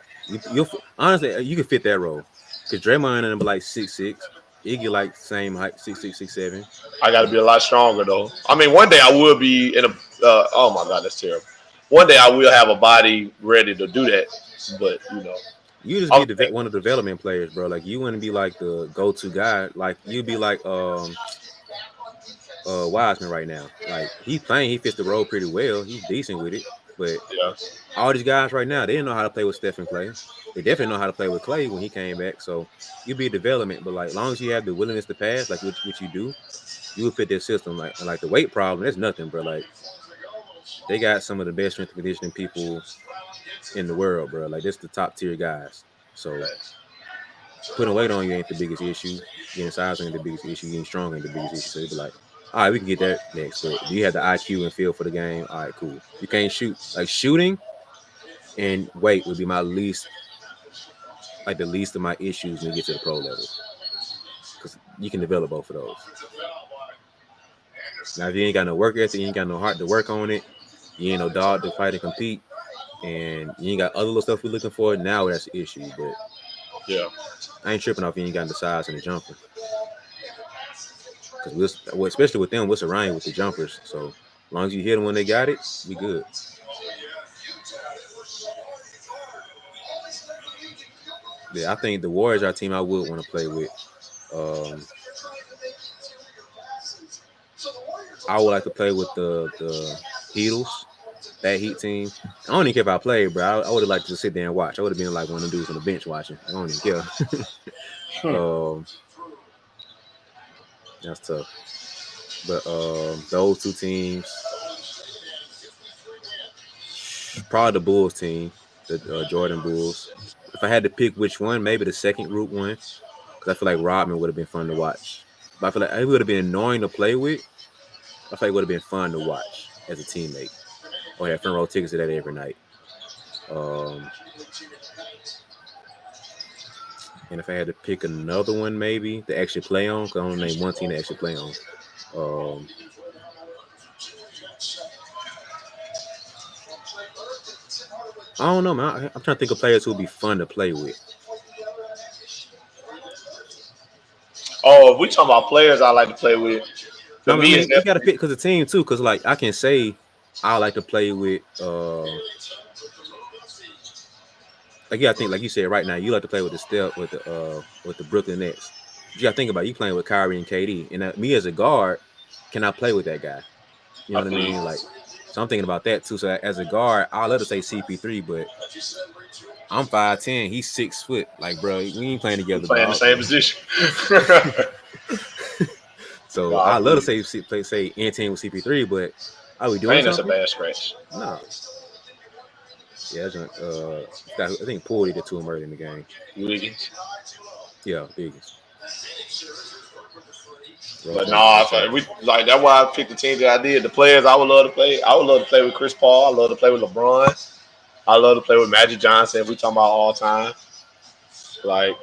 [SPEAKER 1] You honestly, you can fit that role because Draymond and him like 6'6". Iggy like same height, 6'6", 6'7".
[SPEAKER 3] I got to be a lot stronger though. I mean, one day I will be in a. Oh my God, that's terrible. One day I will have a body ready to do that, but
[SPEAKER 1] You just
[SPEAKER 3] I'm,
[SPEAKER 1] be one of the development players, bro. Like you wouldn't be like the go-to guy. Like you'd be like Wiseman right now. Like he's playing, he fits the role pretty well. He's decent with it. But
[SPEAKER 3] yeah,
[SPEAKER 1] all these guys right now, they didn't know how to play with Steph and Clay. They definitely know how to play with Clay when he came back. So you'd be a development, but like as long as you have the willingness to pass, like what you do, you would fit their system. Like the weight problem, that's nothing, bro. Like they got some of the best strength and conditioning people in the world, bro. Like this the top tier guys. So putting weight on you ain't the biggest issue. Getting size ain't the biggest issue. Getting strong ain't the biggest issue. So you'd be like, all right, we can get that next. But do you have the IQ and feel for the game? All right, cool. You can't shoot. Like shooting and weight would be my least, like the least of my issues when you get to the pro level. Because you can develop both of those. Now, if you ain't got no work ethic, you ain't got no heart to work on it, you ain't no dog to fight and compete, and you ain't got other little stuff we're looking for, now that's the issue. But
[SPEAKER 3] yeah.
[SPEAKER 1] I ain't tripping off you ain't got the size and the jumper. Because especially with them, we'll surround you with the jumpers. So as long as you hit them when they got it, we good. Yeah, I think the Warriors are a team I would want to play with. I would like to play with the Heatles, that Heat team. I don't even care if I played, bro. I would have liked to just sit there and watch. I would have been like one of the dudes on the bench watching. I don't even care. That's tough. But those two teams, probably the Bulls team, the Jordan Bulls. If I had to pick which one, maybe the second group one, because I feel like Rodman would have been fun to watch. But I feel like it would have been annoying to play with. I feel like it would have been fun to watch as a teammate. Or have front row tickets to that every night. And if I had to pick another one, maybe to actually play on, because I only name one team to actually play on. I don't know, man. I'm trying to think of players who would be fun to play with.
[SPEAKER 3] Oh, if we talking about players I like to play with.
[SPEAKER 1] No, I mean, you got to pick because the team too. Because like I can say, I like to play with. Like I think, like you said right now, you like to play with the Brooklyn Nets. You got to think about you playing with Kyrie and KD, and me as a guard, can I play with that guy? You know what I mean? Like, so I'm thinking about that too. So as a guard, I'll let us say CP3, but I'm 5'10", he's 6 foot. Like, bro, we ain't playing together.
[SPEAKER 3] We're playing the same position.
[SPEAKER 1] So I love to say N10 with CP3, but are we doing
[SPEAKER 3] that's
[SPEAKER 1] something?
[SPEAKER 3] a bad scratch.
[SPEAKER 1] No. Yeah, I think Poole did 2 early in the game.
[SPEAKER 3] Wiggins.
[SPEAKER 1] Yeah, Wiggins.
[SPEAKER 3] But no, that's why I picked the team that I did. The players I would love to play. I would love to play with Chris Paul. I love to play with LeBron. I love to play with Magic Johnson. If we talking about all time, like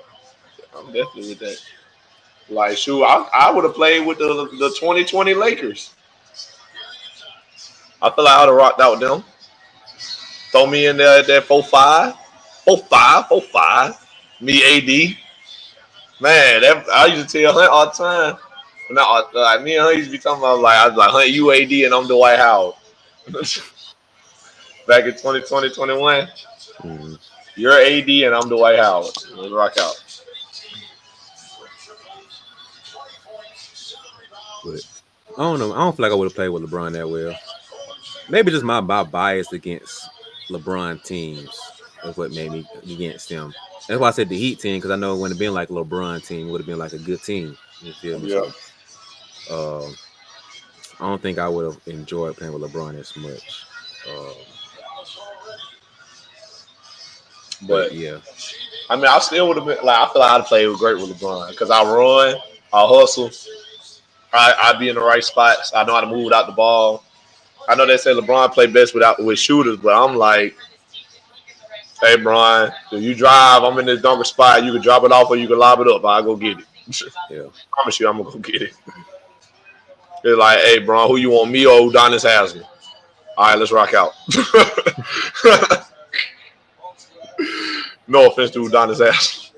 [SPEAKER 3] I'm definitely with that. Like, shoot, I would have played with the 2020 Lakers. I feel like I would have rocked out with them. Throw me in there at that 4-5. 4-5. Me, AD. Man, I used to tell Hunt all the time. Like me and Hunt used to be talking about, like, I was like, Hunt, you AD and I'm Dwight Howard. Back in 2020, 21.
[SPEAKER 1] Mm-hmm.
[SPEAKER 3] You're AD and I'm Dwight Howard. Let's rock out.
[SPEAKER 1] But I don't know. I don't feel like I would have played with LeBron that well. Maybe just my bias against LeBron teams is what made me against them. That's why I said the Heat team, because I know it wouldn't have been like a LeBron team, it would have been like a good team. You feel me?
[SPEAKER 3] Yeah.
[SPEAKER 1] So, I don't think I would have enjoyed playing with LeBron as much. But yeah,
[SPEAKER 3] I mean, I still would have been like, I feel like I'd play great with LeBron because I run, I hustle, I'd be in the right spots. I know how to move without the ball. I know they say LeBron play best with shooters, but I'm like, hey, Brian, if you drive, I'm in this dunker spot. You can drop it off or you can lob it up. I'll go get it.
[SPEAKER 1] Yeah.
[SPEAKER 3] I promise you, I'm gonna go get it. They're like, hey, Brian, who you want, me or Udonis Haslem? All right, let's rock out. No offense to Udonis Haslem.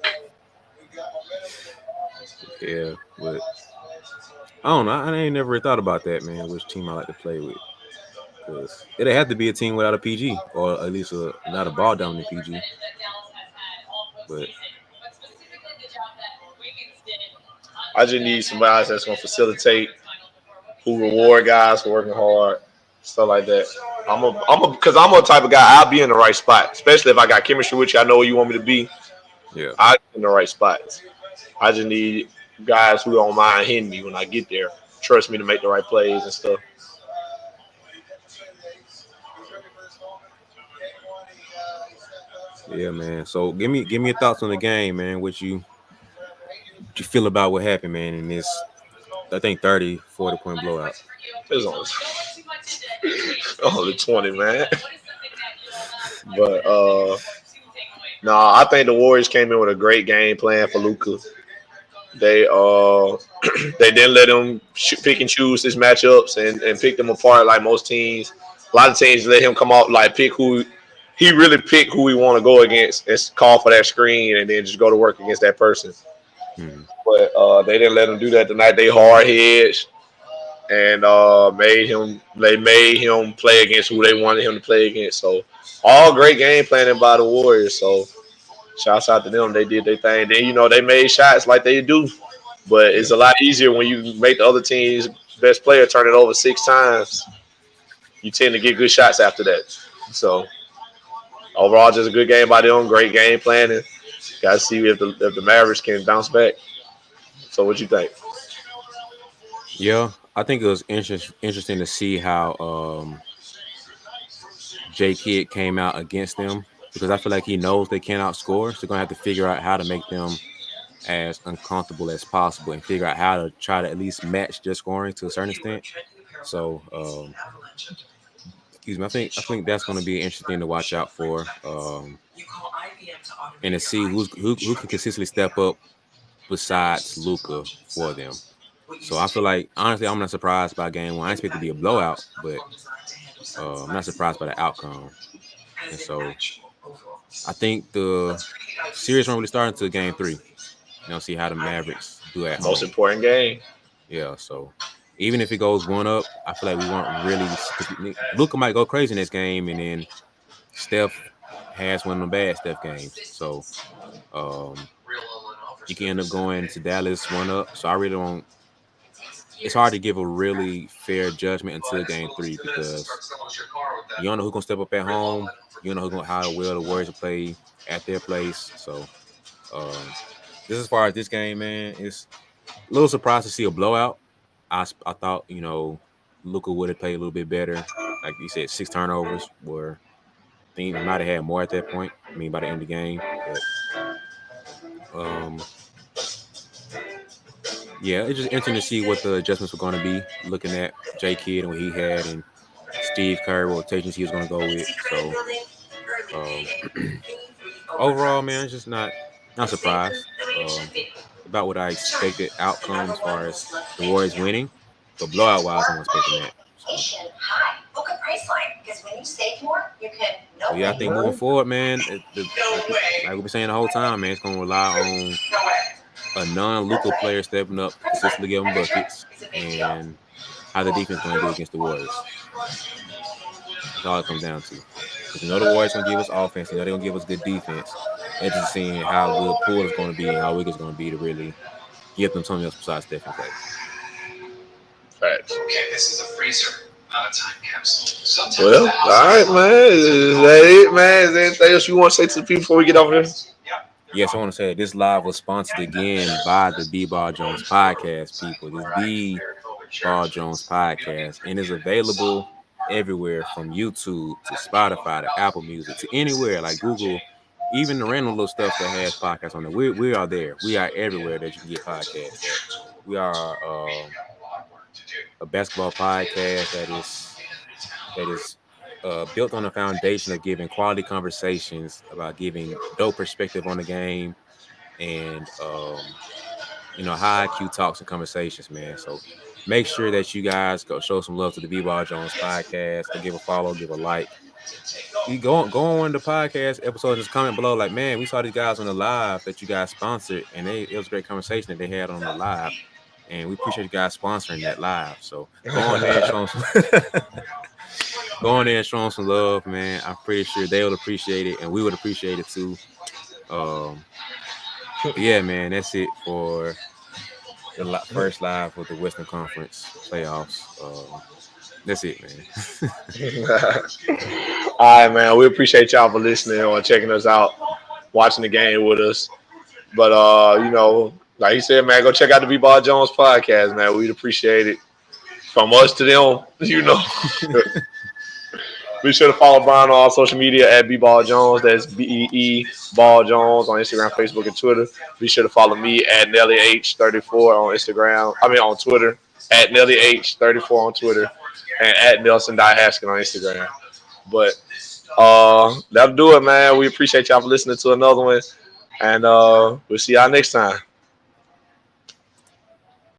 [SPEAKER 1] Yeah. I don't know. I ain't never thought about that, man. Which team I like to play with? Because it'd have to be a team without a PG, or at least not a ball dominant PG. But
[SPEAKER 3] I just need somebody that's gonna facilitate, who reward guys for working hard, stuff like that. Because I'm a type of guy. I'll be in the right spot, especially if I got chemistry with you. I know where you want me to be.
[SPEAKER 1] yeah,
[SPEAKER 3] I'm in the right spots. I just need guys who don't mind hitting me when I get there. Trust me to make the right plays and stuff.
[SPEAKER 1] yeah, man. So give me your thoughts on the game, man. What you feel about what happened, man, in this, I think 30, 40 point blowout.
[SPEAKER 3] It's only 20, man. But no, I think the Warriors came in with a great game plan for Luka. They they didn't let him pick and choose his matchups and pick them apart like most teams. A lot of teams let him come out like pick who he really pick who he want to go against and call for that screen and then just go to work against that person. But they didn't let him do that tonight. They hard hedged and made him play against who they wanted him to play against. So all great game planning by the Warriors. So shouts out to them. They did their thing. Then they made shots like they do. But it's a lot easier when you make the other team's best player turn it over 6 times. You tend to get good shots after that. So overall, just a good game by them. Great game planning. Got to see if the Mavericks can bounce back. So what you think?
[SPEAKER 1] Yeah, I think it was interesting to see how J Kidd came out against them, because I feel like he knows they can't outscore. So they're going to have to figure out how to make them as uncomfortable as possible and figure out how to try to at least match their scoring to a certain extent. So, excuse me, I think that's going to be interesting to watch out for, and to see who can consistently step up besides Luka for them. So I feel like, honestly, I'm not surprised by game one. I expect it to be a blowout, but I'm not surprised by the outcome. And so I think the series won't really start until game 3. See how the Mavericks do at home.
[SPEAKER 3] Most important game.
[SPEAKER 1] Yeah, so even if it goes 1-up, I feel like we won't really. Luka might go crazy in this game, and then Steph has one of the bad Steph games. So you can end up going to Dallas 1-up. So I really don't. It's hard to give a really fair judgment until game 3, because you don't know who's gonna step up at home. You don't know how well the Warriors will play at their place. So just as far as this game, man, it's a little surprised to see a blowout. I thought Luka would have played a little bit better. Like you said, 6 turnovers. Where I think he might have had more at that point. I mean, by the end of the game. But yeah, it's just interesting to see what the adjustments were going to be. Looking at J Kidd and what he had, and Steve Kerr, what rotations he was going to go with. So overall, man, it's just not surprised about what I expected outcome as far as the Warriors winning. But blowout wise, I'm expecting that. So yeah, I think moving forward, man, like we've been saying the whole time, man, it's going to rely on a non-Luka player stepping up, consistently giving buckets, and how the defense going to do against the Warriors. That's all it comes down to. Because the Warriors going to give us offense, they're going to give us good defense. And just seeing how good Poole is going to be and how Wiggins is going to be to really give them something else besides Steph and Clay.
[SPEAKER 3] Facts.
[SPEAKER 6] Okay, this is a freezer, not a time capsule. Sometimes
[SPEAKER 3] Well, all right, man. Is that it, man? Is there anything else you want to say to the people before we get off here?
[SPEAKER 1] Yes, I want to say that this live was sponsored again by the B. Ball Jones Podcast, people. This B. Ball Jones Podcast, and is available everywhere from YouTube to Spotify to Apple Music to anywhere like Google, even the random little stuff that has podcasts on it. We are there. We are everywhere that you can get podcasts. We are a basketball podcast that is built on a foundation of giving quality conversations about giving dope perspective on the game and high IQ talks and conversations, man. So make sure that you guys go show some love to the B. Ball Jones Podcast. To give a follow, give a like. You go on the podcast episode, just comment below like, man, we saw these guys on the live that you guys sponsored, and it was a great conversation that they had on the live. and we appreciate you guys sponsoring that live. So go on there and show them some, go on there and show them some love, man. I'm pretty sure they would appreciate it, and we would appreciate it too. But yeah, man, that's it for the first live of the Western Conference playoffs. That's it, man.
[SPEAKER 3] All right, man. We appreciate y'all for listening or checking us out, watching the game with us. But you know, like he said, man, go check out the B-Ball Jones podcast, man. We'd appreciate it. From us to them, you know. Be sure to follow Brian on all social media at B-Ball Jones. That's BEE Ball Jones on Instagram, Facebook, and Twitter. Be sure to follow me at Nelly H34 on Instagram. On Twitter. At Nelly H34 on Twitter. And at Nelson Haskin on Instagram. But that'll do it, man. We appreciate y'all for listening to another one. And we'll see y'all next time.